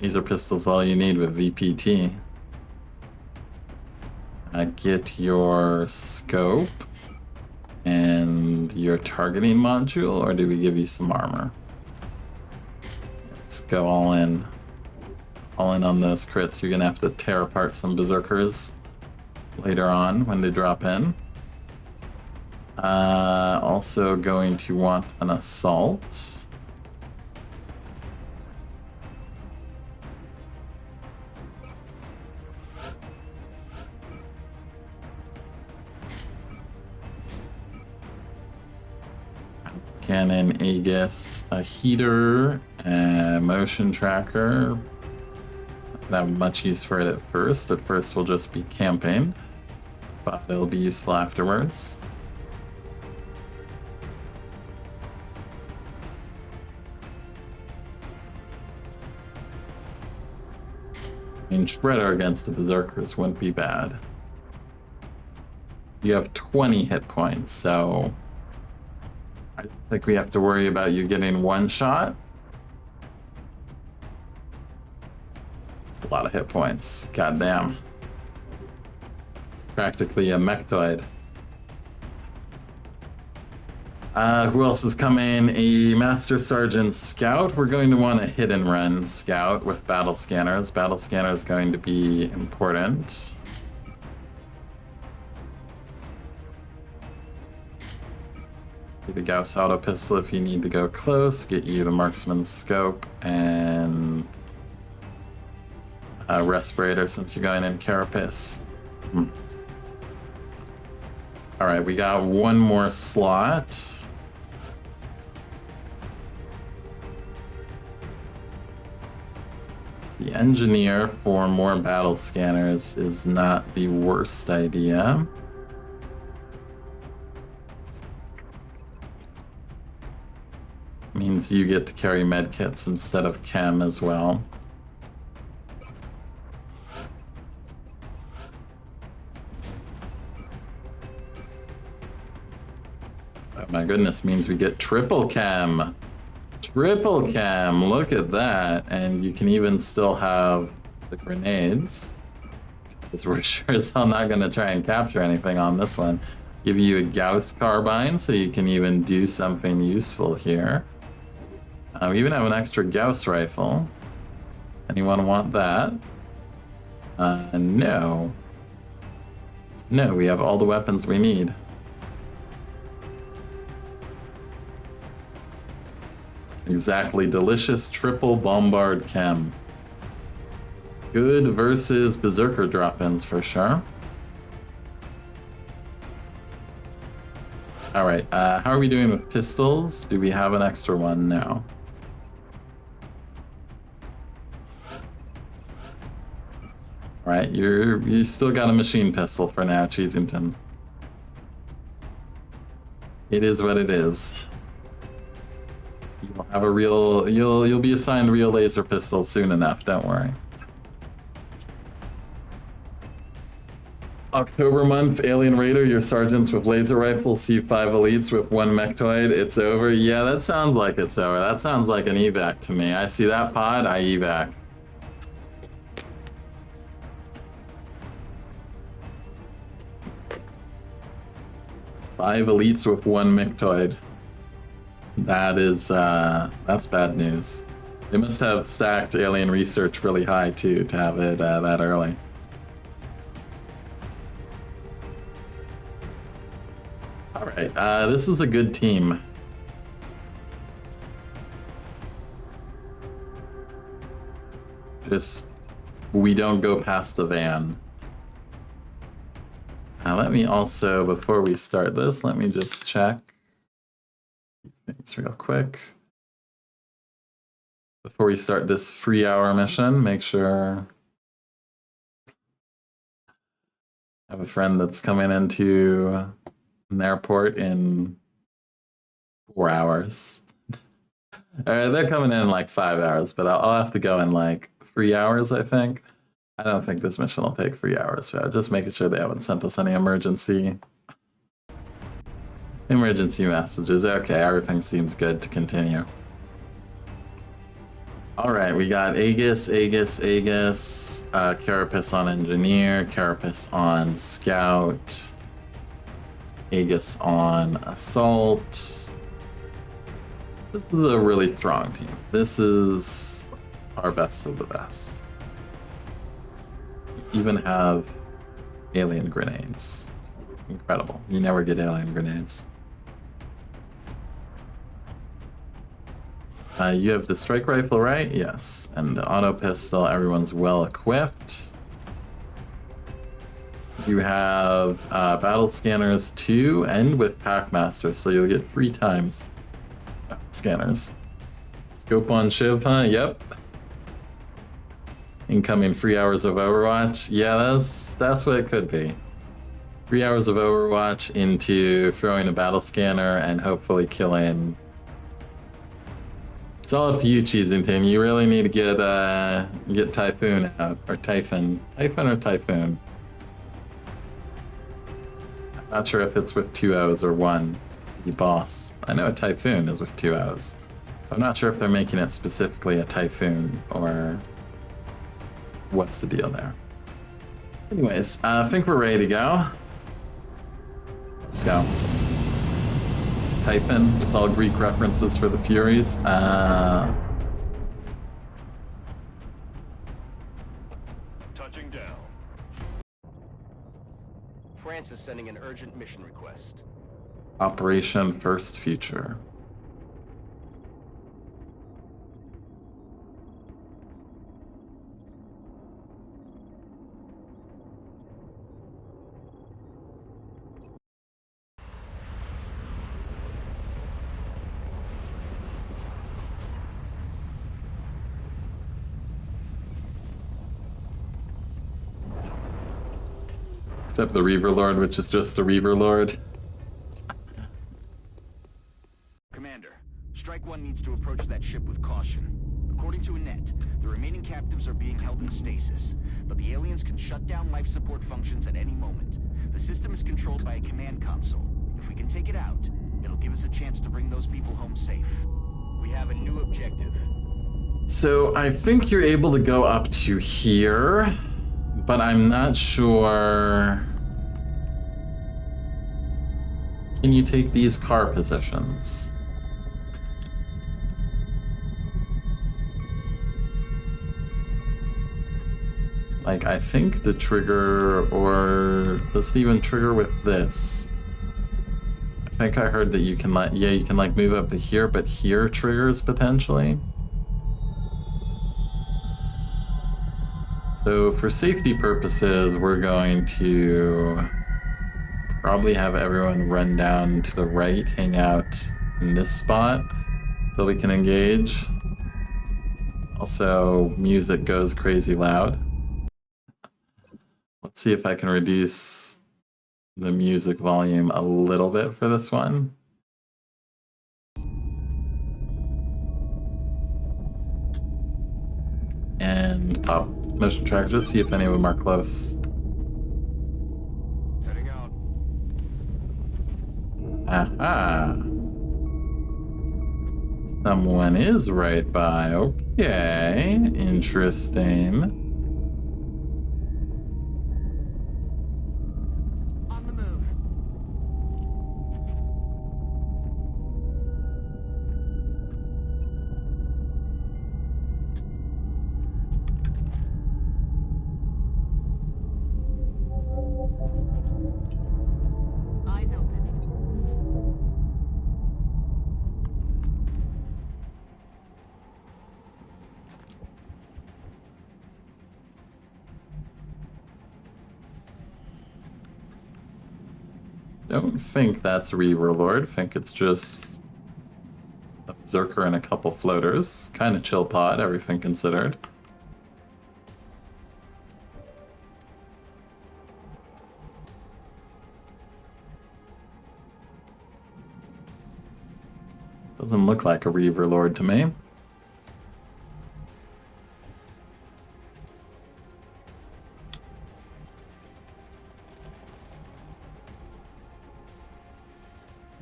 Laser pistol's all you need with VPT. Get your scope and your targeting module, or do we give you some armor? Let's go all in. All in on those crits. You're gonna have to tear apart some berserkers later on when they drop in. Also going to want an assault. Cannon, Aegis, a heater, a motion tracker. Not much use for it at first. At first we'll just be camping, but it'll be useful afterwards. I mean, Shredder against the Berserkers wouldn't be bad. You have 20 hit points, so I don't think we have to worry about you getting one shot. That's a lot of hit points. God damn. Practically a mechtoid. Who else is coming? A Master Sergeant Scout. We're going to want a hit and run Scout with battle scanners. Battle scanner is going to be important. Get the Gauss auto pistol if you need to go close. Get you the marksman scope and a respirator since you're going in carapace. All right, we got one more slot. The engineer for more battle scanners is not the worst idea. Means you get to carry medkits instead of chem as well. Oh my goodness, means we get triple chem. Triple chem, look at that. And you can even still have the grenades. Because we're sure as hell not gonna try and capture anything on this one. Give you a Gauss carbine so you can even do something useful here. We even have an extra Gauss rifle. Anyone want that? No. No, we have all the weapons we need. Exactly, delicious triple bombard chem. Good versus berserker drop-ins for sure. All right, how are we doing with pistols? Do we have an extra one? No. All right, you still got a machine pistol for now, Cheesington. It is what it is. You'll have a real, you'll be assigned a real laser pistol soon enough. Don't worry. October month, Alien Raider, your sergeants with laser rifles, C5 elites with one mechtoid. It's over. Yeah, that sounds like it's over. That sounds like an evac to me. I see that pod, I evac. Five elites with one mechtoid. That is, that's bad news. They must have stacked alien research really high too to have it that early. All right, this is a good team. Just, we don't go past the van. Let me also, before we start this, let me just check things real quick. Before we start this free hour mission, make sure I have a friend that's coming into an airport in 4 hours. They're coming in like 5 hours, but I'll have to go in like 3 hours, I think. I don't think this mission will take 3 hours, so just making sure they haven't sent us any emergency messages. Okay, everything seems good to continue. All right, we got Aegis, Carapace on Engineer, Carapace on Scout, Aegis on Assault. This is a really strong team. This is our best of the best. Even have alien grenades. Incredible. You never get alien grenades. You have the strike rifle, right? Yes. And the auto pistol, everyone's well equipped. You have battle scanners 2 and with Packmaster, so you'll get 3 times scanners. Scope on Shiv, huh? Yep. Incoming 3 hours of Overwatch. Yeah, that's what it could be. 3 hours of Overwatch into throwing a battle scanner and hopefully killing. It's all up to you, Cheesington. You really need to get Typhoon out, or Typhon. Typhon or Typhoon? Not sure if it's with 2 O's or 1. The boss. I know a Typhoon is with 2 O's. I'm not sure if they're making it specifically a Typhoon or what's the deal there. Anyways, I think we're ready to go. Let's go. Type in. It's all Greek references for the Furies. Touching down. France is sending an urgent mission request. Operation First Future. Except the Reaver Lord, which is just the Reaver Lord. Commander, Strike One needs to approach that ship with caution. According to Annette, the remaining captives are being held in stasis, but the aliens can shut down life support functions at any moment. The system is controlled by a command console. If we can take it out, it'll give us a chance to bring those people home safe. We have a new objective. So I think you're able to go up to here, but I'm not sure. Can you take these car positions? Like, I think the trigger, or does it even trigger with this? I think I heard that you can you can like move up to here, but here triggers potentially. So for safety purposes, we're going to probably have everyone run down to the right, hang out in this spot till we can engage. Also, music goes crazy loud. Let's see if I can reduce the music volume a little bit for this one. And pop motion tracker, just see if any of them are close. Heading out. Aha! Someone is right by. Okay, interesting. On the move. Eyes open. Don't think that's Reaver Lord. Think it's just a Berserker and a couple floaters. Kind of chill pod, everything considered. Doesn't look like a Reaver Lord to me.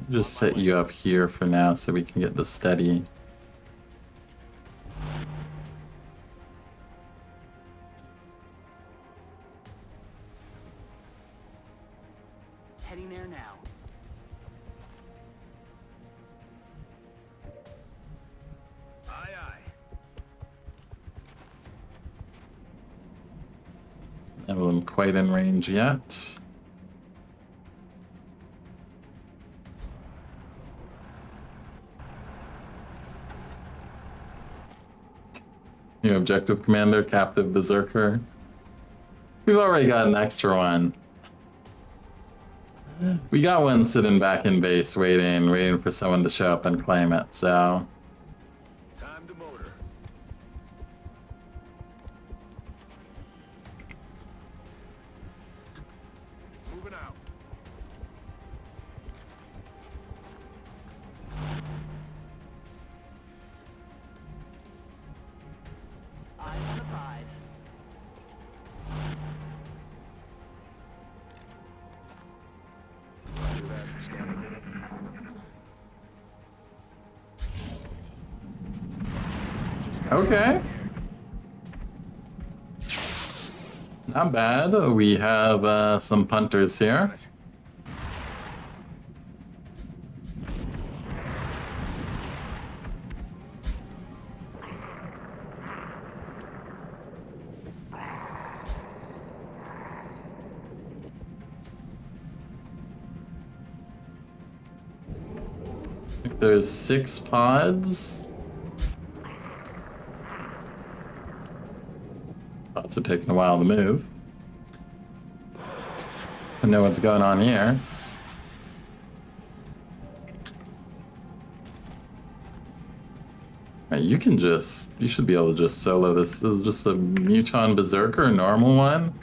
Just set you up here for now so we can get the steady. Heading there now. Aye, aye. None of them quite in range yet. New objective commander, captive berserker. We've already got an extra one. We got one sitting back in base waiting for someone to show up and claim it, so. Time to motor. Moving out. Eyes on the prize. Okay. Not bad. We have some punters here. I think there's 6 pods. Pods are taking a while to move. I know what's going on here. Right, you should be able to just solo this. This is just a Muton Berserker, normal one.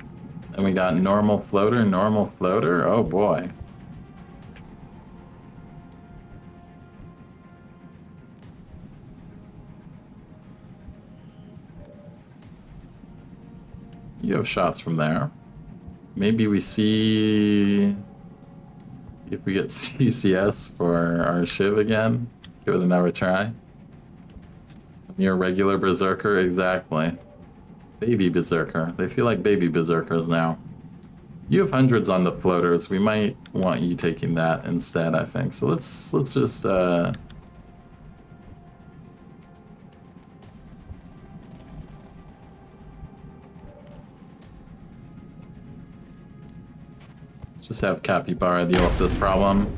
And we got normal floater. Oh boy. You have shots from there. Maybe we see if we get CCS for our Shiv again. Give it another try. Your regular Berserker, exactly. Baby Berserker. They feel like baby Berserkers now. You have hundreds on the floaters. We might want you taking that instead, I think. So let's just just have Capybara deal with this problem.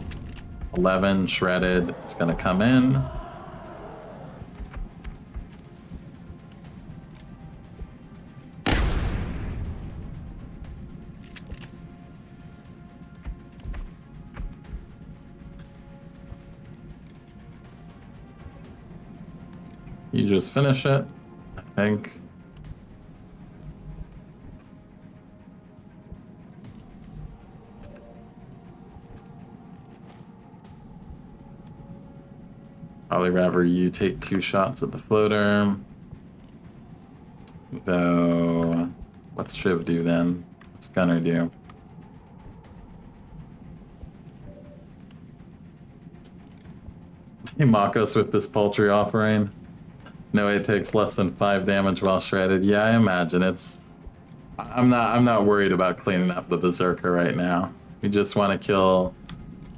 11 shredded. It's gonna come in. You just finish it, I think. Probably rather you take 2 shots at the floater. Though, what's Shiv do then? What's Gunner do? They mock us with this paltry offering. No, it takes less than 5 damage while shredded. Yeah, I imagine it's. I'm not worried about cleaning up the Berserker right now. We just want to kill.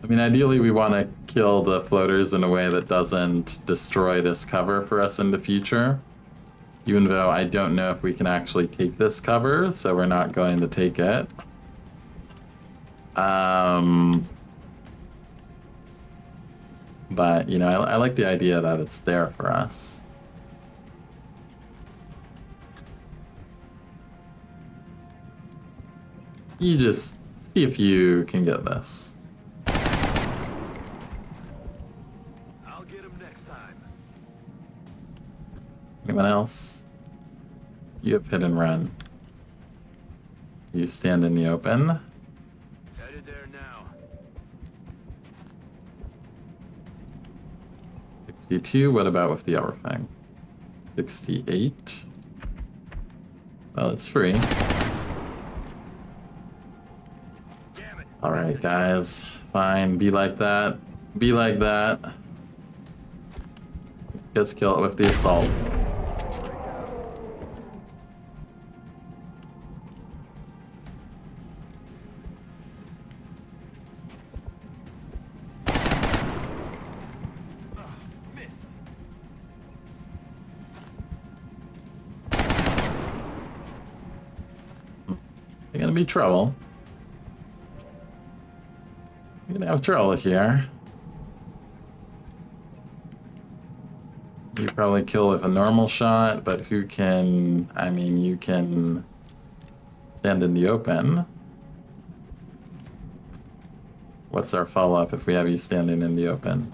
I mean, ideally, we want to kill the floaters in a way that doesn't destroy this cover for us in the future. Even though I don't know if we can actually take this cover, so we're not going to take it. But, you know, I like the idea that it's there for us. You just see if you can get this. I'll get him next time. Anyone else? You have hit and run. You stand in the open. Headed there now. 62, what about with the other thing? 68. Well, it's free. Alright, guys. Fine, be like that. Be like that. Just kill it with the assault. You're gonna be trouble. You're gonna have trouble here. You probably kill with a normal shot, but who can... I mean, you can stand in the open. What's our follow-up if we have you standing in the open?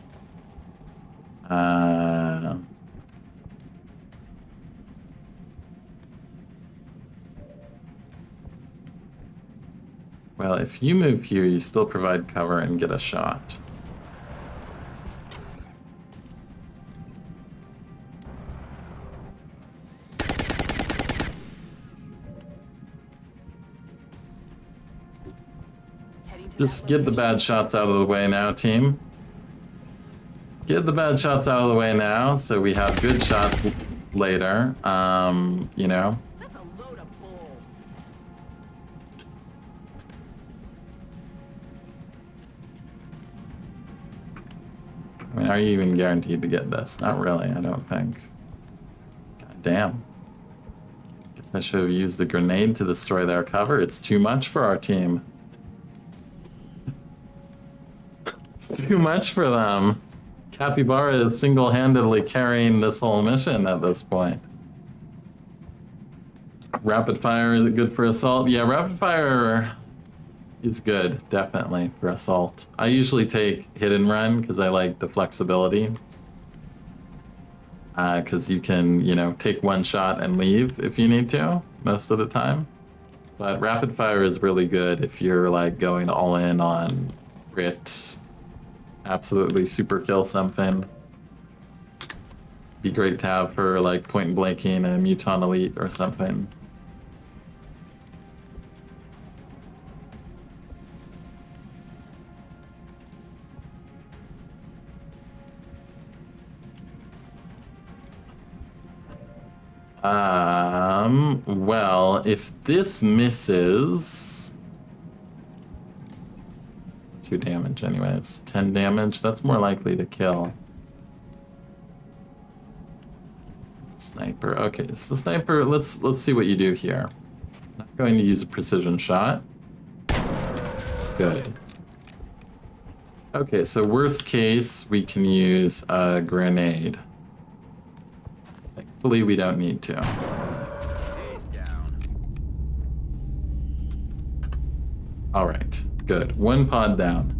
Well, if you move here, you still provide cover and get a shot. Just get the bad shots out of the way now, team. Get the bad shots out of the way now, so we have good shots later. You know. That's a load of bull. I mean, are you even guaranteed to get this? Not really, I don't think. God damn. Guess I should have used the grenade to destroy their cover. It's too much for our team. It's too much for them. Capybara is single-handedly carrying this whole mission at this point. Rapid fire, is it good for assault? Yeah, rapid fire is good, definitely, for assault. I usually take hit and run because I like the flexibility. Because you can, you know, take one shot and leave if you need to, most of the time. But rapid fire is really good if you're like going all in on crit, absolutely super kill something. Be great to have for like point blanking a Muton Elite or something. Well, if this misses... 2 damage anyways. 10 damage, that's more likely to kill. Sniper, okay, so sniper, let's see what you do here. Not going to use a precision shot. Good. Okay, so worst case, we can use a grenade. Thankfully, we don't need to. All right, good. 1 pod down.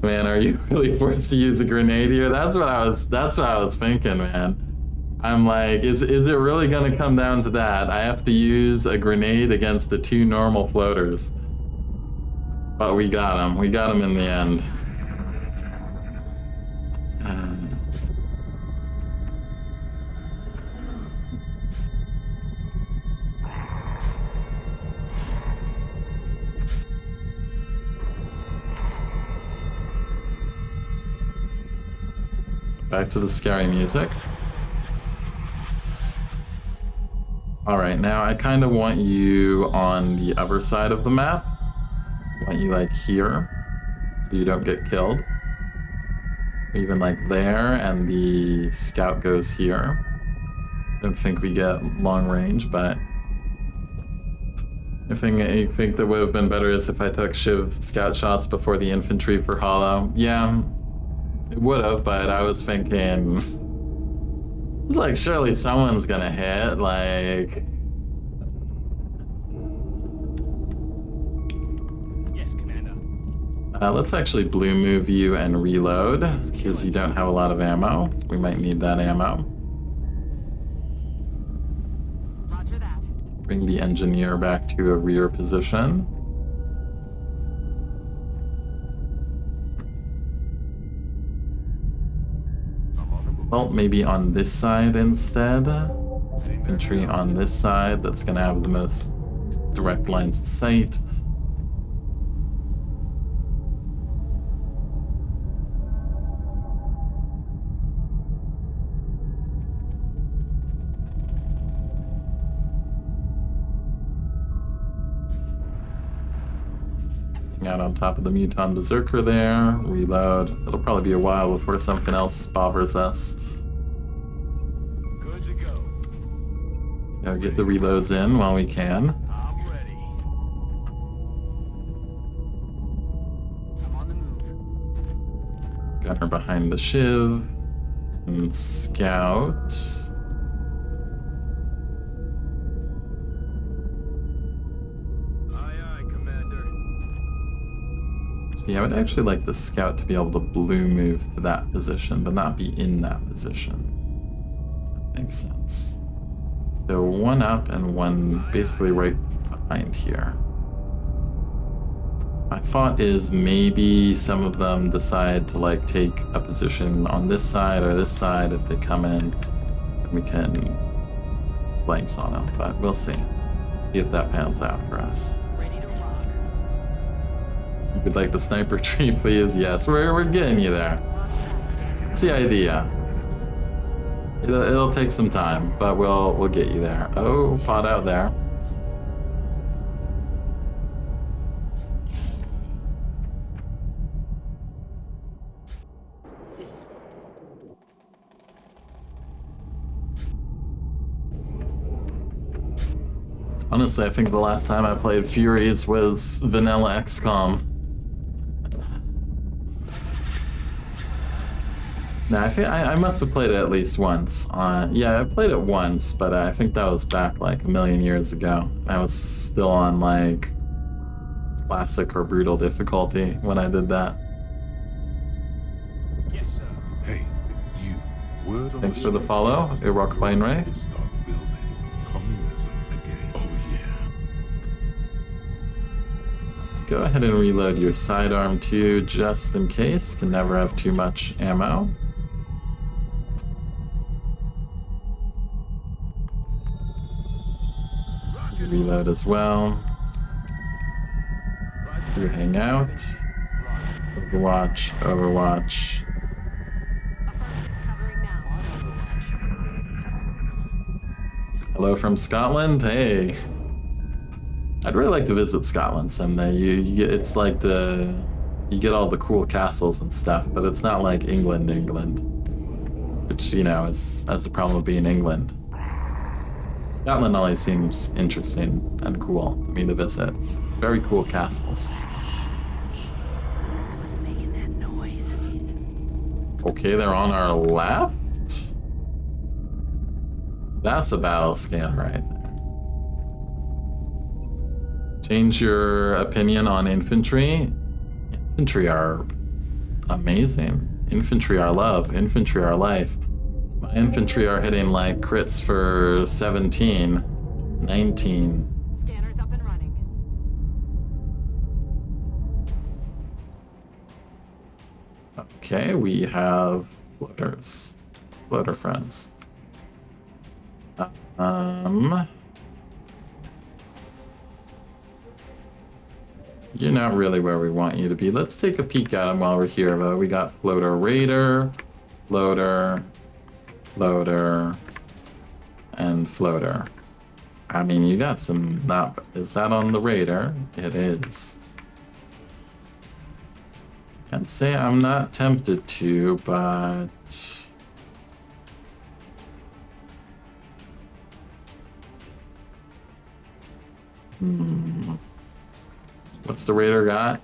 Man, are you really forced to use a grenade here? That's what I was thinking, man. I'm like, is it really gonna come down to that? I have to use a grenade against the 2 normal floaters. But we got him. We got him in the end. Back to the scary music. Alright, now I kind of want you on the other side of the map. I want you like here, so you don't get killed. Even like there, and the scout goes here. Don't think we get long range, but I think that would have been better is if I took Shiv scout shots before the infantry for hollow. Yeah. It would have, but I was thinking... It was like, surely someone's gonna hit, like... Yes, Commander. Let's actually blue move you and reload, because you don't have a lot of ammo. We might need that ammo. Roger that. Bring the engineer back to a rear position. Assault maybe on this side instead. Infantry on this side, that's gonna have the most direct lines of sight. Out on top of the Muton Berserker there, reload. It'll probably be a while before something else bothers us. Good to go. So get the reloads in while we can. I'm ready. I'm on the move. Gunner behind the Shiv. And Scout. Yeah, I would actually like the scout to be able to blue move to that position, but not be in that position. That makes sense. So 1 up and 1 basically right behind here. My thought is maybe some of them decide to like take a position on this side or this side if they come in. We can blanks on them, but we'll see. See if that pans out for us. You would like the sniper tree, please? Yes, we're getting you there. That's the idea. It'll take some time, but we'll get you there. Oh, pod out there. Honestly, I think the last time I played Furies was vanilla XCOM. No, I think I must have played it at least once. Yeah, I played it once, but I think that was back like a million years ago. I was still on like classic or brutal difficulty when I did that. Yes, sir. Hey, you. Word on Thanks the for the street follow, is Iraq you're Plane Ray. ready to start building communism again. Oh yeah. Go ahead and reload your sidearm too, just in case. Can never have too much ammo. Reload as well. You hang out. Overwatch, Overwatch. Covering now. Hello from Scotland. Hey, I'd really like to visit Scotland someday. You get, it's like you get all the cool castles and stuff, but it's not like England, which has the problem of being England. Scotland always seems interesting and cool to me to visit. Very cool castles. What's making that noise? Okay, they're on our left. That's a battle scan right there. Change your opinion on infantry. Infantry are amazing. Infantry are love. Infantry are life. My infantry are hitting like crits for 17, 19. Scanner's up and running. Okay, we have floaters. Floater friends. You're not really where we want you to be. Let's take a peek at them while we're here, though. We got Floater Raider, Floater, Floater, and Floater. I mean, you got some... Is that on the Raider? It is. Can't say I'm not tempted to, but... What's the Raider got?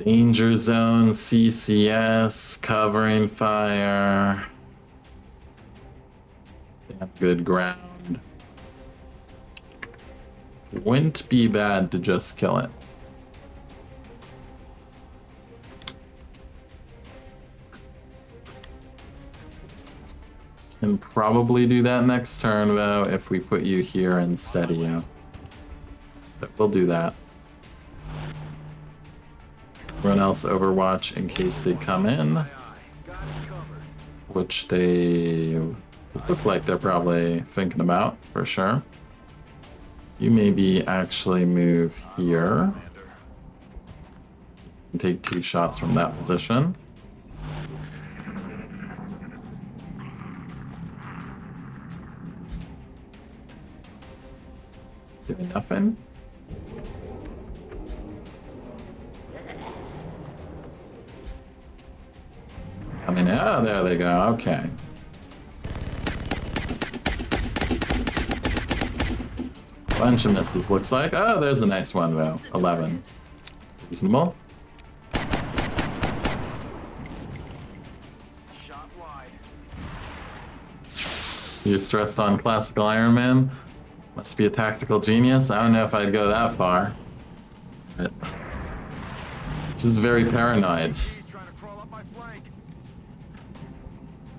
Danger zone, CCS, covering fire. Damn good ground. Wouldn't be bad to just kill it. Can probably do that next turn though if we put you here and steady you. But we'll do that. Everyone else Overwatch in case they come in. Which they look like they're probably thinking about, for sure. You maybe actually move here. And take 2 shots from that position. Doing nothing. I mean, oh, there they go. Okay. Bunch of misses, looks like. Oh, there's a nice one, though. 11. Reasonable. Shot wide. You're stressed on classical Ironman? Must be a tactical genius. I don't know if I'd go that far. But just very paranoid. He's trying to crawl up my flank.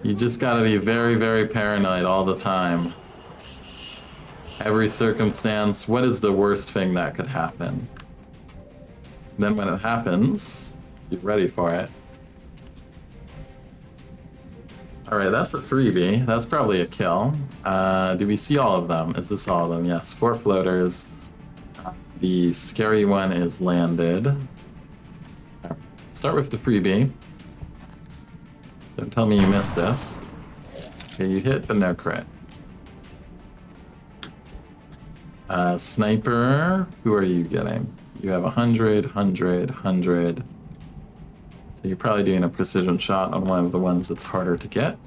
You just gotta be very, very paranoid all the time. Every circumstance, what is the worst thing that could happen? Then when it happens, you're ready for it. Alright, that's a freebie. That's probably a kill. Do we see all of them? Is this all of them? Yes, 4 floaters. The scary one is landed. Start with the freebie. Don't tell me you missed this. Okay, you hit, but no crit. Sniper, who are you getting? You have 100, 100, 100. So you're probably doing a precision shot on one of the ones that's harder to get.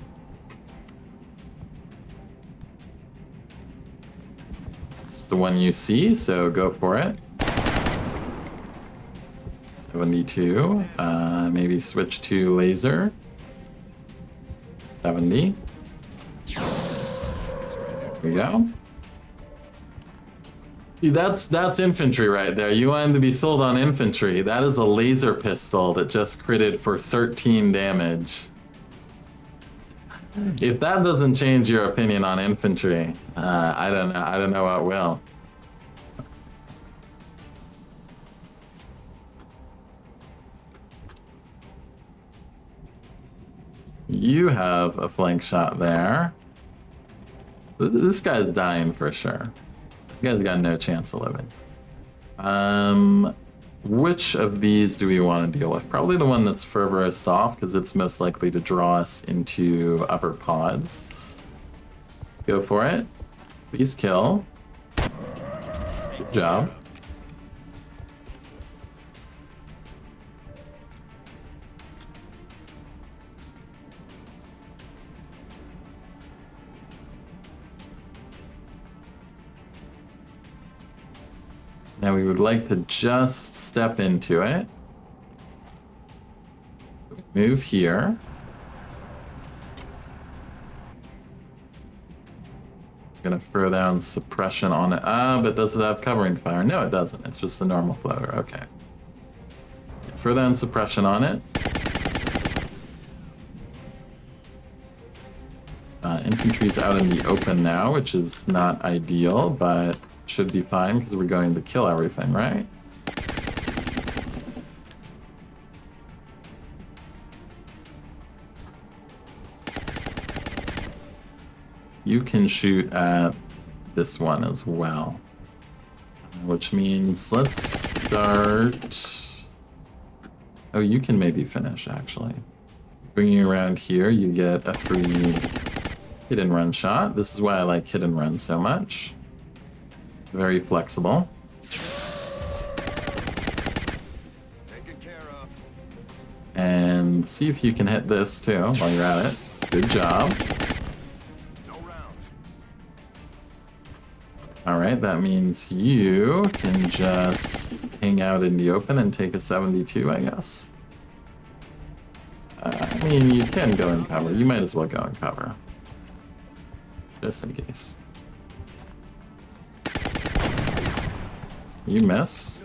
It's the one you see, so go for it. 72. Maybe switch to laser. 70. There we go. See, that's infantry right there. You wanted to be sold on infantry. That is a laser pistol that just critted for 13 damage. If that doesn't change your opinion on infantry, I don't know. I don't know what will. You have a flank shot there. This guy's dying for sure. You guys got no chance of living. Which of these do we want to deal with? Probably the one that's furthest off, because it's most likely to draw us into upper pods. Let's go for it. Please kill. Good job. Now we would like to just step into it. Move here. Gonna throw down suppression on it. But does it have covering fire? No, it doesn't. It's just the normal floater. Okay. Throw down suppression on it. Infantry's out in the open now, which is not ideal, but should be fine because we're going to kill everything, right? You can shoot at this one as well, which means let's start. Oh, you can maybe finish actually. Bringing you around here, you get a free hit and run shot. This is why I like hit and run so much. Very flexible. And see if you can hit this too while you're at it. Good job. Alright, that means you can just hang out in the open and take a 72, I guess. I mean, you can go in cover. You might as well go in cover. Just in case. You miss.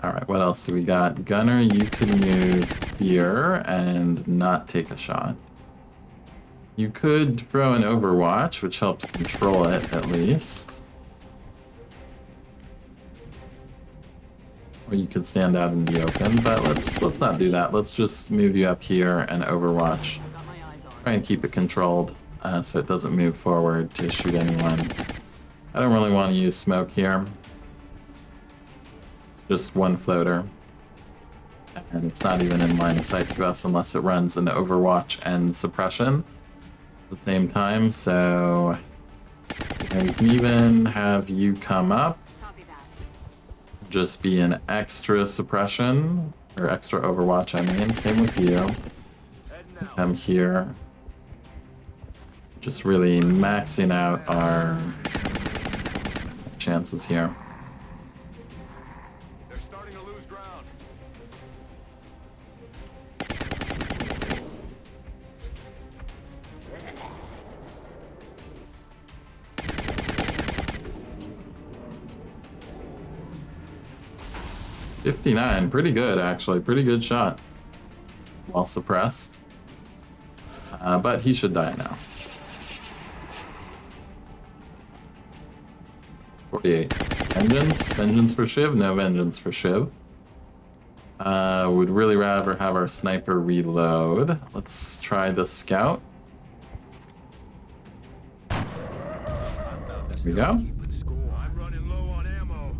Alright, what else do we got? Gunner, you can move here and not take a shot. You could throw an Overwatch, which helps control it at least. Or you could stand out in the open, but let's not do that. Let's just move you up here and Overwatch. Try and keep it controlled so it doesn't move forward to shoot anyone. I don't really want to use smoke here. It's just one floater. And it's not even in line of sight to us unless it runs an Overwatch and suppression at the same time. So we can even have you come up. Just be an extra suppression, or extra Overwatch, I mean. Same with you. Come here. Just really maxing out our chances here. They're starting to lose ground. $59, pretty good actually, pretty good shot. While suppressed. But he should die now. 48. Vengeance? Vengeance for Shiv? No vengeance for Shiv. Would really rather have our sniper reload. Let's try the scout. There we go. I'm running low on ammo.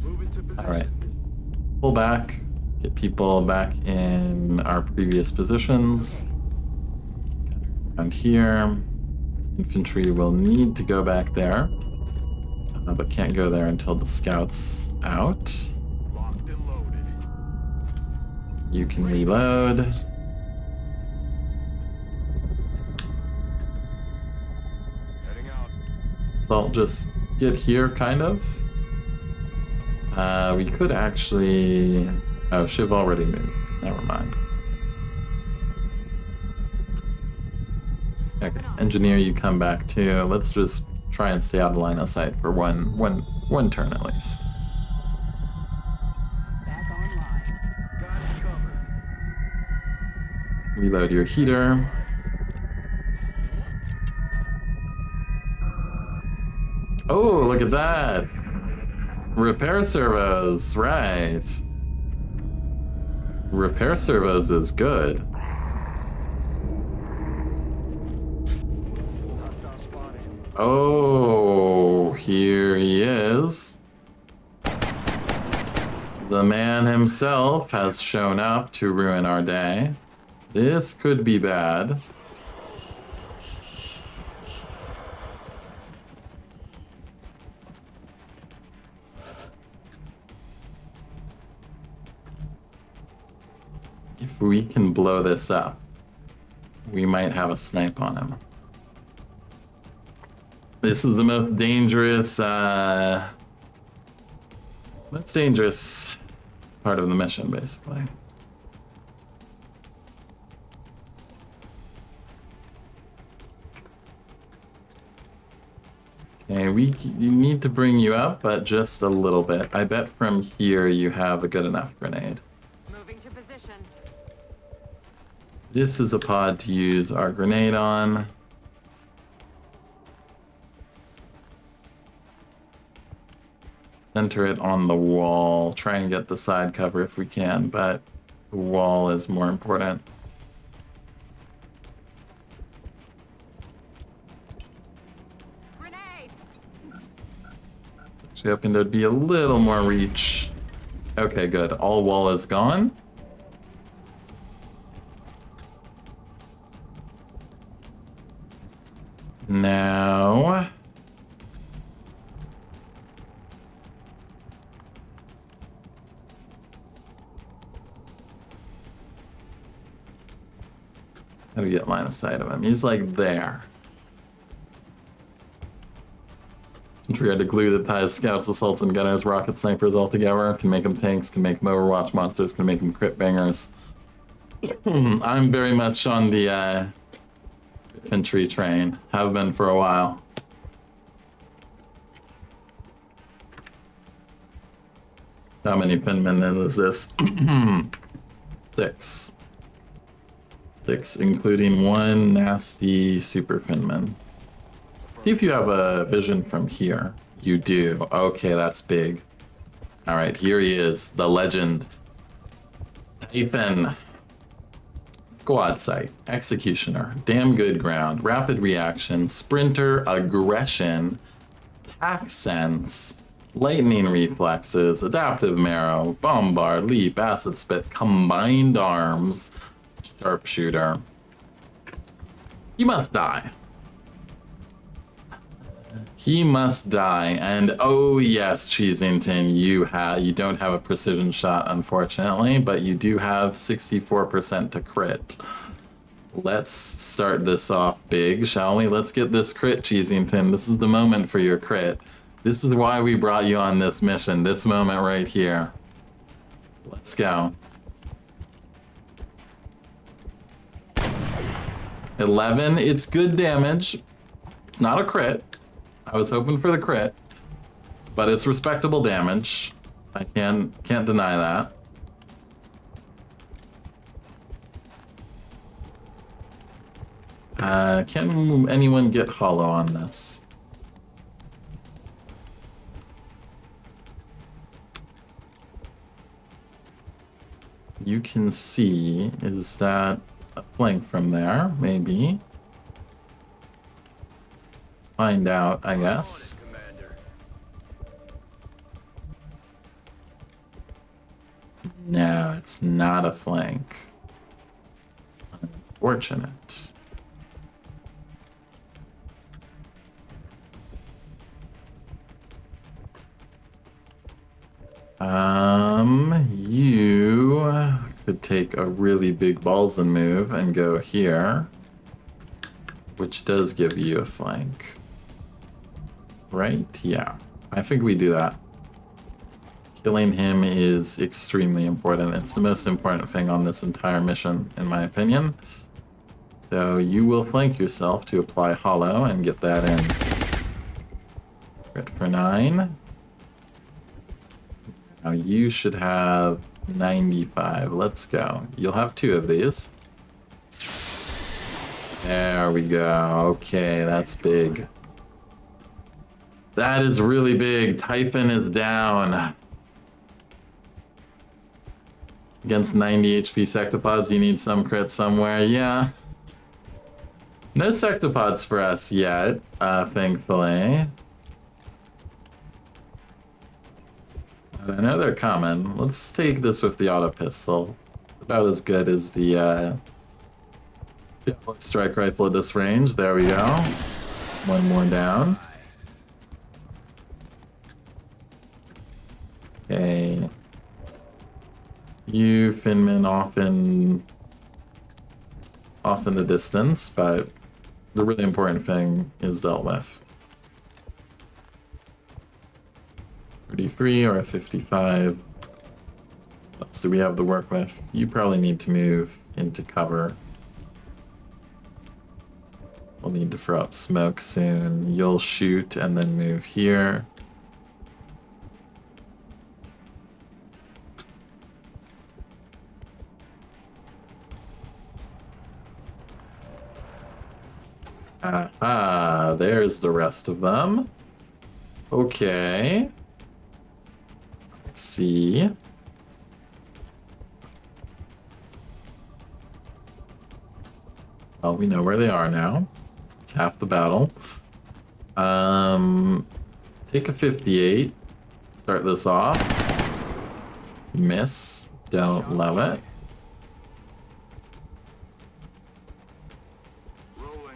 Move into position. Alright. Pull back. Get people back in our previous positions. Around here. Infantry will need to go back there, but can't go there until the scout's out. Locked and loaded. You can reload. Heading out. So I'll just get here, kind of. We could actually... Oh, Shiv already moved. Never mind. Okay, engineer, you come back too. Let's just try and stay out of line of sight for one turn at least. Back online. Got it covered. Reload your heater. Oh, look at that! Repair servos, right. Repair servos is good. Hostile spotted. Oh, here he is. The man himself has shown up to ruin our day. This could be bad. If we can blow this up, we might have a snipe on him. This is the most dangerous part of the mission, basically. Okay, we need to bring you up, but just a little bit. I bet from here you have a good enough grenade. Moving to position. This is a pod to use our grenade on. Center it on the wall. Try and get the side cover if we can, but the wall is more important. Grenade! Actually hoping there'd be a little more reach. Okay, good. All wall is gone. Now... how do we get line of sight of him? He's like there. We had to glue that ties scouts, assaults, and gunners, rocket snipers all together. Can make them tanks, can make them Overwatch monsters, can make them crit bangers. I'm very much on the infantry train. Have been for a while. How many pinmen is this? 6. 6, including one nasty super pinman. See if you have a vision from here. You do. Okay, that's big. All right, here he is, the legend. Nathan. Squad sight, executioner, damn good ground, rapid reaction, sprinter, aggression, tack sense, lightning reflexes, adaptive marrow, bombard, leap, acid spit, combined arms, sharpshooter. He must die. He must die, and oh yes, Cheesington, you don't have a precision shot, unfortunately, but you do have 64% to crit. Let's start this off big, shall we? Let's get this crit, Cheesington. This is the moment for your crit. This is why we brought you on this mission, this moment right here. Let's go. 11, it's good damage. It's not a crit. I was hoping for the crit, but it's respectable damage. I can't deny that. Can anyone get hollow on this? You can see, is that a flank from there? Maybe. Find out, I guess. No, it's not a flank. Unfortunate. You could take a really big balls and move and go here, which does give you a flank. Right? Yeah. I think we do that. Killing him is extremely important. It's the most important thing on this entire mission, in my opinion. So you will flank yourself to apply hollow and get that in. Crit for 9. Now you should have 95. Let's go. You'll have 2 of these. There we go. Okay, that's big. That is really big. Typhon is down. Against 90 HP sectopods, you need some crit somewhere. Yeah. No sectopods for us yet, thankfully. But I know they're coming. Let's take this with the auto pistol. About as good as the strike rifle at this range. There we go. One more down. Okay. You, Finman, off in the distance, but the really important thing is dealt with. 33 or a 55. What else do we have to work with? You probably need to move into cover. We'll need to throw up smoke soon. You'll shoot and then move here. Aha, there's the rest of them. Okay. Let's see. Well, we know where they are now. It's half the battle. Take a 58. Start this off. Miss. Don't love it.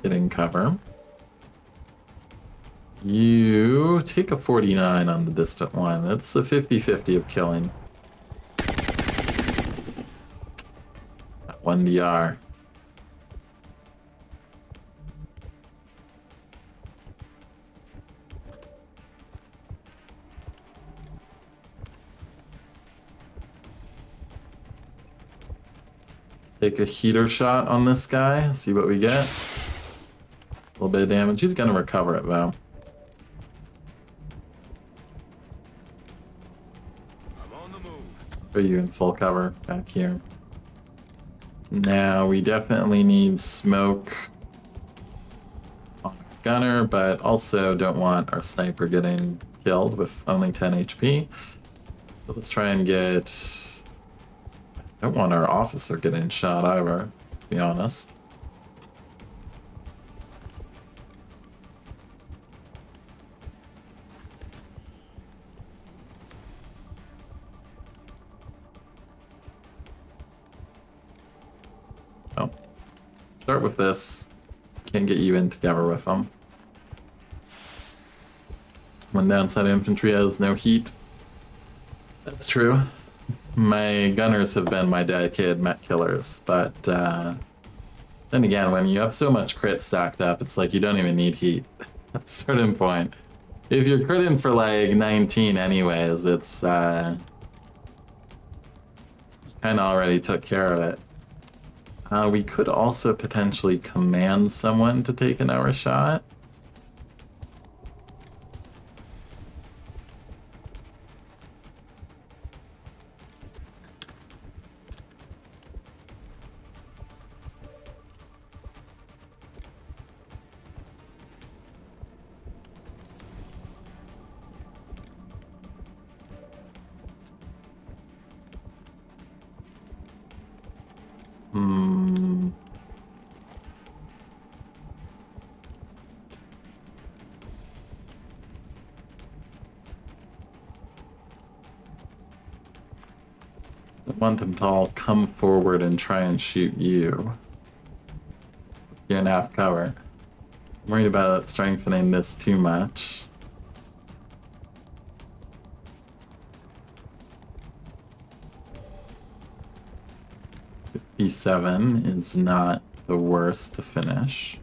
Getting cover. You take a 49 on the distant one. It's a 50-50 of killing. 1 DR. Let's take a heater shot on this guy, see what we get. A little bit of damage. He's gonna recover it though. I'm on the move. Are you in full cover back here? Now we definitely need smoke on our gunner, but also don't want our sniper getting killed with only 10 HP. So let's try and get... I don't want our officer getting shot either, to be honest. Oh. Start with this. Can't get you in together with them. One downside, infantry has no heat. That's true. My gunners have been my dedicated mech killers, but then again, when you have so much crit stacked up, it's like you don't even need heat at a certain point. If you're critting for like 19 anyways, it's kind of already took care of it. We could also potentially command someone to take an hour shot. want them to all come forward and try and shoot you. You're in half cover. I'm worried about strengthening this too much. E7 is not the worst to finish.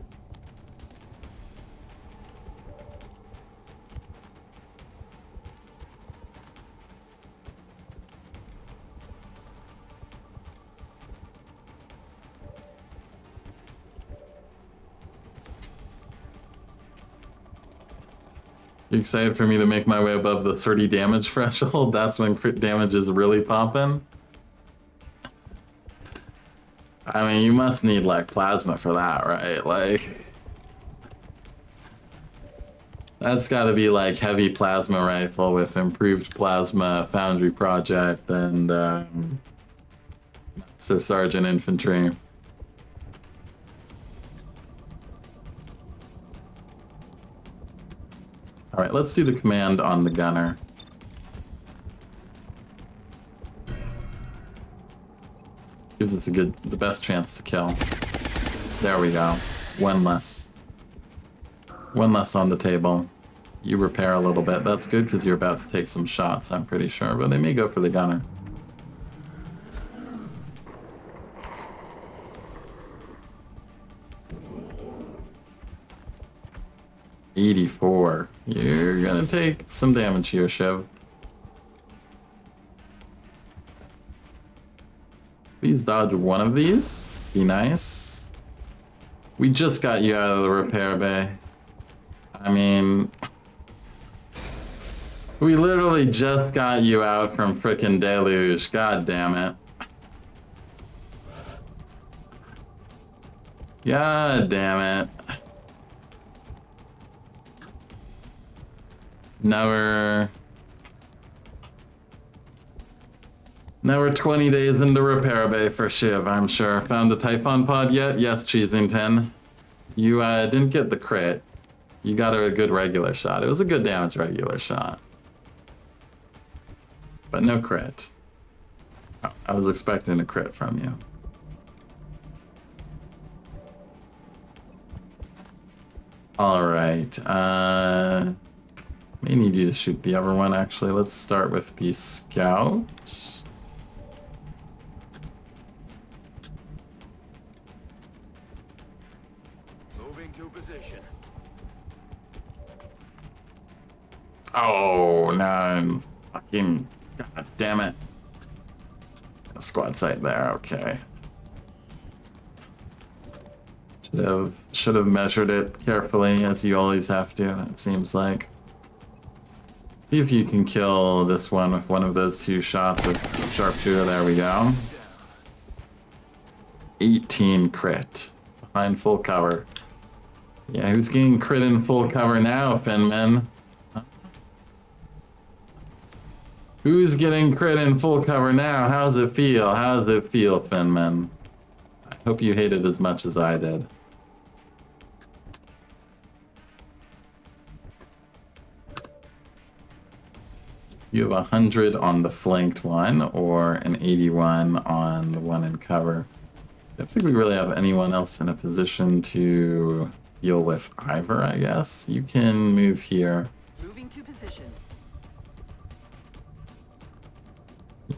You excited for me to make my way above the 30 damage threshold? That's when crit damage is really popping. I mean, you must need like plasma for that, right? Like, that's got to be like heavy plasma rifle with improved plasma foundry project and Master Sergeant infantry. All right, let's do the command on the gunner. Gives us the best chance to kill. There we go. One less. One less on the table. You repair a little bit. That's good because you're about to take some shots, I'm pretty sure. But they may go for the gunner. $84. You're gonna take some damage here, Shiv. Please dodge one of these. Be nice. We just got you out of the repair bay. I mean, we literally just got you out from frickin' Deluge. God damn it. God damn it. Now we're 20 days into repair bay for Shiv, I'm sure. Found the Typhon pod yet? Yes, Cheesington. You didn't get the crit. You got a good regular shot. It was a good damage regular shot. But no crit. I was expecting a crit from you. Alright, may need you to shoot the other one, actually. Let's start with the scout. Moving to position. Oh, no, I'm fucking... God damn it. A squad site there, okay. Should have measured it carefully, as you always have to, it seems like. See if you can kill this one with one of those two shots of sharpshooter. There we go. 18 crit. Behind full cover. Yeah, who's getting crit in full cover now, Finman? Who's getting crit in full cover now? How's it feel? How does it feel, Finman? I hope you hate it as much as I did. You have 100 on the flanked one, or an 81 on the one in cover. I don't think we really have anyone else in a position to deal with either, I guess. You can move here. Moving to position.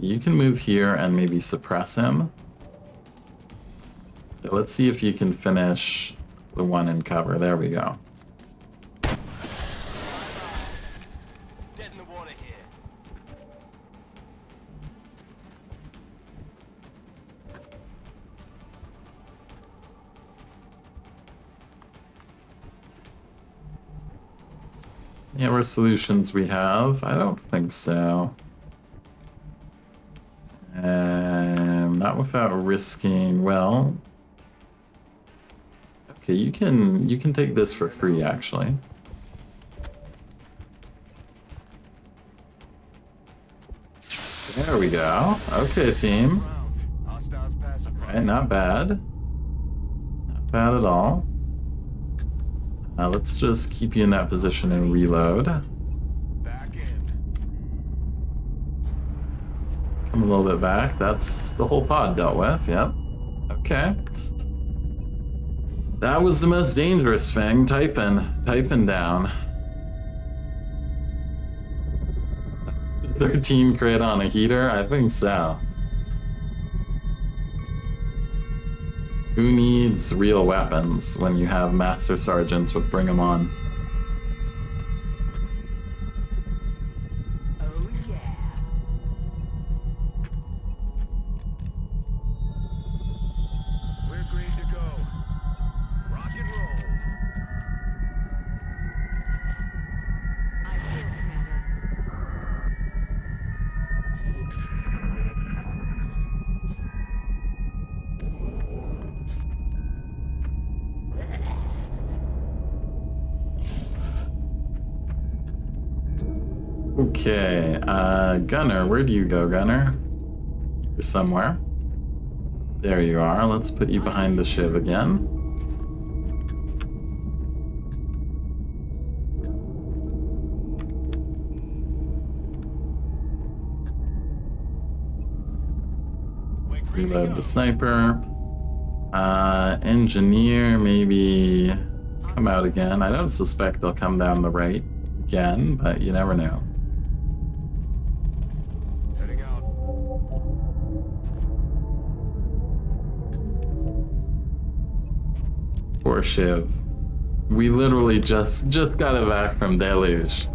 You can move here and maybe suppress him. So let's see if you can finish the one in cover. There we go. Dead in the water here. Any other solutions we have? I don't think so. Not without risking, well... Okay, you can take this for free, actually. There we go. Okay, team. Hostiles passing. Alright, not bad. Not bad at all. Let's just keep you in that position and reload. Back in. I'm a little bit back. That's the whole pod dealt with. Yep. Okay. That was the most dangerous thing. Typing down. 13 crit on a heater? I think so. Who needs real weapons when you have Master Sergeants with Bring 'em On? Oh yeah. We're green to go. Rock and roll. I feel, Commander. Okay, Gunner, where do you go, Gunner? You're somewhere. There you are. Let's put you behind the shiv again. Reload the sniper. Engineer, maybe come out again. I don't suspect they'll come down the right again, but you never know. Heading out. Poor Shiv. We literally just got it back from Deluge.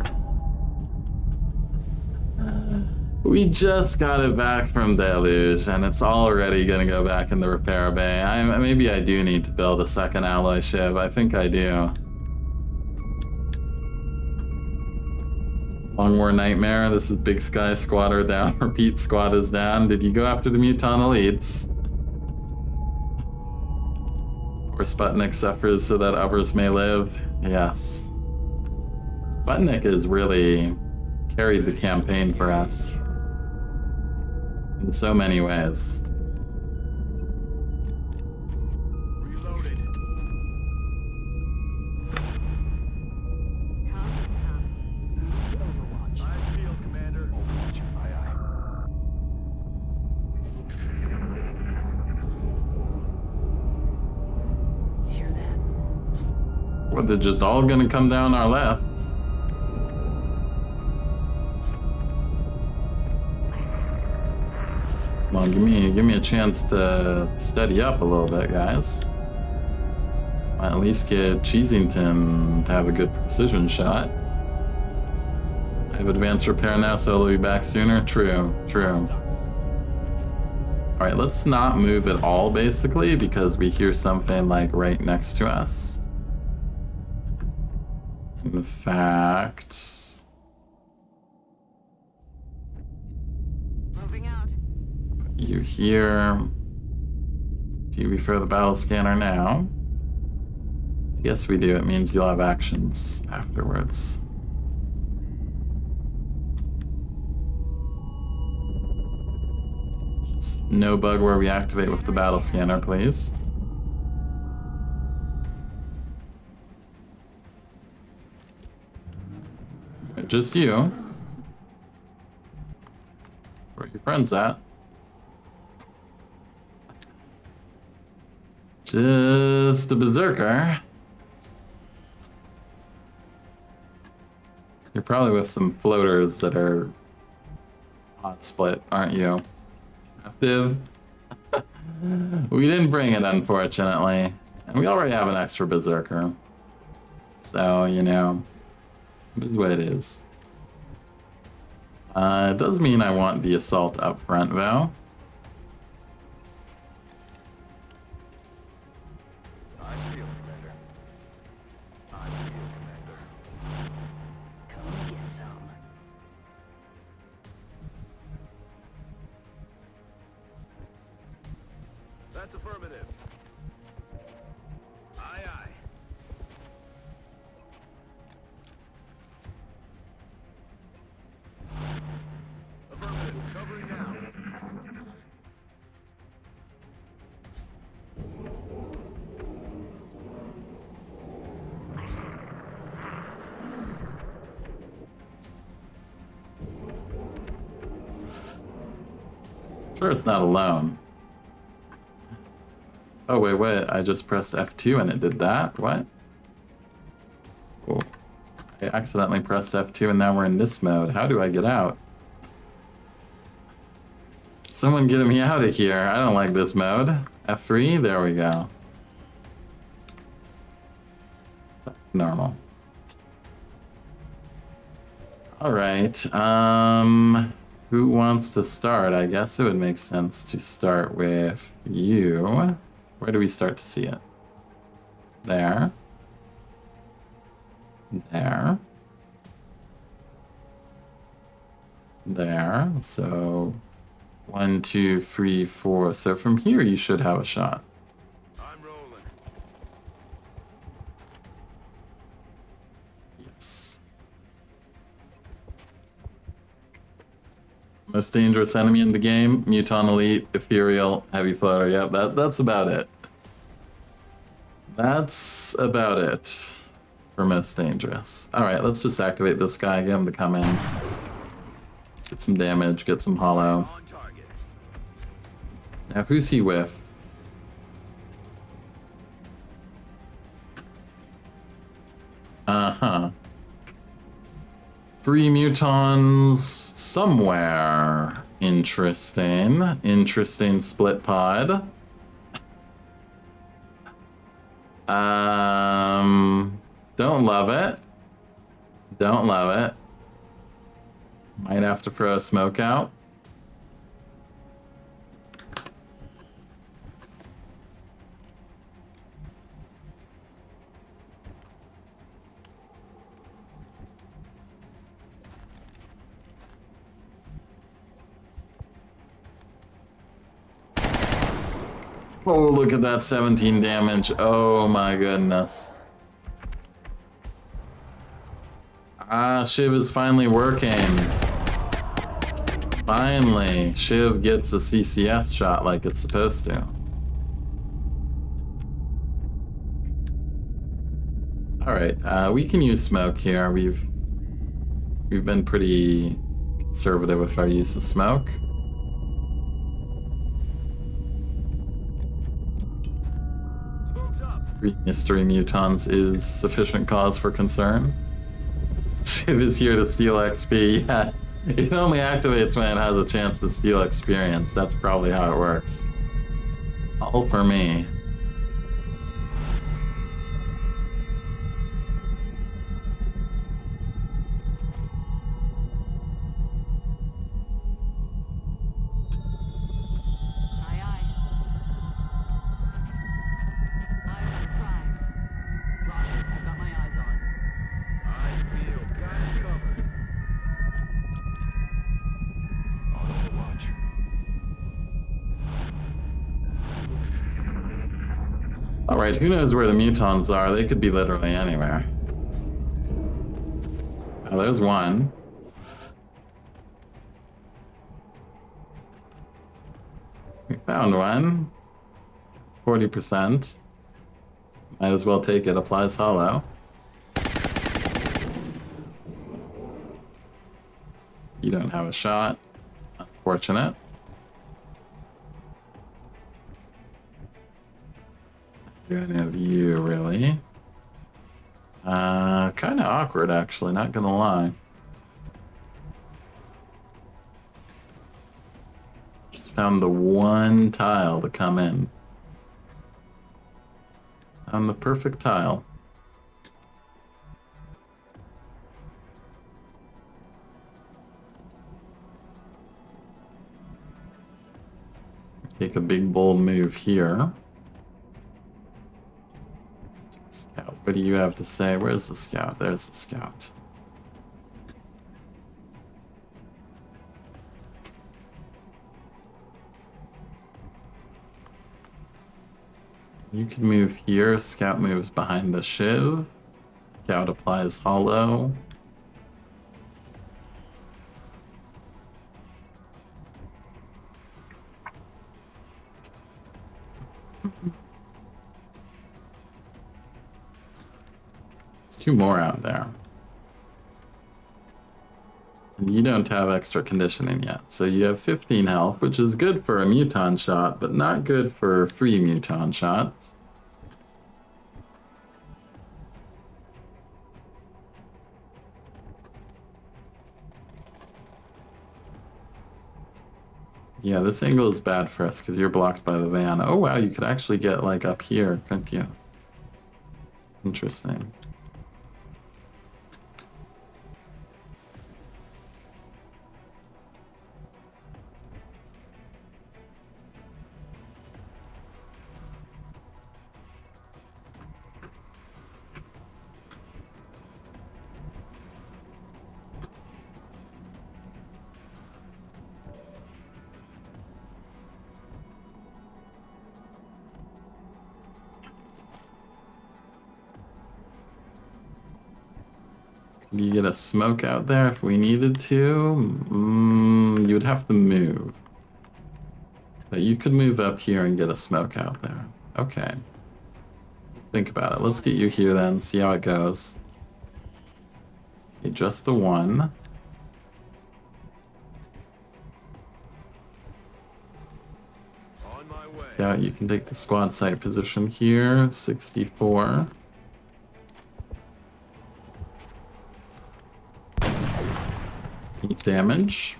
We just got it back from Deluge, and it's already gonna go back in the repair bay. Maybe I do need to build a second alloy Shiv. I think I do. Long War Nightmare. This is Big Sky Squatter down. Repeat squad is down. Did you go after the Muton Elites? Or Sputnik suffers so that others may live? Yes. Sputnik has really carried the campaign for us. In so many ways. Reloaded. Target some. Overwatch. I feel, Commander. Overwatch. Aye, aye. Hear that? Well, they're just all gonna come down our left. Come on, give me a chance to steady up a little bit, guys. Might at least get Cheesington to have a good precision shot. I have advanced repair now, so they'll be back sooner. True. Alright, let's not move at all, basically, because we hear something, like, right next to us. In fact... Moving out. You hear... Do you refer the battle scanner now? Yes, we do. It means you'll have actions afterwards. Just no bug where we activate with the battle scanner, please. Just you. Where are your friends at? Just a berserker. You're probably with some floaters that are hot split, aren't you? Active. We didn't bring it, unfortunately. And we already have an extra berserker. So, you know, it is what it is. It does mean I want the assault up front, though. I feel, Commander. I feel, Commander. Come get some. That's affirmative. Aye, aye. Affirmative. Covering now. Sure, it's not alone. Oh, wait, I just pressed F2 and it did that? What? Oh, I accidentally pressed F2 and now we're in this mode. How do I get out? Someone get me out of here. I don't like this mode. F3, there we go. Normal. Alright, who wants to start? I guess it would make sense to start with you. Where do we start to see it? There. There. There. So 1, 2, 3, 4. So from here you should have a shot. I'm rolling. Yes. Most dangerous enemy in the game, Muton Elite, Ethereal, Heavy Floater. Yep, that's about it. That's about it for most dangerous. Alright, let's just activate this guy, get him to come in. Get some damage, get some hollow. On target. Now, who's he with? Uh-huh. 3 mutons somewhere. Interesting. Interesting split pod. Don't love it. Don't love it. Might have to throw a smoke out. Oh, look at that 17 damage. Oh my goodness. Ah, Shiv is finally working. Finally, Shiv gets a CCS shot like it's supposed to. Alright, we can use smoke here. We've been pretty conservative with our use of smoke. Mystery mutons is sufficient cause for concern. Shiv is here to steal XP. Yeah, it only activates when it has a chance to steal experience. That's probably how it works. All for me. Alright, who knows where the mutons are? They could be literally anywhere. Oh, there's one. We found one. 40%. Might as well take it. Applies hollow. You don't have a shot. Unfortunate. Don't have you, really. Kind of awkward, actually, not gonna lie. Just found the one tile to come in. Found the perfect tile. Take a big bold move here. Scout, what do you have to say? Where's the scout? There's the scout. You can move here. Scout moves behind the Shiv. Scout applies hollow. There's two more out there. You don't have extra conditioning yet, so you have 15 health, which is good for a muton shot, but not good for 3 muton shots. Yeah, this angle is bad for us because you're blocked by the van. Oh wow, you could actually get like up here, couldn't you? Interesting. You get a smoke out there if we needed to. You would have to move. But you could move up here and get a smoke out there. Okay. Think about it. Let's get you here then, see how it goes. Okay, just the one. On my way. Scout, you can take the squad site position here. 64. Damage.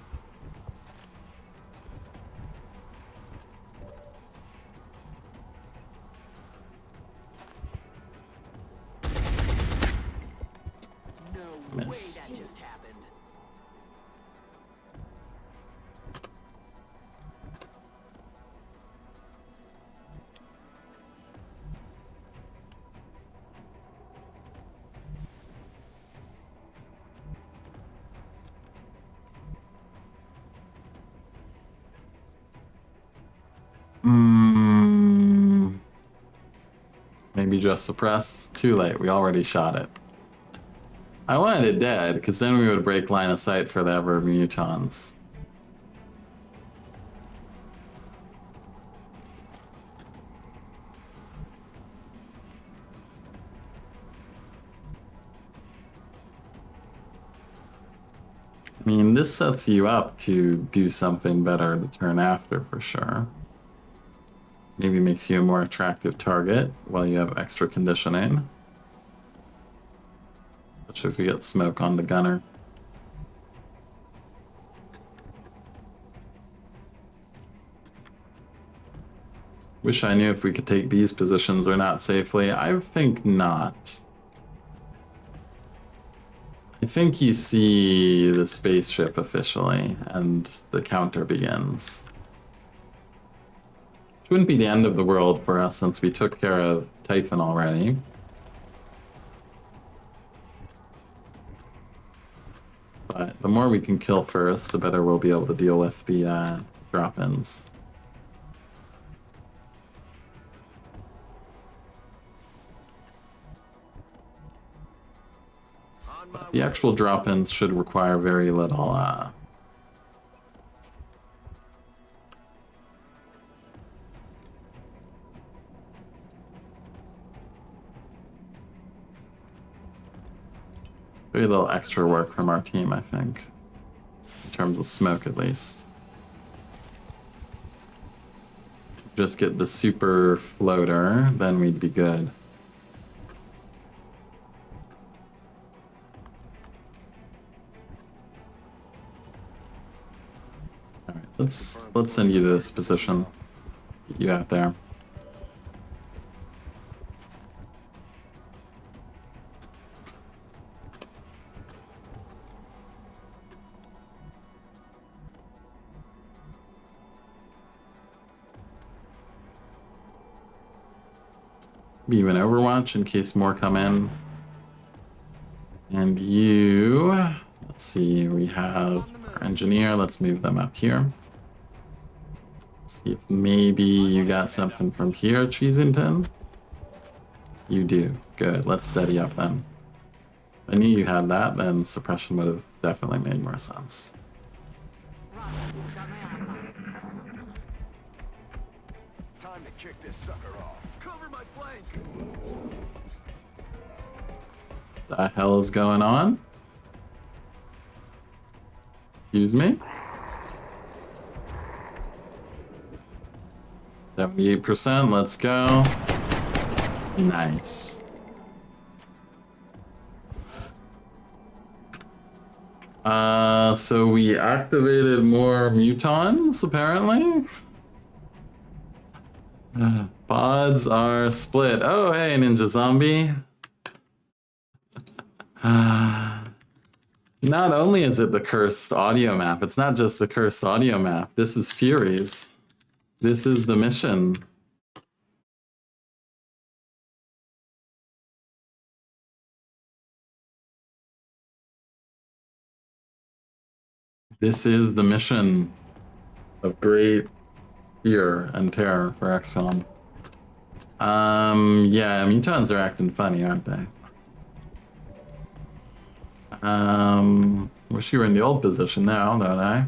No Miss. way that just happened. Maybe just suppress. Too late. We already shot it. I wanted it dead, because then we would break line of sight for the ever mutons. I mean, this sets you up to do something better the turn after, for sure. Maybe makes you a more attractive target while you have extra conditioning. Especially if we get smoke on the gunner. Wish I knew if we could take these positions or not safely. I think not. I think you see the spaceship officially, and the counter begins. Which wouldn't be the end of the world for us since we took care of Typhon already. But the more we can kill first, the better we'll be able to deal with the drop-ins. The actual drop-ins should require very little very little extra work from our team, I think. In terms of smoke, at least. Just get the super floater, then we'd be good. Alright, let's send you to this position. Get you out there. Be an Overwatch in case more come in. And you, let's see, we have our engineer. Let's move them up here. See if maybe you got something from here, Cheesington. You do. Good. Let's steady up then. If I knew you had that, then suppression would have definitely made more sense. Time to kick this sucker off. Cover my flank. The hell is going on? Excuse me. 78%, let's go. Nice. So we activated more mutons, apparently. Pods are split. Oh, hey, Ninja Zombie. Not only is it the cursed audio map, it's not just the cursed audio map. This is Furies. This is the mission. This is the mission of great fear and terror for XCOM. Yeah, mutons are acting funny, aren't they? Wish you were in the old position now, don't I?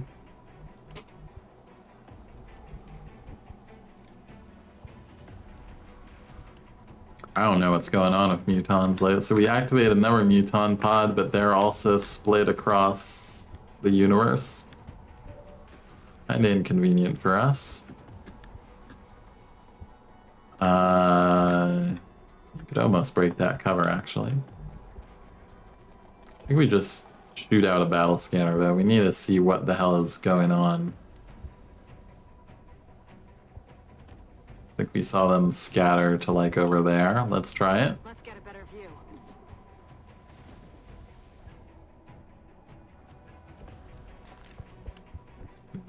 I don't know what's going on with mutons lately. So we activated another muton pod, but they're also split across the universe. Kinda inconvenient for us. Could almost break that cover, actually. I think we just shoot out a battle scanner, though. We need to see what the hell is going on. I think we saw them scatter to, like, over there. Let's try it. Let's get a better view.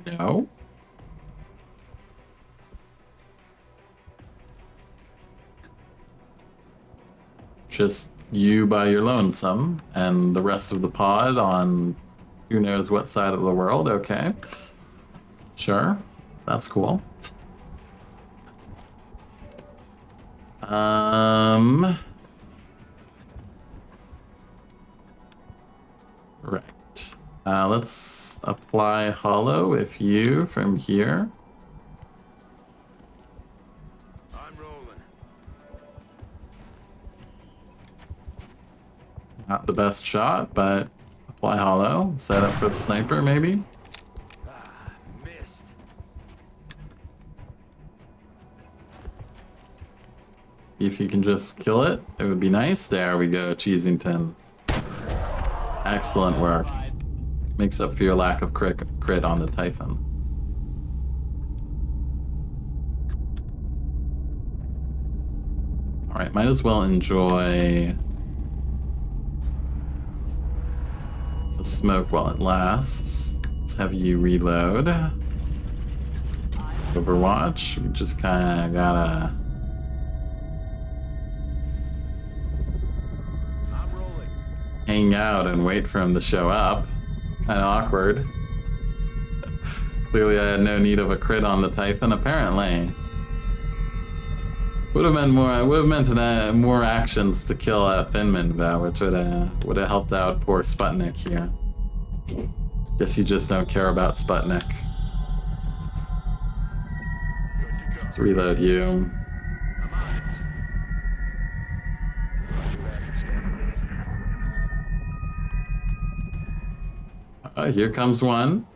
No. Just you by your lonesome, and the rest of the pod on who knows what side of the world. Okay. Sure. That's cool. Right. Let's apply hollow if you from here. I'm rolling. Not the best shot, but apply hollow. Set up for the sniper, maybe. Missed. If you can just kill it, it would be nice. There we go, Cheesington. Excellent work. Makes up for your lack of crit on the Typhon. Alright, might as well enjoy the smoke while it lasts. Let's have you reload. Overwatch, we just kinda gotta... hang out and wait for him to show up. Kind of awkward. Clearly I had no need of a crit on the Typhon, apparently. Would have meant more actions to kill Finman, though, which would have helped out poor Sputnik here. Guess you just don't care about Sputnik. Let's reload you. Here comes one.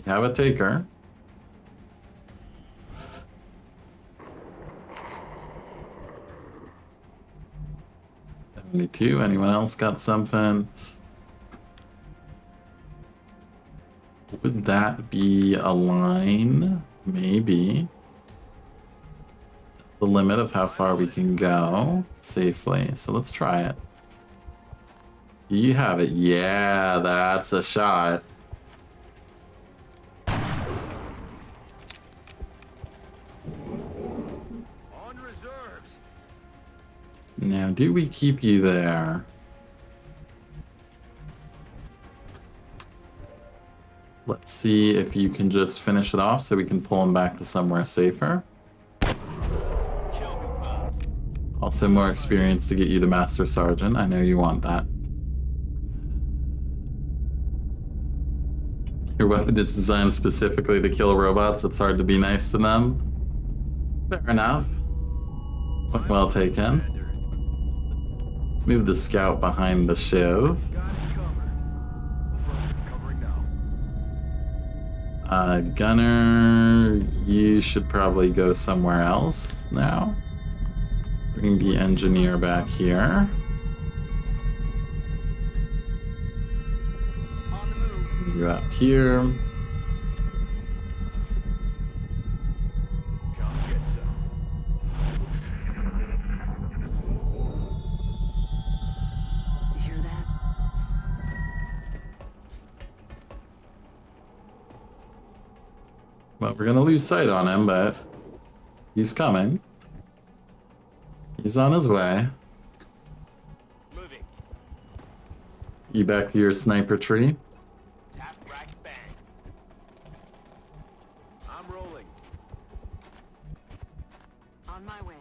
You have a taker. 72. Anyone else got something? Would that be a line? Maybe. The limit of how far we can go safely. So let's try it. You have it. Yeah, that's a shot. On reserves. Now, do we keep you there? Let's see if you can just finish it off so we can pull him back to somewhere safer. Also more experience to get you to Master Sergeant. I know you want that. Your weapon is designed specifically to kill robots. It's hard to be nice to them. Fair enough. Well taken. Move the scout behind the shiv. Got it covered. Gunner, you should probably go somewhere else now. Bring the engineer back here. On the move. You up here. Come get some. You hear that? Well, we're gonna lose sight on him, but he's coming. He's on his way. Moving. You back to your sniper tree. Tap, rack, bang. I'm rolling. On my way.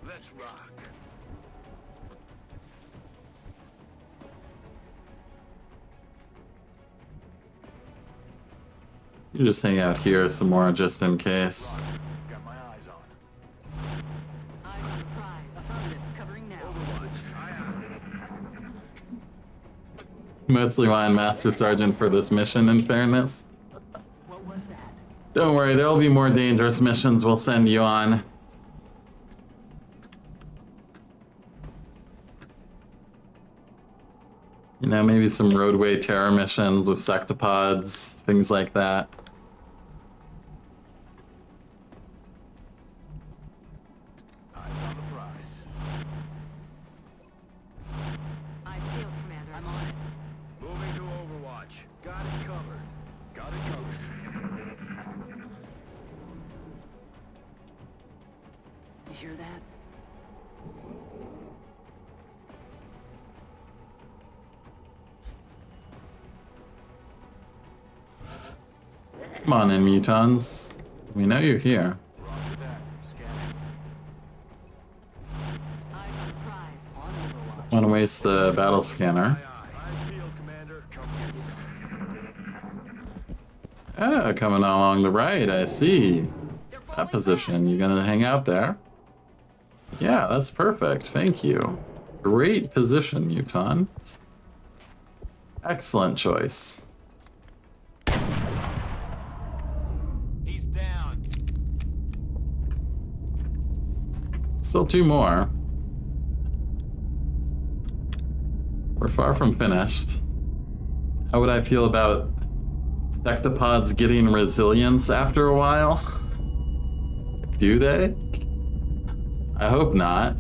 Let's rock. You just hang out here some more just in case. Got my eyes on. Eyes on the prize. Affirmative. Covering now. Overwatch. Aye, aye. Mostly why I'm Master Sergeant for this mission, in fairness. What was that? Don't worry, there'll be more dangerous missions we'll send you on. You know, maybe some roadway terror missions with sectopods, things like that. Eyes on the prize. Eyes peeled, Commander. I'm on it. Moving to Overwatch. Got it covered. Got it covered. You hear that? Come on in, mutons. We know you're here. Roger that. Scanning. Eyes on the prize. On Overwatch. Want to waste the battle scanner. Aye, aye. Eyes peeled, Commander. Come get some. Ah, coming along the right, I see. That position, you gonna hang out there? Yeah, that's perfect, thank you. Great position, Muton. Excellent choice. He's down. Still two more. We're far from finished. How would I feel about sectopods getting resilience after a while? Do they? I hope not.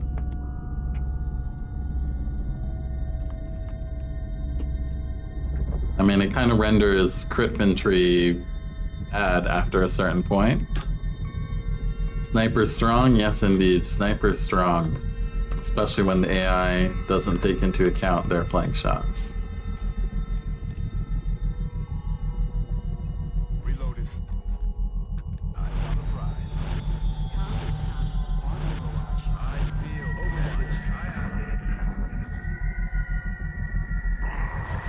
I mean, it kind of renders crit infantry bad after a certain point. Sniper strong? Yes, indeed. Sniper strong. Especially when the AI doesn't take into account their flank shots. Reloaded. Eyes on the prize. Time is time. On Overwatch. Eyes peeled. Overwatch. Aye,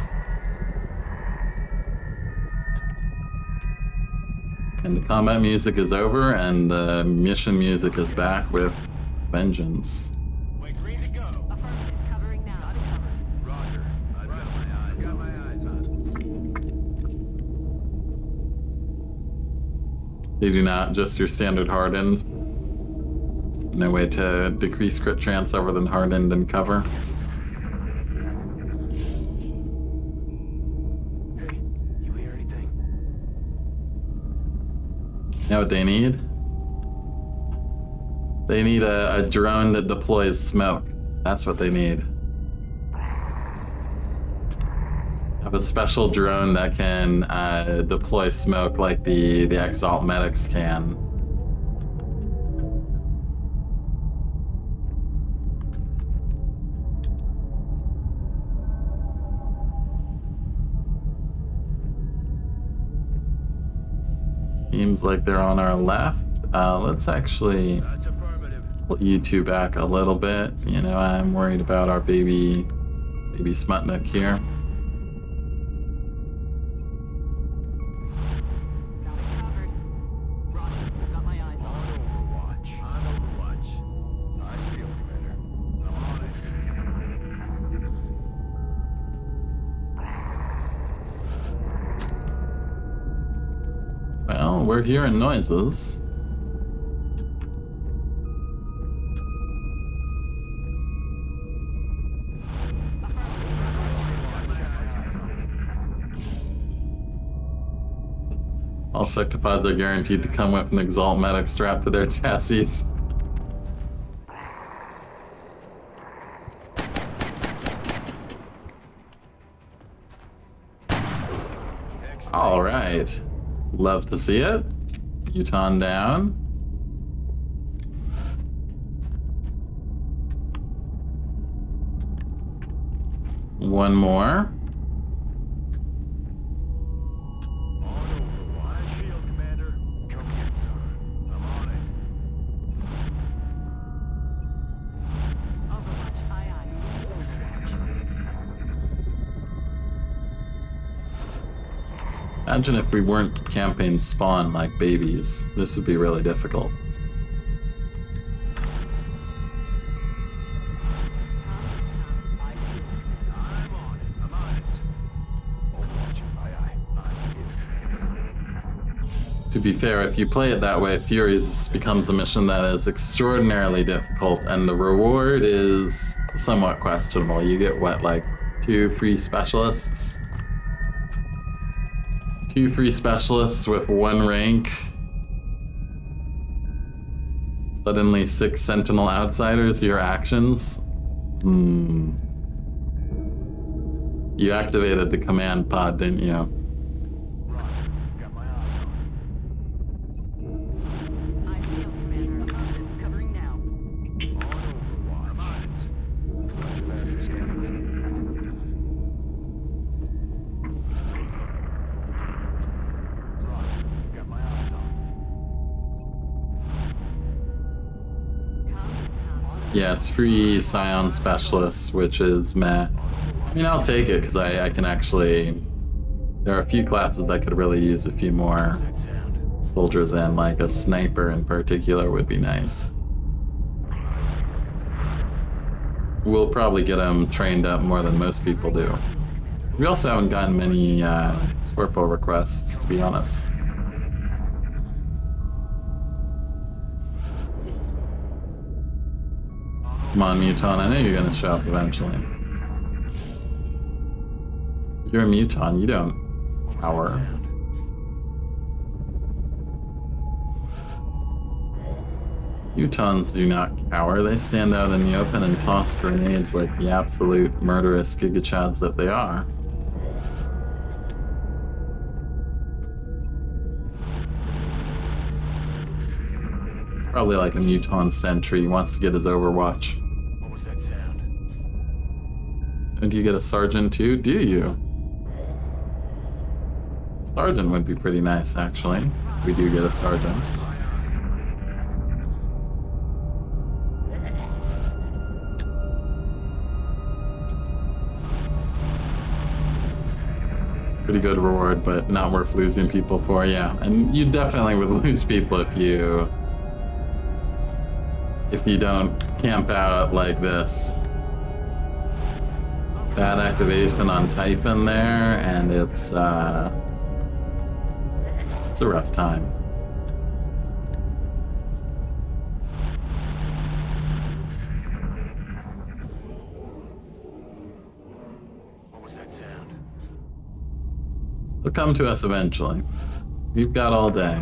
And the combat music is over, and the mission music is back with vengeance. aye. We're green to go. Affirmative. Covering now. Got it covered. Roger. I've got my eyes on. They do not, just your standard hardened. No way to decrease crit chance other than hardened and cover. Hey, you hear anything? You know what they need? They need a drone that deploys smoke. That's what they need. Have a special drone that can deploy smoke like the Exalt medics can. Seems like they're on our left. Let's actually That's affirmative. pull you two back a little bit. You know, I'm worried about our baby Smutnik here. Got it covered. Roger. Got my eyes On on. Overwatch. On Overwatch. Eyes peeled, Commander. I'm on it. Well, we're hearing noises. All sectopods are guaranteed to come with an Exalt medic strapped to their chassis. All right. Love to see it. Uton down. One more. Imagine if we weren't campaign spawn like babies. This would be really difficult. To be fair, if you play it that way, Furies becomes a mission that is extraordinarily difficult, and the reward is somewhat questionable. You get, what, like 2 free specialists? 2 free specialists with 1 rank. Suddenly 6 Sentinel Outsiders, your actions. You activated the command pod, didn't you? Yeah, it's free Scion Specialist, which is meh. I mean, I'll take it, because I can actually... There are a few classes that could really use a few more soldiers in, like a sniper in particular would be nice. We'll probably get them trained up more than most people do. We also haven't gotten many corpo requests, to be honest. Come on, Muton, I know you're gonna show up eventually. You're a Muton, you don't cower. Mutons do not cower, they stand out in the open and toss grenades like the absolute murderous gigachads that they are. Probably like a Muton sentry, he wants to get his Overwatch. What was that sound? And do you get a sergeant too? Do you? Sergeant would be pretty nice, actually. We do get a sergeant. Pretty good reward, but not worth losing people for, yeah. And you definitely would lose people if you don't camp out like this. Bad activation on Typhon there, and it's a rough time. What was that sound? They'll come to us eventually. We've got all day.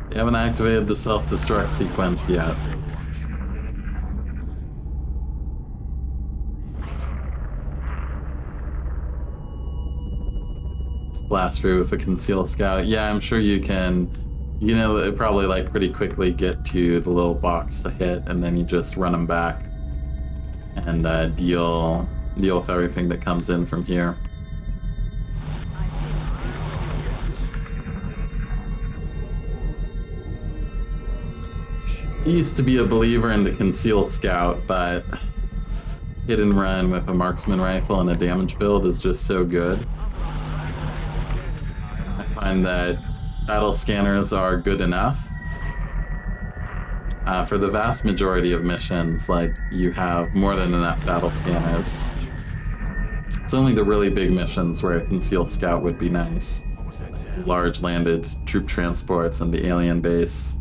We haven't activated the self-destruct sequence yet. Blast through with a concealed scout. Yeah, I'm sure you can, you know, probably like pretty quickly get to the little box to hit, and then you just run them back and deal with everything that comes in from here. I used to be a believer in the concealed scout, but hit and run with a marksman rifle and a damage build is just so good. I find that battle scanners are good enough. For the vast majority of missions, like, you have more than enough battle scanners. It's only the really big missions where a concealed scout would be nice. What was that sound? large landed troop transports and the alien base.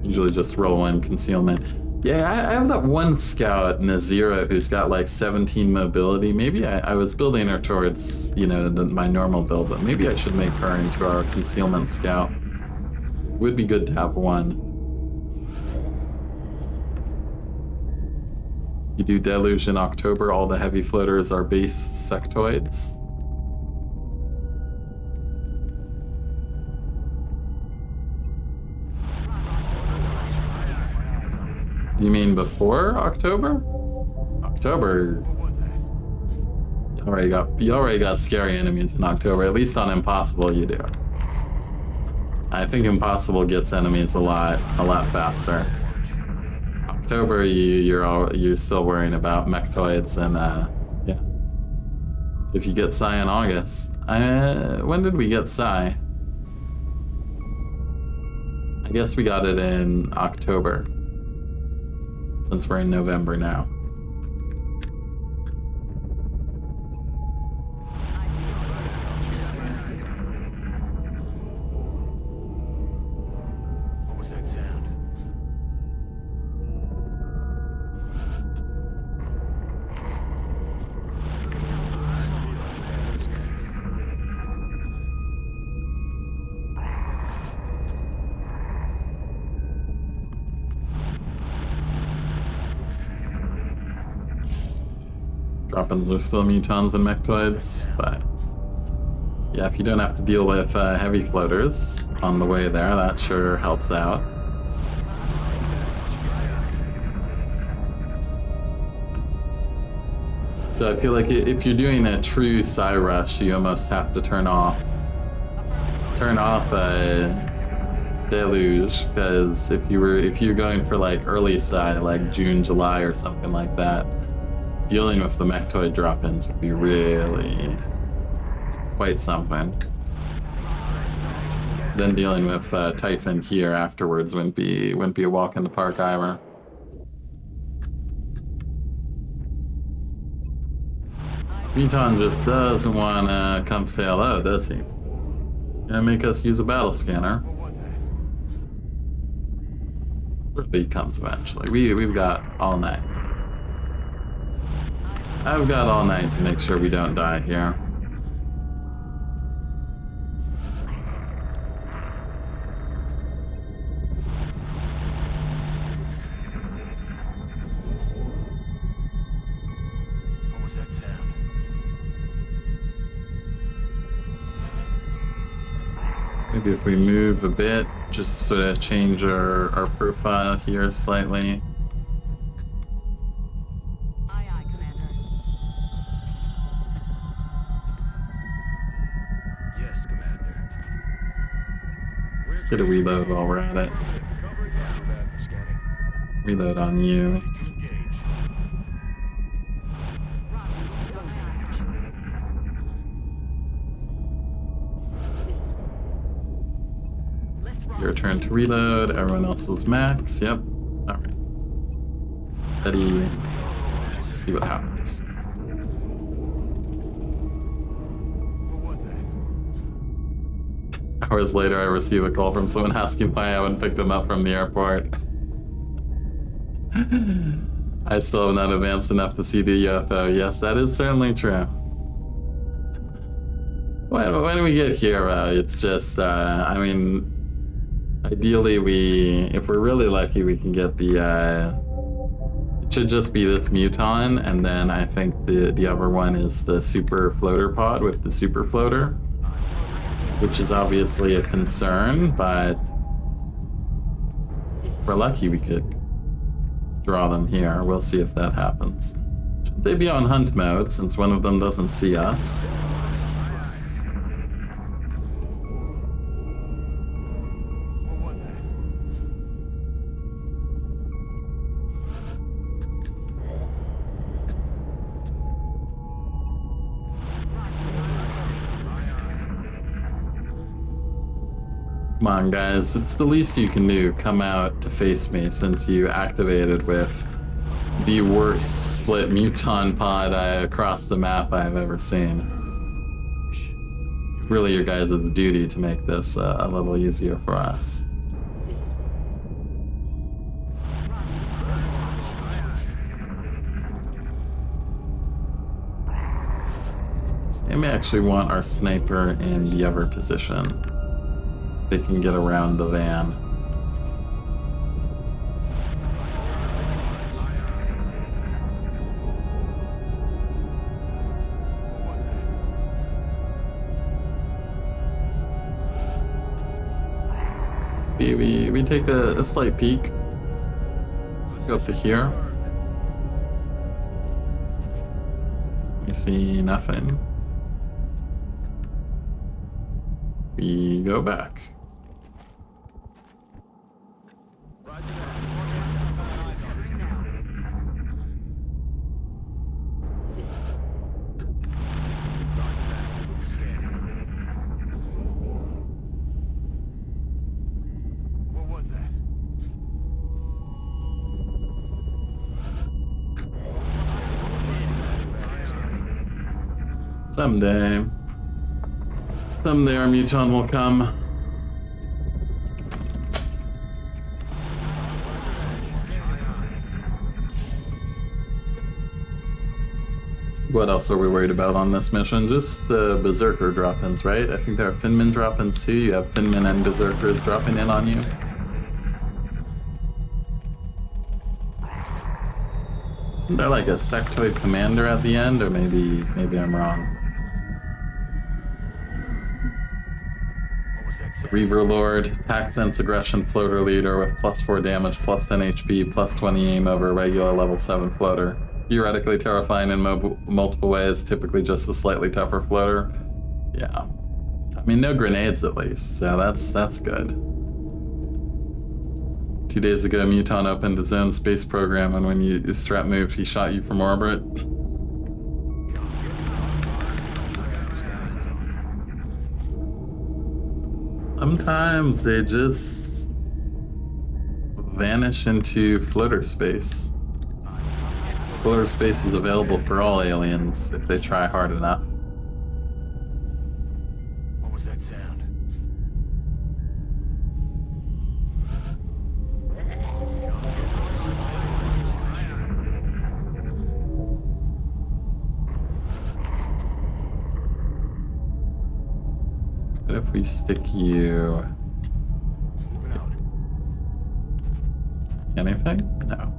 Usually just roll one concealment. Yeah, I have that one scout, Nazira, who's got like 17 mobility. Maybe I was building her towards, you know, my normal build, but maybe I should make her into our concealment scout. Would be good to have one. You do Deluge in October, all the heavy floaters are base sectoids. Do you mean before October? October. You already got scary enemies in October. At least on Impossible you do. I think Impossible gets enemies a lot faster. October you're still worrying about mechtoids and yeah. If you get Psy in August. When did we get Psy? I guess we got it in October. Since we're in November now. What was that sound? Drop-ins are still mutons and mechtoids, but yeah, if you don't have to deal with heavy floaters on the way there, that sure helps out. So I feel like if you're doing a true Psy rush, you almost have to turn off Deluge, because if you're going for like early Psy, like June, July, or something like that, dealing with the mechtoid drop-ins would be really quite something. Then dealing with Typhon here afterwards wouldn't be a walk in the park either. Muton just doesn't want to come say hello, does he? Gonna make us use a battle scanner. He comes eventually. We've got all night. I've got all night to make sure we don't die here. What was that sound? Maybe if we move a bit, just sort of change our profile here slightly. Get a reload while we're at it. Reload on you. Your turn to reload. Everyone else is max. Yep. Alright. Steady. See what happens. Hours later, I receive a call from someone asking why I haven't picked them up from the airport. I still have not advanced enough to see the UFO. Yes, that is certainly true. When we get here, it's just, I mean, ideally if we're really lucky, we can get the, it should just be this muton, and then I think the other one is the super floater pod with the super floater, which is obviously a concern, but if we're lucky, we could draw them here. We'll see if that happens. Should they be on hunt mode, since one of them doesn't see us? Come on, guys, it's the least you can do. Come out to face me, since you activated with the worst split muton pod across the map I've ever seen. It's really your guys' duty to make this a little easier for us. They may actually want our sniper in the other position. So they can get around the van. We take a slight peek. Go up to here. We see nothing. We go back. What was that? Someday our muton will come. What else are we worried about on this mission? Just the Berserker drop-ins, right? I think there are Finman drop-ins too. You have Finman and Berserkers dropping in on you. Isn't there like a sectoid commander at the end? Or maybe I'm wrong. Reaver Lord, attack sense aggression floater leader with +4 damage, +10 HP, +20 aim over a regular level 7 floater. Theoretically terrifying in multiple ways, typically just a slightly tougher floater. Yeah. I mean, no grenades at least, so that's good. 2 days ago, Muton opened his own space program, and when you strap moved, he shot you from orbit. Sometimes they just vanish into floater space. Floater space is available for all aliens if they try hard enough. What was that sound? What if we stick you... Anything? No.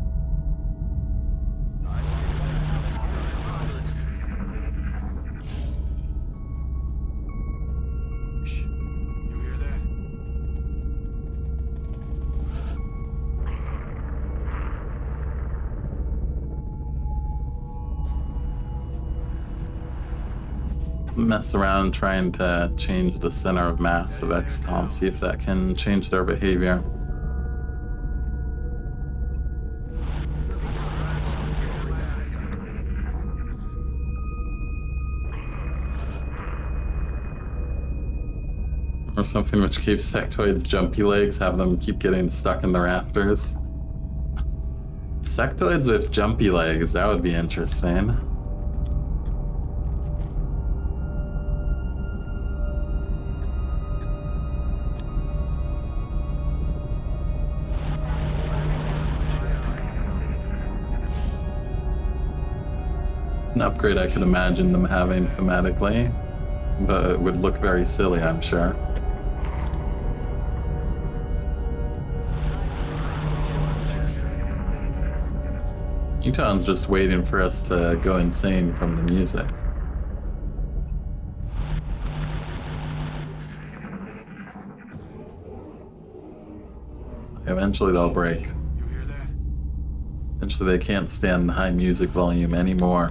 You hear that? Mess around trying to change the center of mass of XCOM, see if that can change their behavior. Or something which keeps sectoids jumpy legs, have them keep getting stuck in the rafters. Sectoids with jumpy legs, that would be interesting. It's an upgrade I could imagine them having thematically, but it would look very silly, I'm sure. Muton's just waiting for us to go insane from the music. Eventually they'll break. You hear that? Eventually they can't stand the high music volume anymore.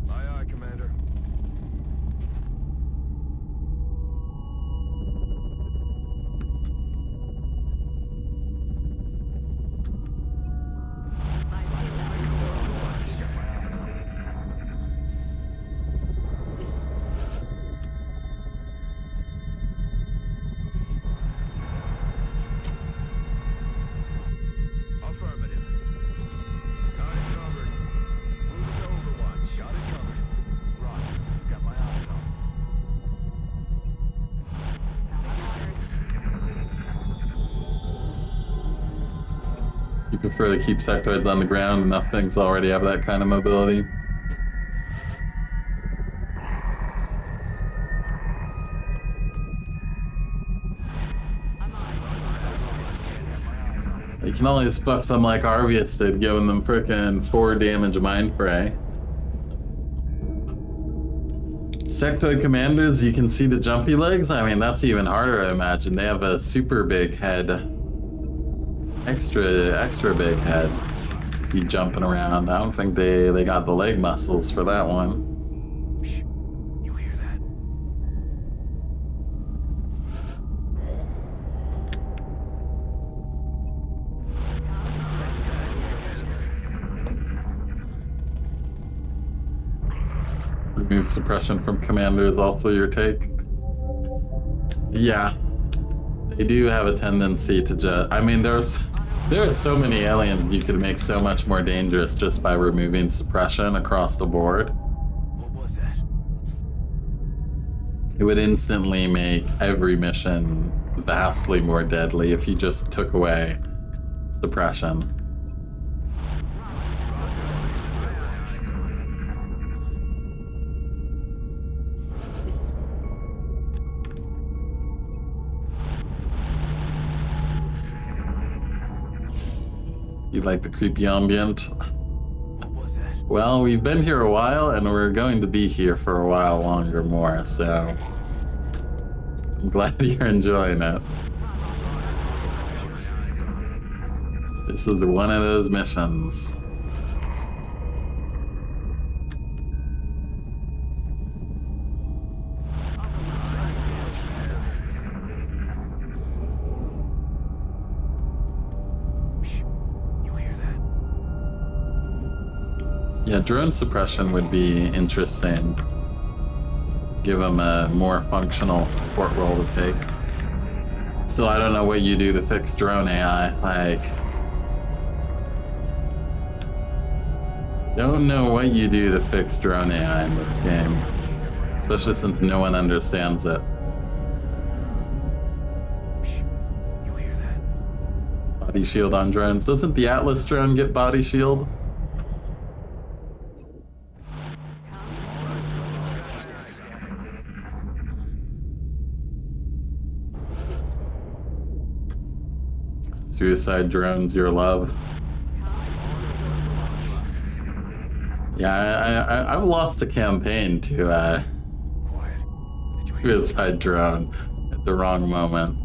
Aye, aye, Commander. prefer to keep sectoids on the ground. Enough things already have that kind of mobility. You can only buff them like Arvius did, giving them frickin' 4 damage mind fray. Sectoid commanders, you can see the jumpy legs. I mean, that's even harder, I imagine. They have a super big head. Extra big head. Be jumping around. I don't think they got the leg muscles for that one. You hear that? Remove suppression from commander is also your take. Yeah. They do have a tendency to just... I mean, there are so many aliens you could make so much more dangerous just by removing suppression across the board. What was that? It would instantly make every mission vastly more deadly if you just took away suppression. You like the creepy ambient? What was that? Well, we've been here a while, and we're going to be here for a while longer more, so... I'm glad you're enjoying it. This is one of those missions. Yeah, drone suppression would be interesting. Give them a more functional support role to take. Still, I don't know what you do to fix drone AI. Like, don't know what you do to fix drone AI in this game. Especially since no one understands it. You hear that? Body shield on drones. Doesn't the Atlas drone get body shield? Suicide drones, your love. Yeah, I've lost a campaign to suicide drone at the wrong moment.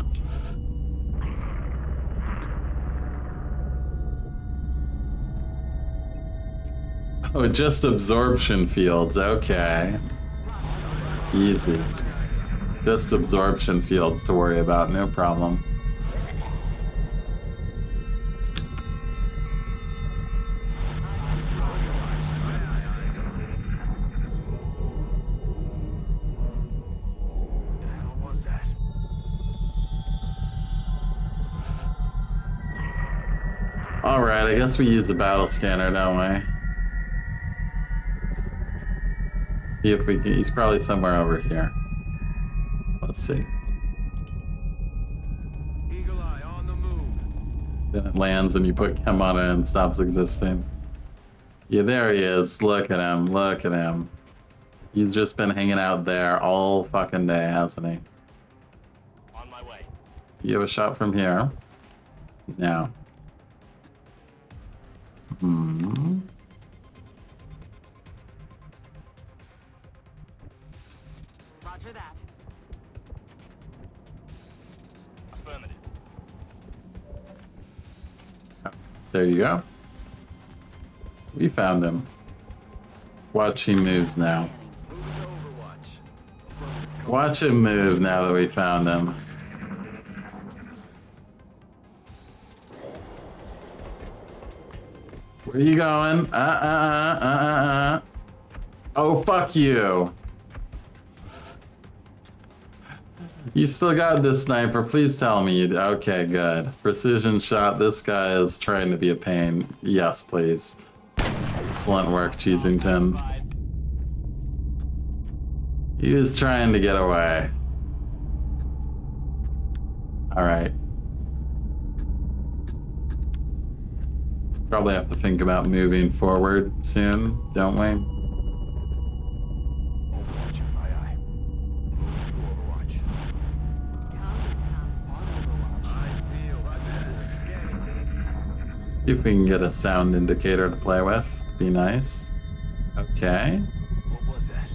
Oh, just absorption fields. Okay. Easy. Just absorption fields to worry about, no problem. Alright, I guess we use a battle scanner, don't we? See if we can... He's probably somewhere over here. Let's see. Eagle Eye on the move. Then it lands and you put chem on it and it stops existing. Yeah, there he is. Look at him. Look at him. He's just been hanging out there all fucking day, hasn't he? On my way. You have a shot from here. Now. Hmm. Roger that. Affirmative. There you go. We found him. Watch, he moves now. Watch him move now that we found him. Where are you going? Oh, fuck you. You still got this sniper. Please tell me you... Okay, good. Precision shot. This guy is trying to be a pain. Yes, please. Excellent work, Cheesington. He was trying to get away. Alright. Probably have to think about moving forward soon, don't we? Overwatch. Aye, aye. Moving to Overwatch. Eyes peeled. Roger. Scanning. See if we can get a sound indicator to play with. Be nice. Okay. What was that?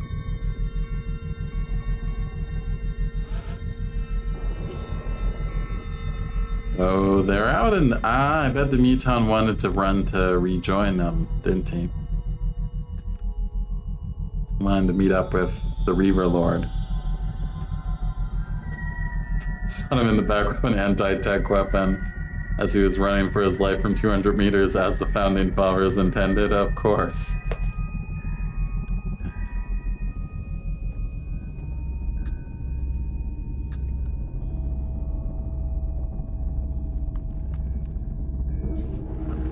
Oh, they're out and I bet the Muton wanted to run to rejoin them, didn't he? Wanted to meet up with the Reaver Lord. Shot him in the back with an anti-tech weapon as he was running for his life from 200 meters as the Founding Fathers intended, of course.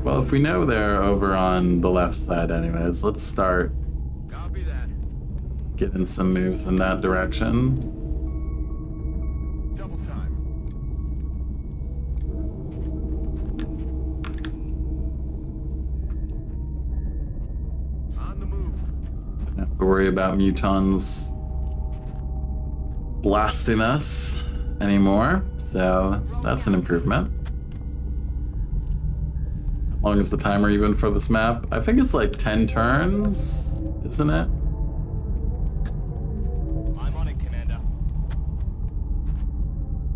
Well, if we know they're over on the left side anyways, let's start Copy that. getting some moves in that direction. Double time. On the move. Don't have to worry about mutons blasting us anymore, so that's an improvement. How long is the timer even for this map? I think it's like 10 turns, isn't it? I'm on it, Commander.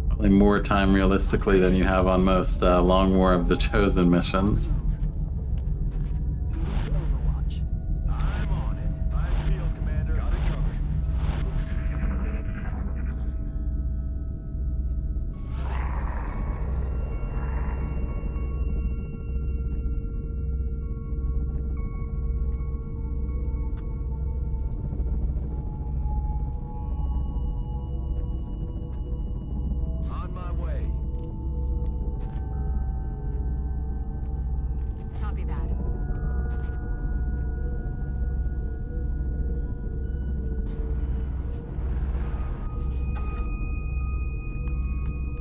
Probably more time realistically than you have on most Long War of the Chosen missions. Overwatch. I'm on it. Eyes peeled, Commander. Got it covered. On my way. Copy that.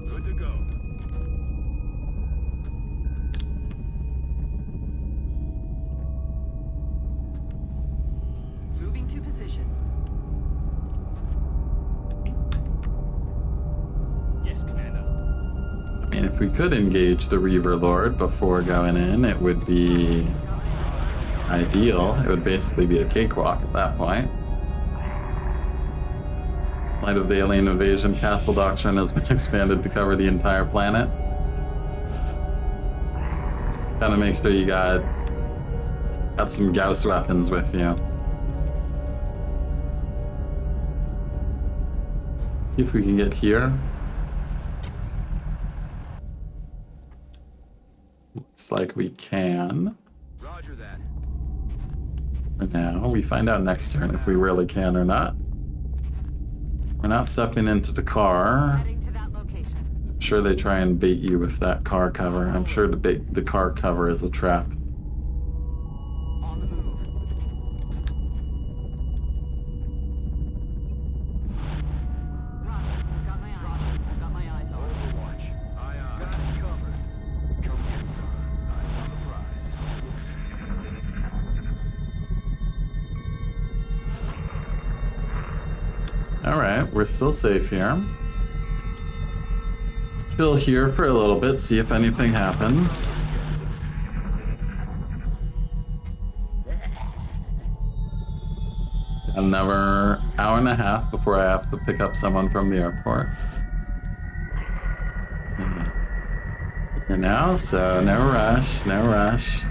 Good to go. Moving to position. Yes, Commander. I mean, if we could engage the Reaver Lord before going in, it would be ideal. It would basically be a cakewalk at that point. In light of the alien invasion, Castle Doctrine has been expanded to cover the entire planet. Gotta make sure you got some Gauss weapons with you. See if we can get here. Looks like we can. Roger that. For now, we find out next turn if we really can or not. We're not stepping into the car. Heading to that location. I'm sure they try and bait you with that car cover. I'm sure the car cover is a trap. On the move. Roger. Got my eyes. Got my eyes on. Overwatch. Aye, aye. Got it covered. Come get some. Eyes on the prize. Alright, we're still safe here. Let's chill here for a little bit, see if anything happens. Another hour and a half before I have to pick up someone from the airport. You know, so no rush, no rush.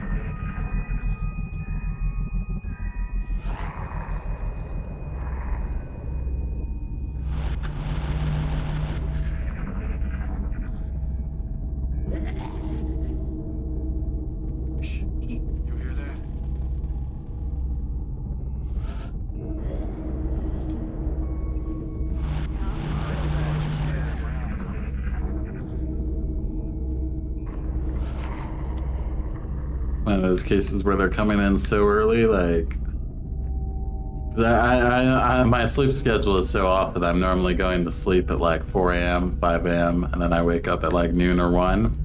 You hear that? One of those cases where they're coming in so early, like my sleep schedule is so off that I'm normally going to sleep at like 4 a.m., 5 a.m., and then I wake up at like noon or 1.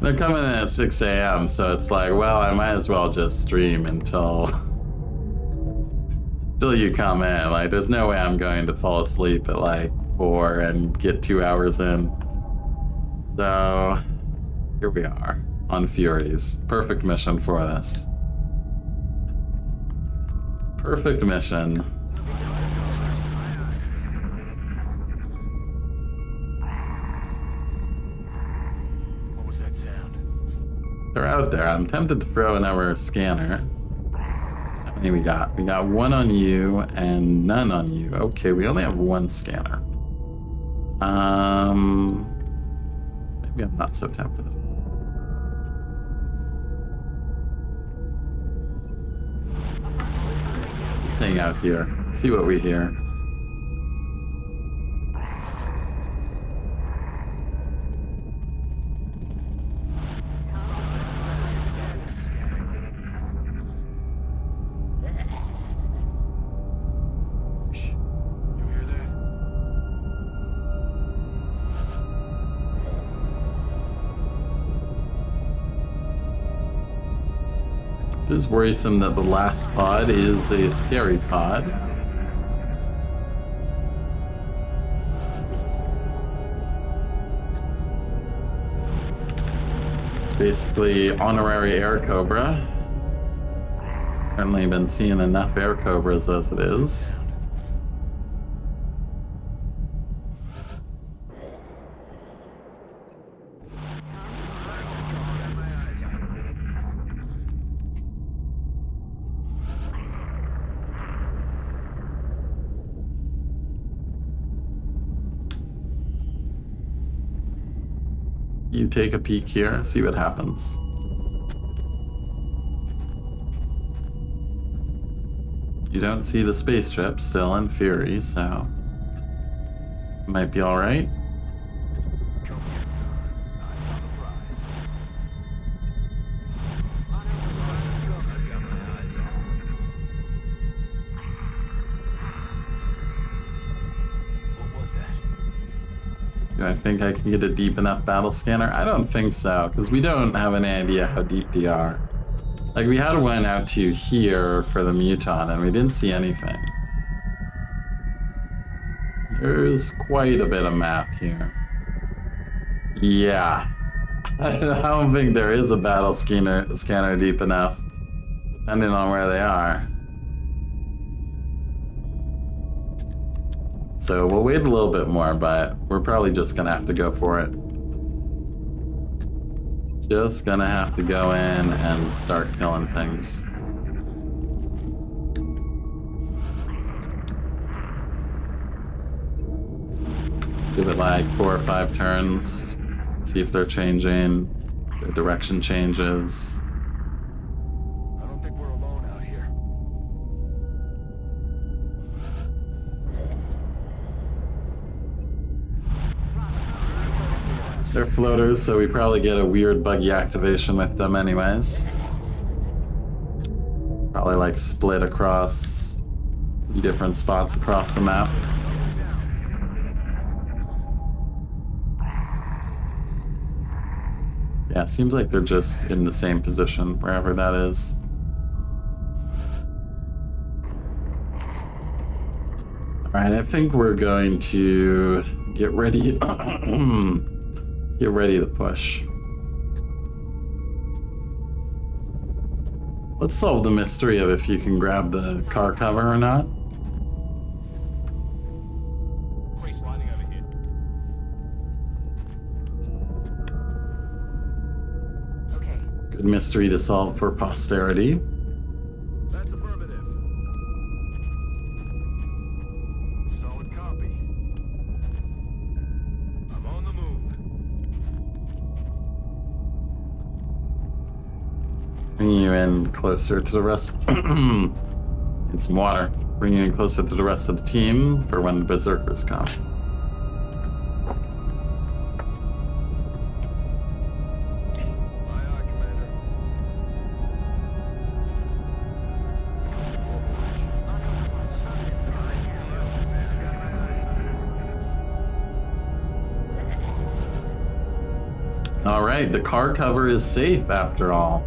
They're coming in at 6 a.m., so it's like, well, I might as well just stream until you come in. Like, there's no way I'm going to fall asleep at like 4 and get 2 hours in. So here we are on Furies. Perfect mission for this. Perfect mission. What was that sound? They're out there. I'm tempted to throw another scanner. How many we got? We got 1 on you and none on you. Okay, we only have 1 scanner. Maybe I'm not so tempted. Let's hang out here. See what we hear. You hear that? It is worrisome that the last pod is a scary pod. It's basically honorary air cobra. Certainly been seeing enough air cobras as it is. You take a peek here, see what happens. You don't see the spaceship still in Fury, so might be all right. Come get some. Eyes on the prize. I've got my eyes on. What was that? Do I think I can get a deep enough battle scanner? I don't think so, because we don't have any idea how deep they are. Like, we had one out to here for the Muton, and we didn't see anything. There's quite a bit of map here. Yeah. I don't think there is a battle scanner deep enough, depending on where they are. So we'll wait a little bit more, but we're probably just gonna have to go for it. Just gonna have to go in and start killing things. Give it like 4 or 5 turns. See if they're changing. Their direction changes. I don't think we're alone out here. They're floaters, so we probably get a weird buggy activation with them anyways. Probably like split across different spots across the map. Yeah, seems like they're just in the same position, wherever that is. Alright, I think we're going to get ready. Get ready to push. Let's solve the mystery of if you can grab the car cover or not. Place lining over here. Okay. Good mystery to solve for posterity. That's affirmative. Solid copy. I'm on the move. Bringing you in closer to the rest. Need some water. Bringing you in closer to the rest of the team for when the berserkers come. Aye, aye, Commander. All right. right, the car cover is safe after all.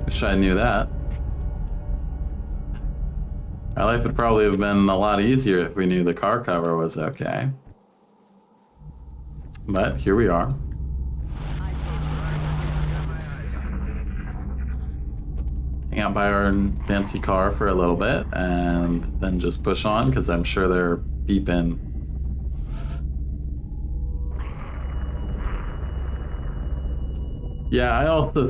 Wish I knew that. Our life would probably have been a lot easier if we knew the car cover was okay. But here we are. Hang out by our fancy car for a little bit and then just push on because I'm sure they're deep in. Yeah, I also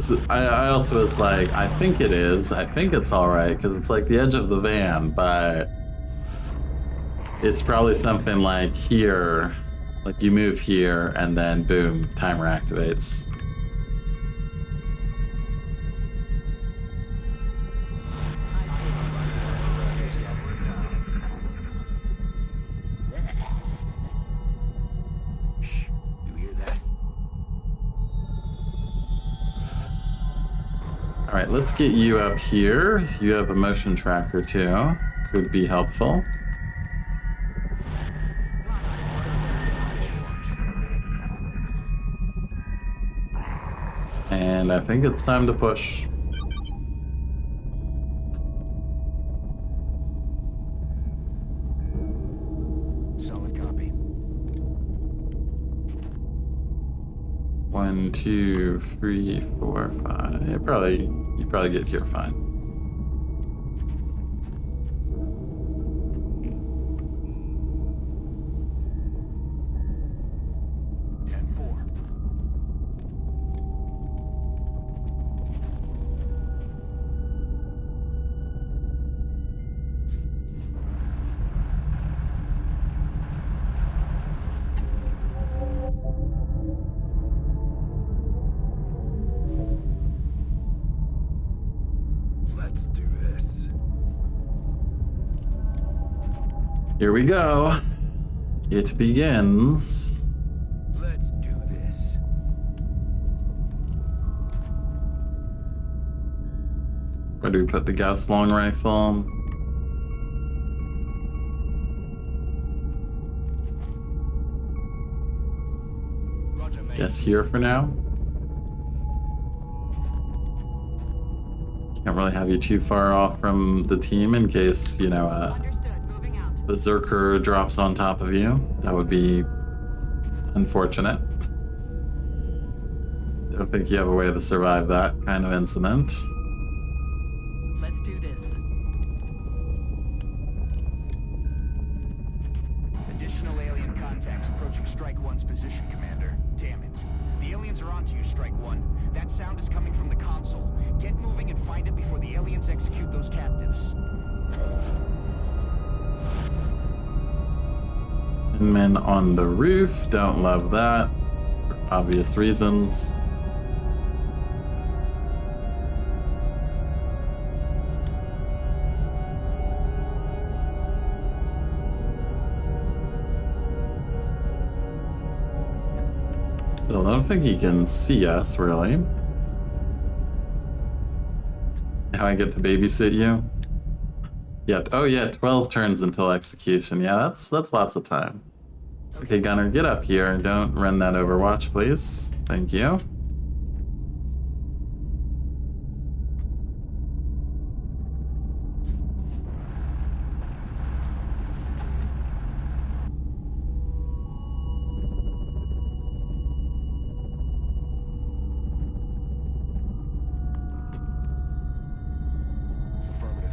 was like, I think it is. I think it's all right because it's like the edge of the van, but it's probably something like here, like you move here and then boom, timer activates. All right, let's get you up here. You have a motion tracker too. Could be helpful. And I think it's time to push. Solid copy. 1, 2, 3, 4, 5. You probably get here fine. Here we go. It begins. Let's do this. Where do we put the Gauss long rifle? Roger, mate. Guess here for now. Can't really have you too far off from the team in case, you know, Understood. Moving out. Berserker drops on top of you. That would be unfortunate. I don't think you have a way to survive that kind of incident. Let's do this. Additional alien contacts approaching Strike One's position, Commander. Damn it. The aliens are onto you, Strike One. That sound is coming from the console. Get moving and find it before the aliens execute those captives. Men on the roof, don't love that, for obvious reasons. Still, I don't think he can see us, really. How I get to babysit you? Yeah, oh yeah, 12 turns until execution. Yeah, that's lots of time. Okay, Gunner, get up here. Don't run that Overwatch, please. Thank you. Affirmative.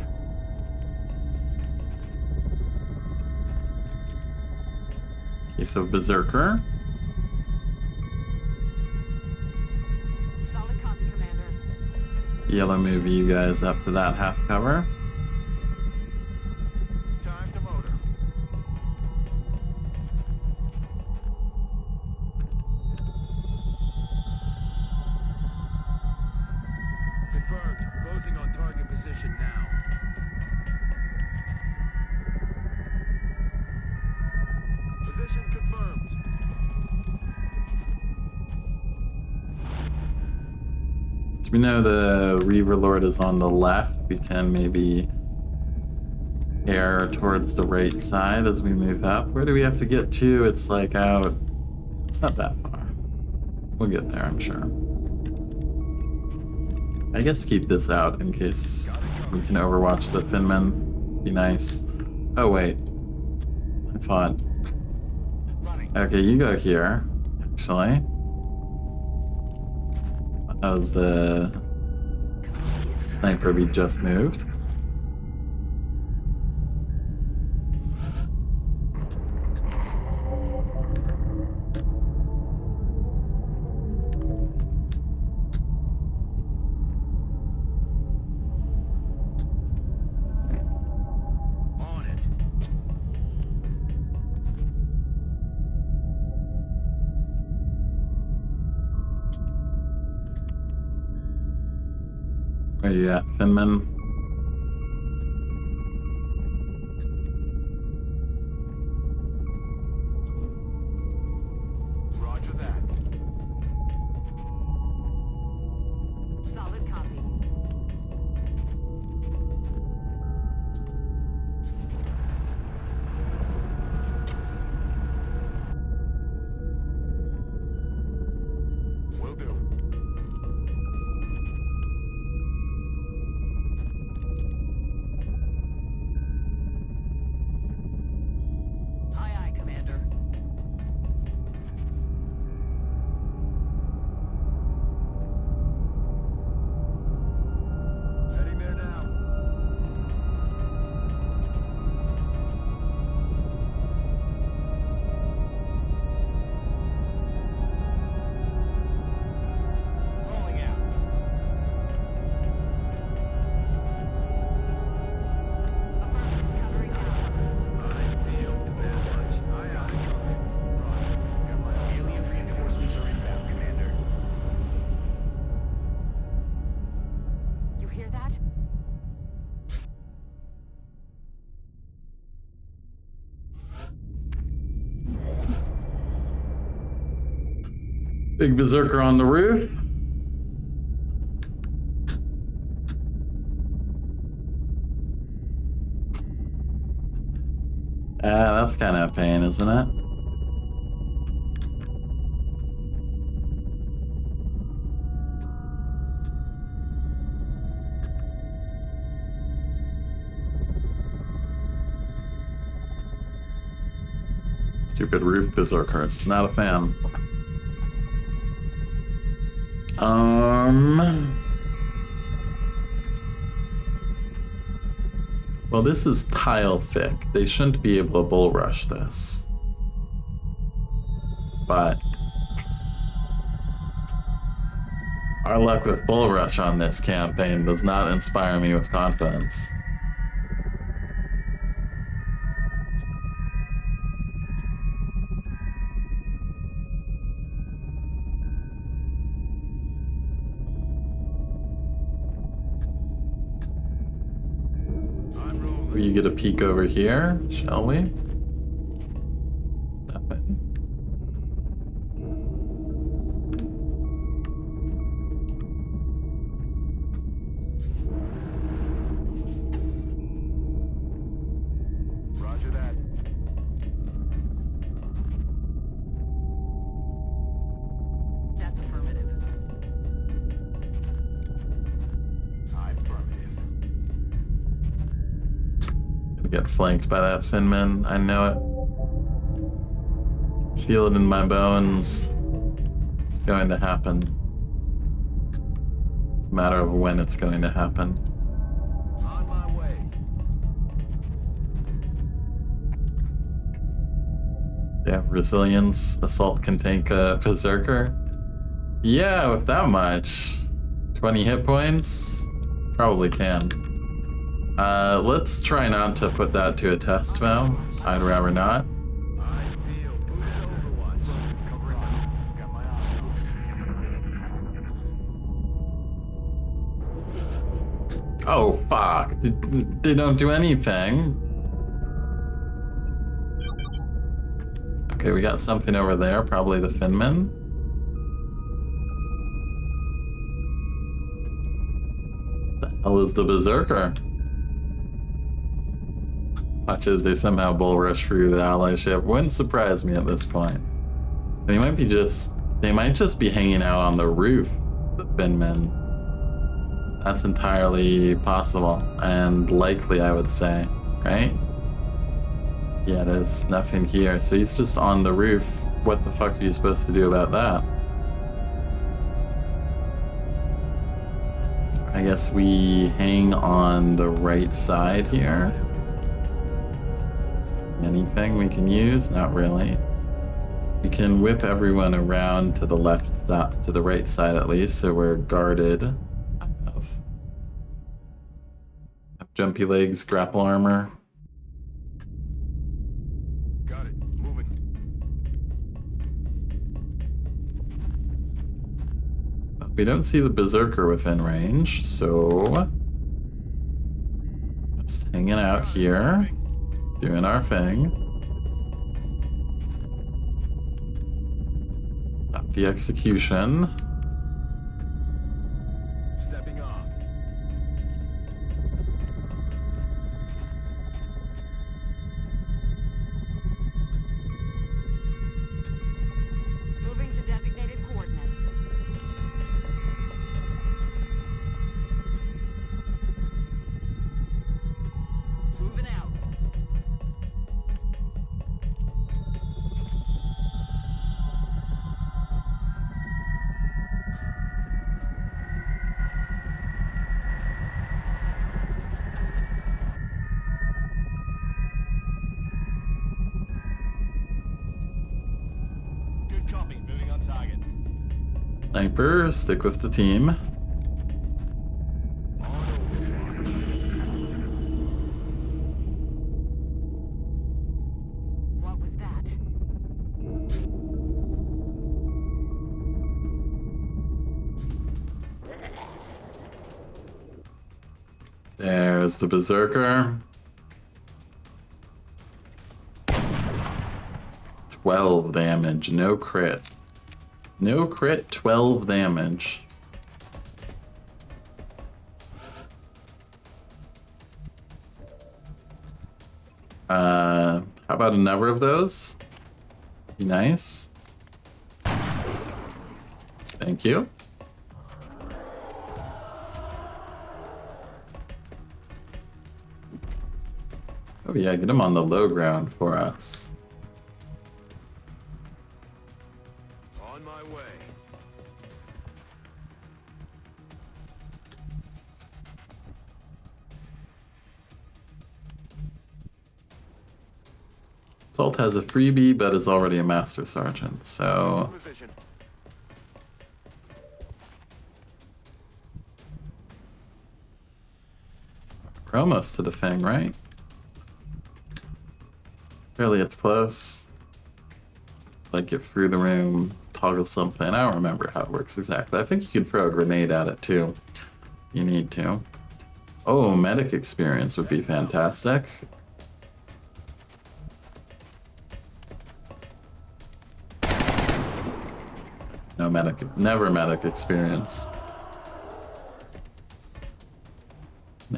Case of Berserker. Solid copy, Commander. Yellow move you guys up to that half cover. Time to motor. Confirmed. Closing on target position now. Position confirmed. So we know the Reaver Lord is on the left. We can maybe air towards the right side as we move up. Where do we have to get to? It's like out. It's not that far. We'll get there, I'm sure. I guess keep this out in case we can overwatch the Finman. Be nice. Oh, wait. I thought... Okay, you go here, actually. That was the sniper we just moved. Where you at, Finman? Roger that. Solid copy. Will do. Aye, aye, Commander. Heading there now. Rolling out. Affirmative, covering Alpha. I feel command punch. Aye, aye. Got my Alien reinforcements are inbound, Commander. You hear that? Big berserker on the roof. That's kind of a pain, isn't it? Stupid roof berserkers. Not a fan. Well, this is tile thick. They shouldn't be able to bull rush this. But our luck with bull rush on this campaign does not inspire me with confidence. I'm rolling. Will you get a peek over here, shall we? Nothing. Roger that. That's affirmative. Affirmative. Gonna get flanked by that Finman. I know it. Feel it in my bones. It's going to happen. It's a matter of when it's going to happen. On my way. They have resilience. Assault can tank a berserker. Yeah, with that much. 20 hit points? Probably can. Let's try not to put that to a test, though. I'd rather not. I feel good overwatch. Covering up. Got my eyes on. Oh, fuck. They don't do anything. Okay, we got something over there. Probably the Finman. The hell is the berserker? Watch as they somehow bull rush through the ally ship. Wouldn't surprise me at this point. And he might be just They might just be hanging out on the roof, the Finmen. That's entirely possible and likely, I would say, right? Yeah, there's nothing here, so he's just on the roof. What the fuck are you supposed to do about that? I guess we hang on the right side here. Anything we can use? Not really. We can whip everyone around to the left side, to the right side at least, so we're guarded. Have jumpy legs, grapple armor. Got it. Moving. We don't see the Berserker within range, so just hanging out here, doing our thing. Stop the execution. Stepping off. Moving to designated coordinates. Moving out. Good copy. Moving on target. Sniper, stick with the team. What was that? There's the Berserker. 12 damage, no crit. No crit, 12 damage. How about another of those? Be nice. Thank you. Oh yeah, get him on the low ground for us. On my way. Salt has a freebie, but is already a Master Sergeant, so... Position. We're almost to the thing, right? Really, it's close. Like, get through the room, toggle something. I don't remember how it works exactly. I think you can throw a grenade at it, too. You need to. Oh, medic experience would be fantastic. No medic, never medic experience.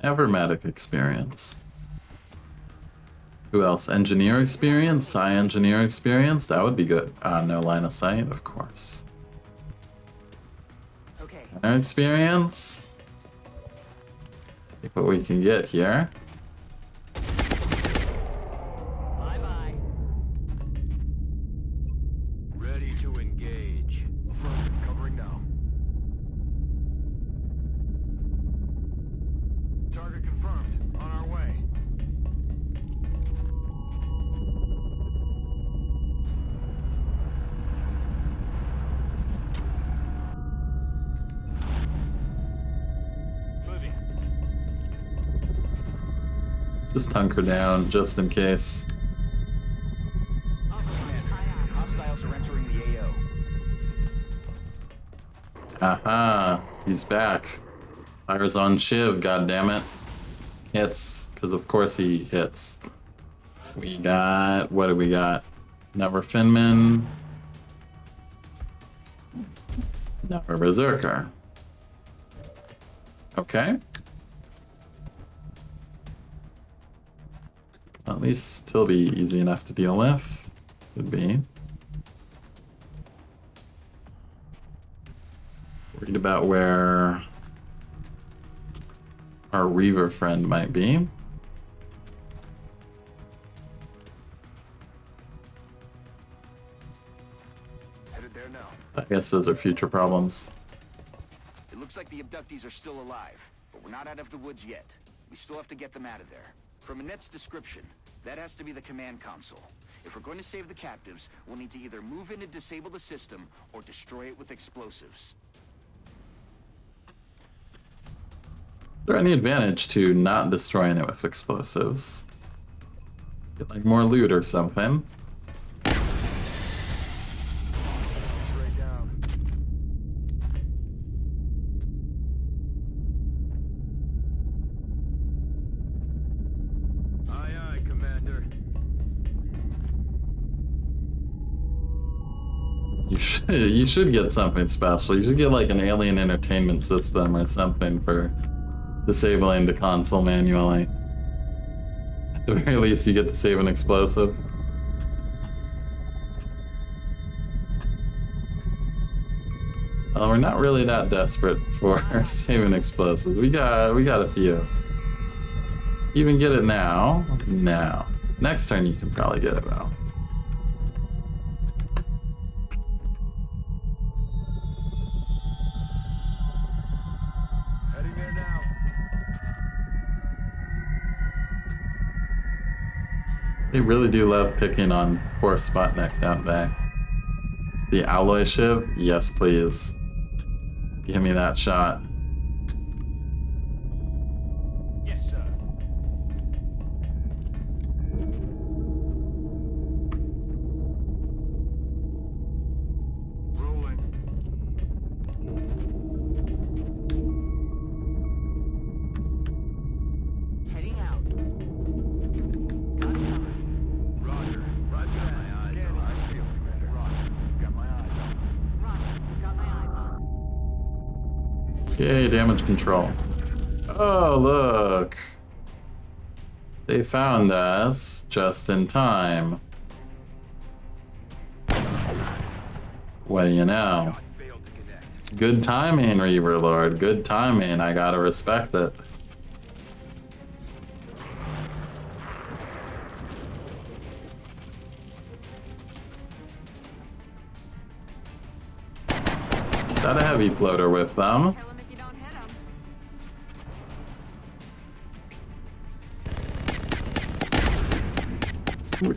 Never medic experience. Who else? Engineer experience? Psi engineer experience? That would be good. No line of sight, of course. Okay. Gunner experience? See what we can get here. Bye-bye. Ready to engage. Affirmative. Covering now. Target confirmed. On our way. Moving. Just hunker down, just in case. Commander, hostiles are entering the AO. Aha, he's back. Fires on Shiv, goddammit. Hits, because of course he hits. We got, what do we got? Never Finman. Never Berserker. Okay. At least still be easy enough to deal with. Should be. Read about where our Reaver friend might be. Headed there now. I guess those are future problems. It looks like the abductees are still alive, but we're not out of the woods yet. We still have to get them out of there. From Annettes' description, that has to be the command console. If we're going to save the captives, we'll need to either move in and disable the system, or destroy it with explosives. Is there any advantage to not destroying it with explosives? Get like more loot or something. Straight down. Aye, aye, Commander. You should get something special. You should get like an alien entertainment system or something for disabling the console manually. At the very least, you get to save an explosive. Well, we're not really that desperate for saving explosives. We got a few. Even get it now? No. Next turn you can probably get it though. Heading there now. They really do love picking on poor Sputnik, don't they? The alloy shiv? Yes, please. Give me that shot. Yes, sir. Rolling. Heading out. Got cover. Roger. Roger. Got my eyes on. I feel, Commander. Roger. Got my eyes on. Roger. Got my eyes on. Okay, damage control. Oh, look. They found us just in time. What do you know? Failed to connect. Good timing, Reaver Lord. Good timing. I gotta respect it. Got a heavy floater with them. Kill him if you don't hit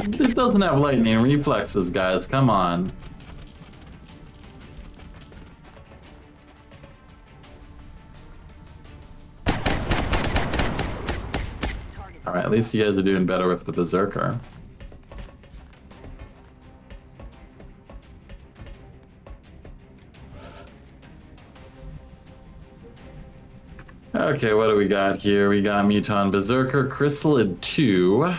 him. It doesn't have lightning reflexes, guys. Come on. Alright, at least you guys are doing better with the Berserker. Okay, what do we got here? We got Muton Berserker, Chrysalid 2.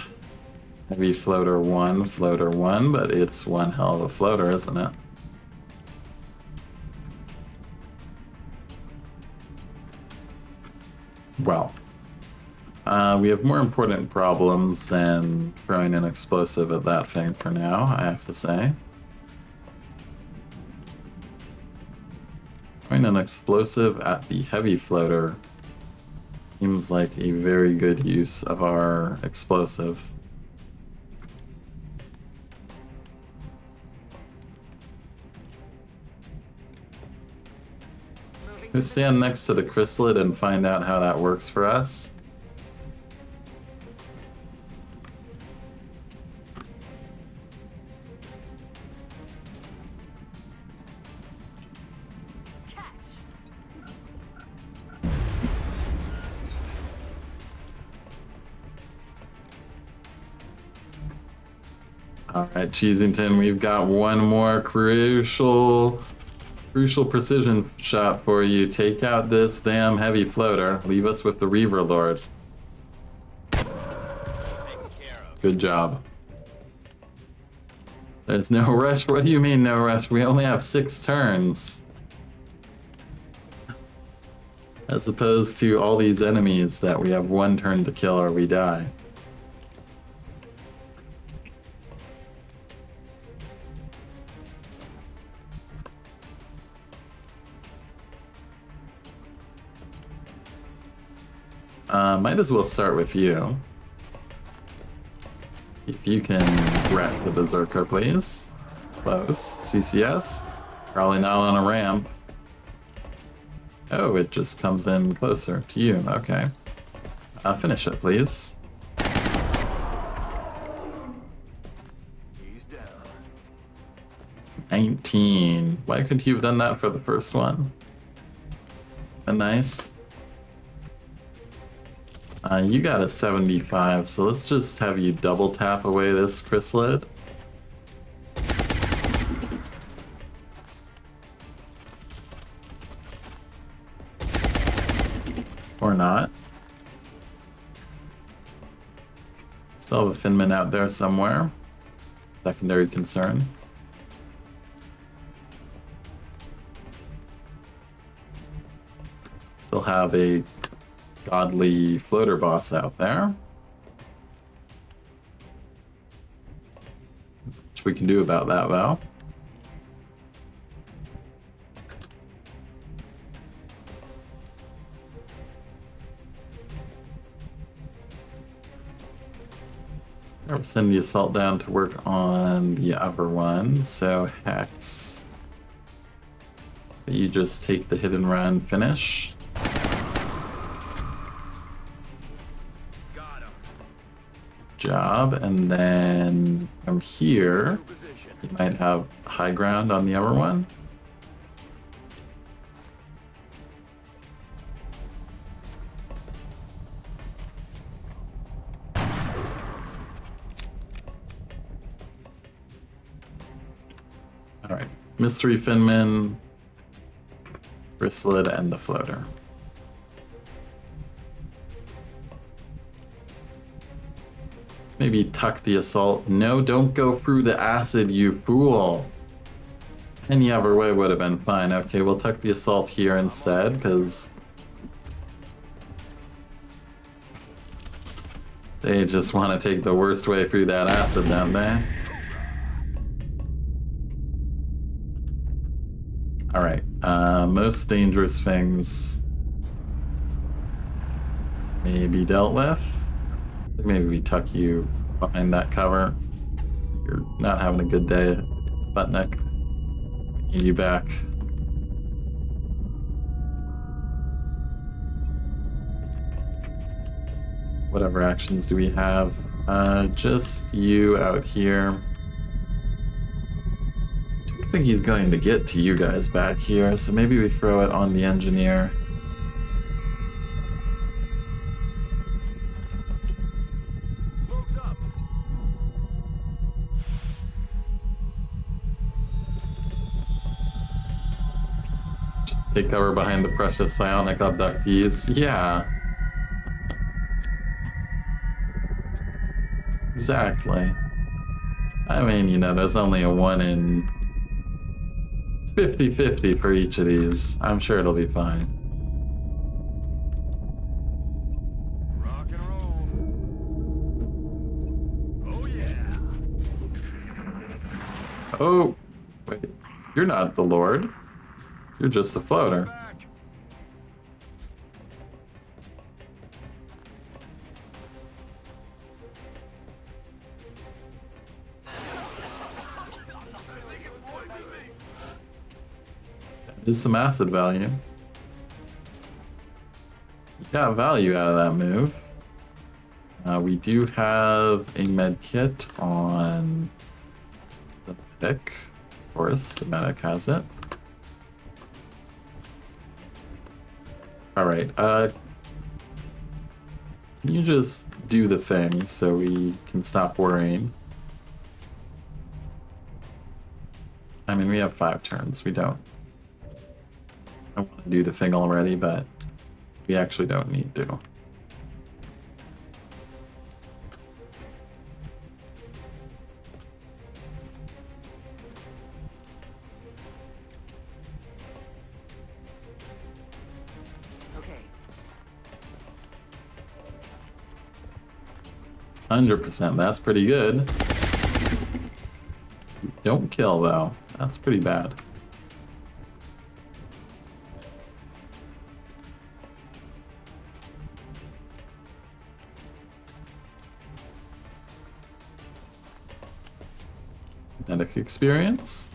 Heavy Floater 1, but it's one hell of a floater, isn't it? Well, we have more important problems than throwing an explosive at that thing for now, I have to say. Throwing an explosive at the heavy floater seems like a very good use of our explosive. We'll stand next to the Chrysalid and find out how that works for us. Alright, Cheesington, we've got one more crucial precision shot for you. Take out this damn heavy floater. Leave us with the Reaver Lord. Good job. There's no rush. What do you mean no rush? We only have 6 turns. As opposed to all these enemies that we have 1 turn to kill or we die. Might as well start with you. If you can wreck the Berserker, please. Close. CCS. Probably not on a ramp. Oh, it just comes in closer to you. Okay. Finish it, please. He's down. 19. Why couldn't you have done that for the first one? Nice. You got a 75, so let's just have you double tap away this chrysalid. Or not. Still have a Finman out there somewhere. Secondary concern. Still have a godly floater boss out there. Which we can do about that, though. I'll send the assault down to work on the other one. So Hex. You just take the hit and run finish. Job, and then from here you might have high ground on the other one. All right, Mystery Finman, Chrysalid, and the floater. Maybe tuck the assault. No, don't go through the acid, you fool. Any other way would have been fine. Okay, we'll tuck the assault here instead, because they just want to take the worst way through that acid down there. Alright, most dangerous things may be dealt with. Maybe we tuck you behind that cover. You're not having a good day, Sputnik. Need you back. Whatever actions do we have? Just you out here. I don't think he's going to get to you guys back here, so maybe we throw it on the engineer. Take cover behind the precious psionic abductees. Yeah. Exactly. I mean, you know, there's only a 1 in 50-50 for each of these. I'm sure it'll be fine. Rock and roll. Oh yeah. Oh, wait. You're not the Lord. You're just a floater. That is some acid value. You got value out of that move. We do have a med kit on the medic. Of course, the medic has it. Alright, can you just do the thing so we can stop worrying? I mean, we have 5 turns. We don't. I want to do the thing already, but we actually don't need to. Okay. 100%, that's pretty good. Don't kill, though. That's pretty bad. Medic experience?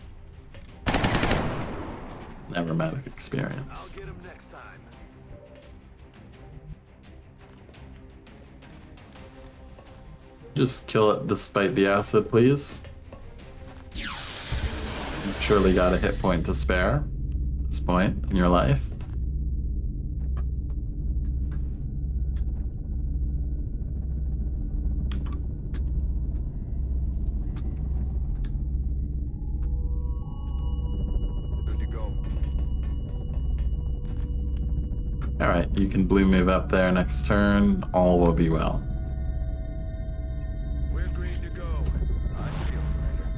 Never medic experience. I'll get him next time. Just kill it despite the acid, please. You've surely got a hit point to spare at this point in your life. Good to go. Alright, you can blue move up there next turn. All will be well. We're green to go. I feel it, Commander.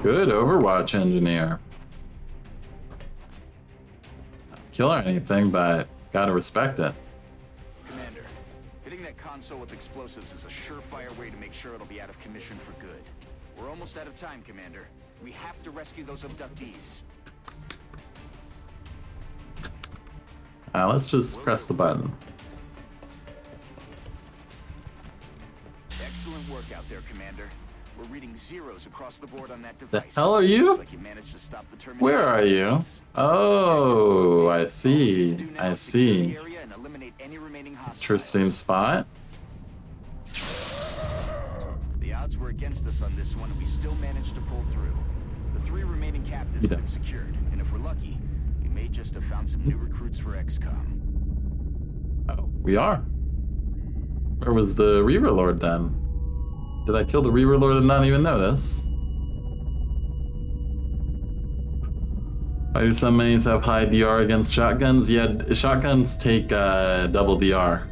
Good Overwatch engineer. Not kill or anything, but gotta respect it. Commander, hitting that console with explosives is a surefire way to make sure it'll be out of commission for good. We're almost out of time, Commander. We have to rescue those abductees. Let's just press the button. Excellent work out there, Commander. We're reading zeros across the board on that The device. hell are you? Looks like you managed to stop the termination Where are you? sequence. Oh, I All we see. need to do now I is secure the see. area and eliminate any remaining hostiles. Interesting spot. The odds were against us on this one, and we still managed to pull through. The 3 remaining captives Yeah. have been secured, and if we're lucky, we may just have found some new recruits for XCOM. Oh, we are. Where was the Reaver Lord then? Did I kill the Reaver Lord and not even notice? Why do some minis have high DR against shotguns? Yeah, shotguns take double DR.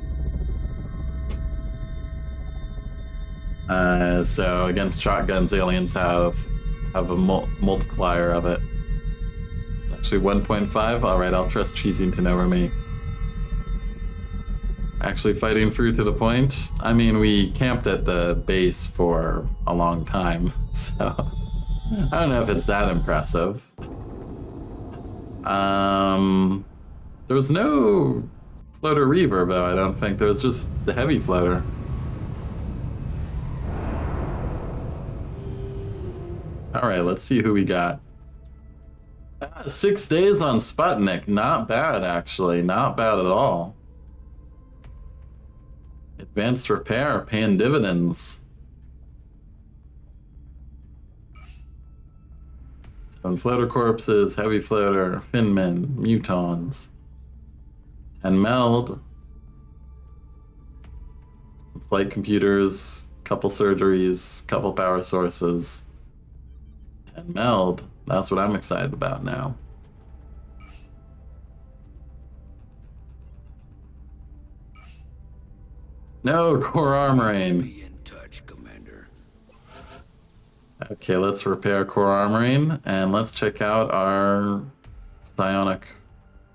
So against shotguns, aliens have a multiplier of it. Actually 1.5? Alright, I'll trust Cheesington over me. Actually fighting through to the point. I mean, we camped at the base for a long time, so I don't know if it's that impressive. There was no floater reaver, though, I don't think. There was just the heavy floater. Alright, let's see who we got. 6 days on Sputnik. Not bad, actually. Not bad at all. Advanced repair, paying dividends. 7 floater corpses, heavy floater, finmen, mutons. And meld. Flight computers, couple surgeries, couple power sources. And meld. That's what I'm excited about now. No core armoring. Be in touch, Commander. Okay, let's repair core armoring and let's check out our psionic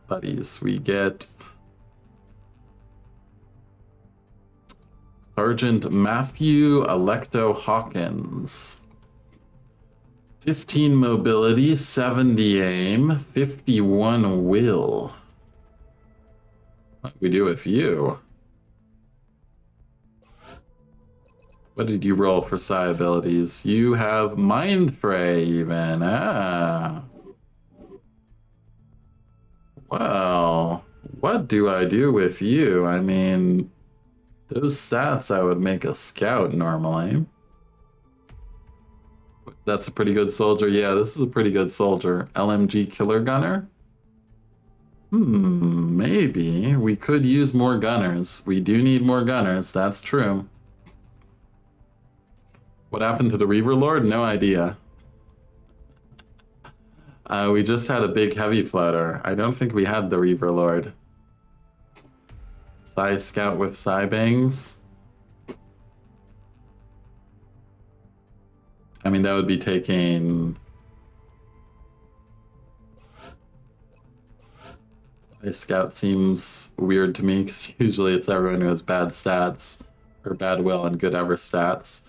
buddies. We get Sergeant Matthew Electo Hawkins. 15 mobility, 70 aim, 51 will. What do we do with you? What did you roll for psi abilities? You have Mind Fray even. Ah. Well, what do I do with you? I mean, those stats I would make a scout normally. That's a pretty good soldier. Yeah, this is a pretty good soldier. LMG killer gunner? Maybe. We could use more gunners. We do need more gunners, that's true. What happened to the Reaver Lord? No idea. We just had a big heavy floater. I don't think we had the Reaver Lord. Psi Scout with Psi Bangs. I mean, that would be taking... Psi Scout seems weird to me, because usually it's everyone who has bad stats, or bad will and good ever stats.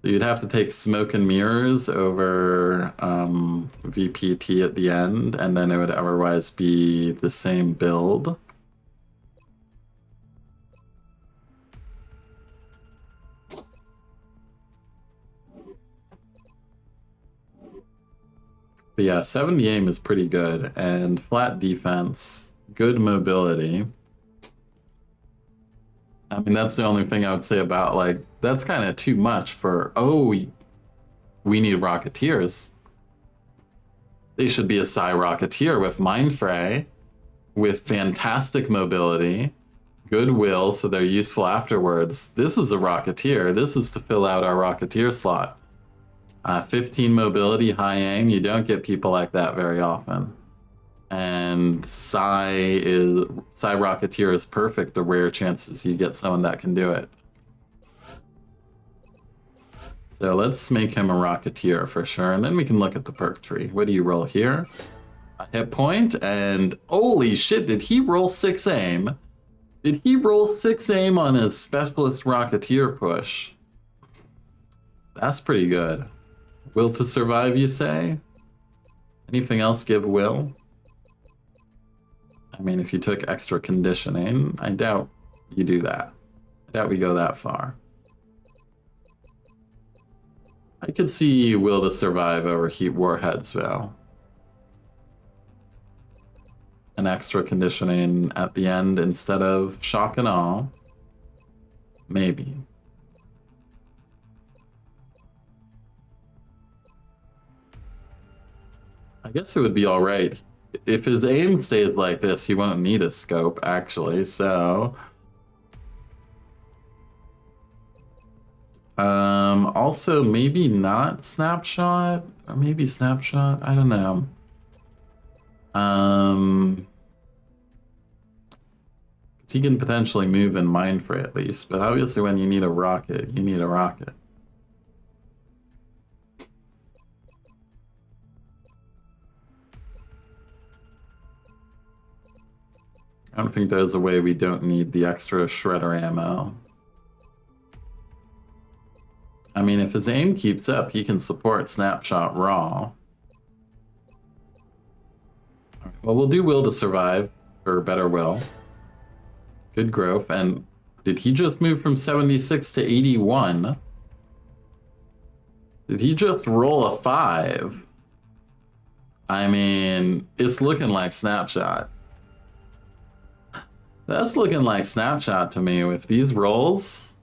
So you'd have to take Smoke and Mirrors over VPT at the end, and then it would otherwise be the same build. But yeah, 70 aim is pretty good, and flat defense, good mobility. I mean, that's the only thing I would say about, like, that's kind of too much for, oh, we need Rocketeers. They should be a Psi Rocketeer with Mind Fray, with fantastic mobility, goodwill, so they're useful afterwards. This is a Rocketeer. This is to fill out our Rocketeer slot. 15 mobility, high aim. You don't get people like that very often. And Psi Rocketeer is perfect. The rare chances you get someone that can do it. So let's make him a Rocketeer for sure, and then we can look at the perk tree. What do you roll here? A hit point, and holy shit, did he roll 6 aim? Did he roll 6 aim on his Specialist Rocketeer push? That's pretty good. Will to survive, you say? Anything else give will? I mean, if you took extra conditioning, I doubt you do that. I doubt we go that far. I could see will to survive over heat warheads, though. An extra conditioning at the end instead of shock and awe. Maybe. I guess it would be alright. If his aim stays like this, he won't need a scope, actually, so... also, maybe not Snapshot? Or maybe Snapshot? I don't know. He can potentially move in Mind Fray at least, but obviously when you need a rocket, you need a rocket. I don't think there's a way we don't need the extra shredder ammo. I mean, if his aim keeps up, he can support Snapshot raw. Right, well, we'll do will to survive for better will. Good growth. And did he just move from 76 to 81? Did he just roll a 5? I mean, it's looking like Snapshot. That's looking like Snapshot to me with these rolls.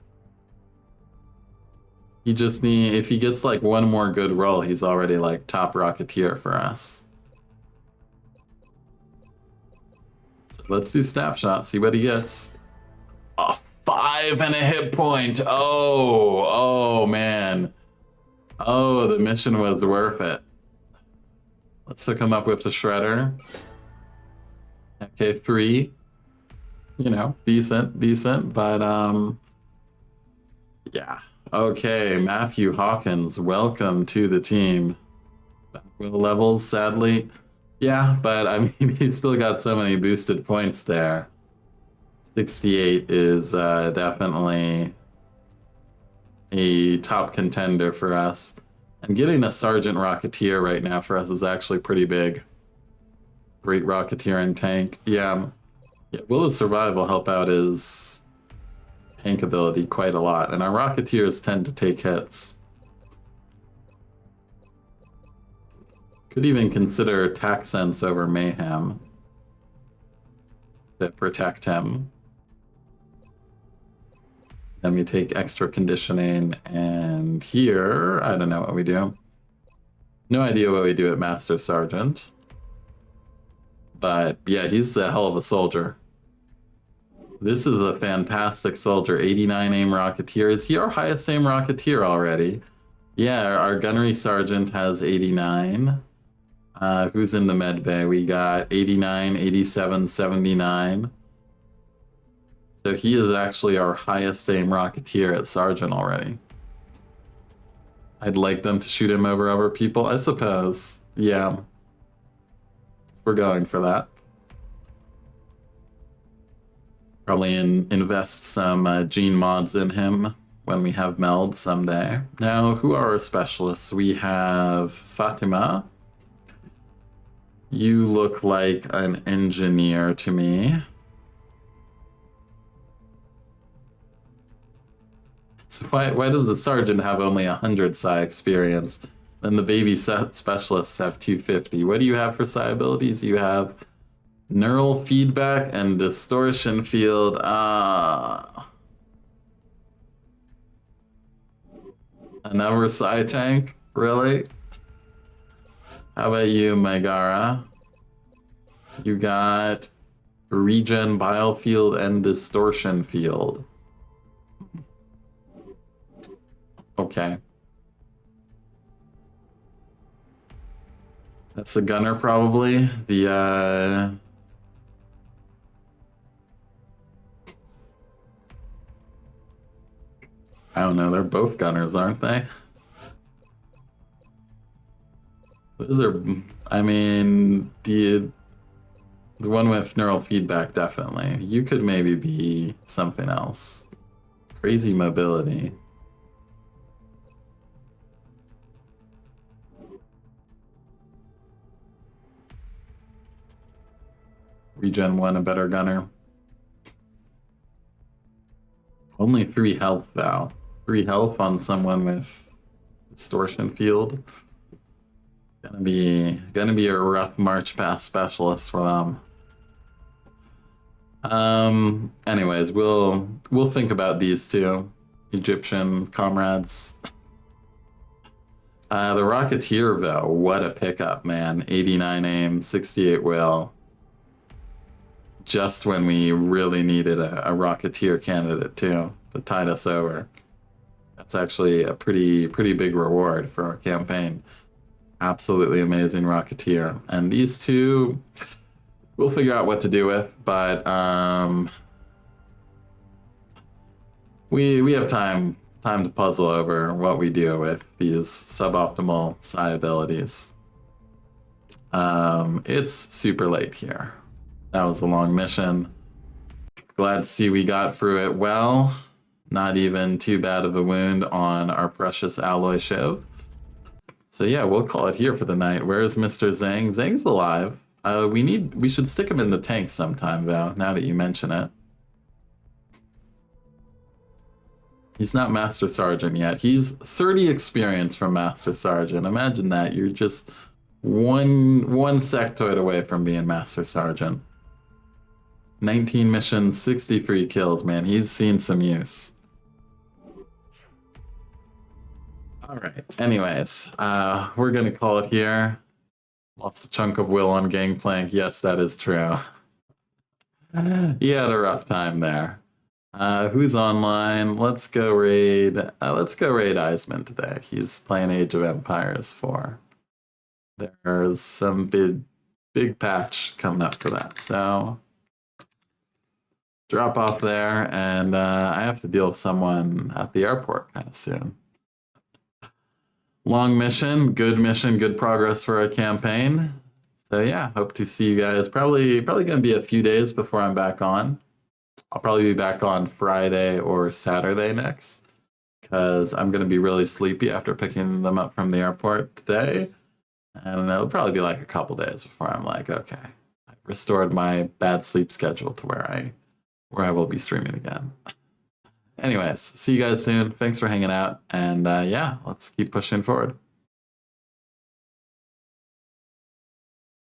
He just need, if he gets like one more good roll, he's already like top Rocketeer for us. So let's do Snapshot, see what he gets. A 5 and a hit point. Oh man. Oh, the mission was worth it. Let's hook him up with the Shredder. Okay, 3. You know, decent, but yeah. Okay, Matthew Hawkins, welcome to the team. Will levels, sadly. Yeah, but I mean, he's still got so many boosted points there. 68 is definitely a top contender for us. And getting a Sergeant Rocketeer right now for us is actually pretty big. Great Rocketeering tank. Yeah, Will of Survive will help out his tank ability quite a lot, and our Rocketeers tend to take hits. Could even consider Attack Sense over Mayhem to protect him. Then we take extra conditioning, and here, I don't know what we do. No idea what we do at Master Sergeant. But yeah, he's a hell of a soldier. This is a fantastic soldier. 89 aim Rocketeer. Is he our highest aim Rocketeer already? Yeah, our Gunnery Sergeant has 89. Who's in the med bay? We got 89, 87, 79. So he is actually our highest aim Rocketeer at Sergeant already. I'd like them to shoot him over other people, I suppose. Yeah. We're going for that. Probably invest some gene mods in him when we have meld someday. Now, who are our specialists? We have Fatima. You look like an engineer to me. So why does the sergeant have only 100 psi experience? And the baby specialists have 250. What do you have for psi abilities? You have neural feedback and distortion field. Another psi tank? Really? How about you, Megara? You got regen biofield and distortion field. Okay. That's a gunner, probably. The, I don't know, they're both gunners, aren't they? Those are, I mean, the one with neural feedback, definitely. You could maybe be something else. Crazy mobility. Regen 1, a better gunner. Only 3 health, though. 3 health on someone with distortion field. Gonna be a rough march past specialist for them. Anyways, we'll think about these two Egyptian comrades. The Rocketeer, though, what a pickup, man. 89 aim, 68 will. Just when we really needed a Rocketeer candidate, too, to tide us over. That's actually a pretty big reward for our campaign. Absolutely amazing Rocketeer. And these two, we'll figure out what to do with, but we have time to puzzle over what we do with these suboptimal psi abilities. It's super late here. That was a long mission. Glad to see we got through it well. Not even too bad of a wound on our precious alloy shiv. So yeah, we'll call it here for the night. Where's Mr. Zhang? Zhang's alive. We should stick him in the tank sometime, though, now that you mention it. He's not Master Sergeant yet. He's 30 experience from Master Sergeant. Imagine that. You're just one sectoid away from being Master Sergeant. 19 missions, 63 kills, man. He's seen some use. Alright, anyways, we're gonna call it here. Lost a chunk of will on Gangplank. Yes, that is true. He had a rough time there. Who's online? Let's go raid Eisman today. He's playing Age of Empires 4. There's some big patch coming up for that, so drop off there, and I have to deal with someone at the airport kind of soon. Long mission, good progress for our campaign. So yeah, hope to see you guys. Probably gonna be a few days before I'm back on. I'll probably be back on Friday or Saturday next, because I'm gonna be really sleepy after picking them up from the airport today. And it'll probably be like a couple days before I'm like, okay, I've restored my bad sleep schedule to where I will be streaming again. Anyways, see you guys soon. Thanks for hanging out. And yeah, let's keep pushing forward.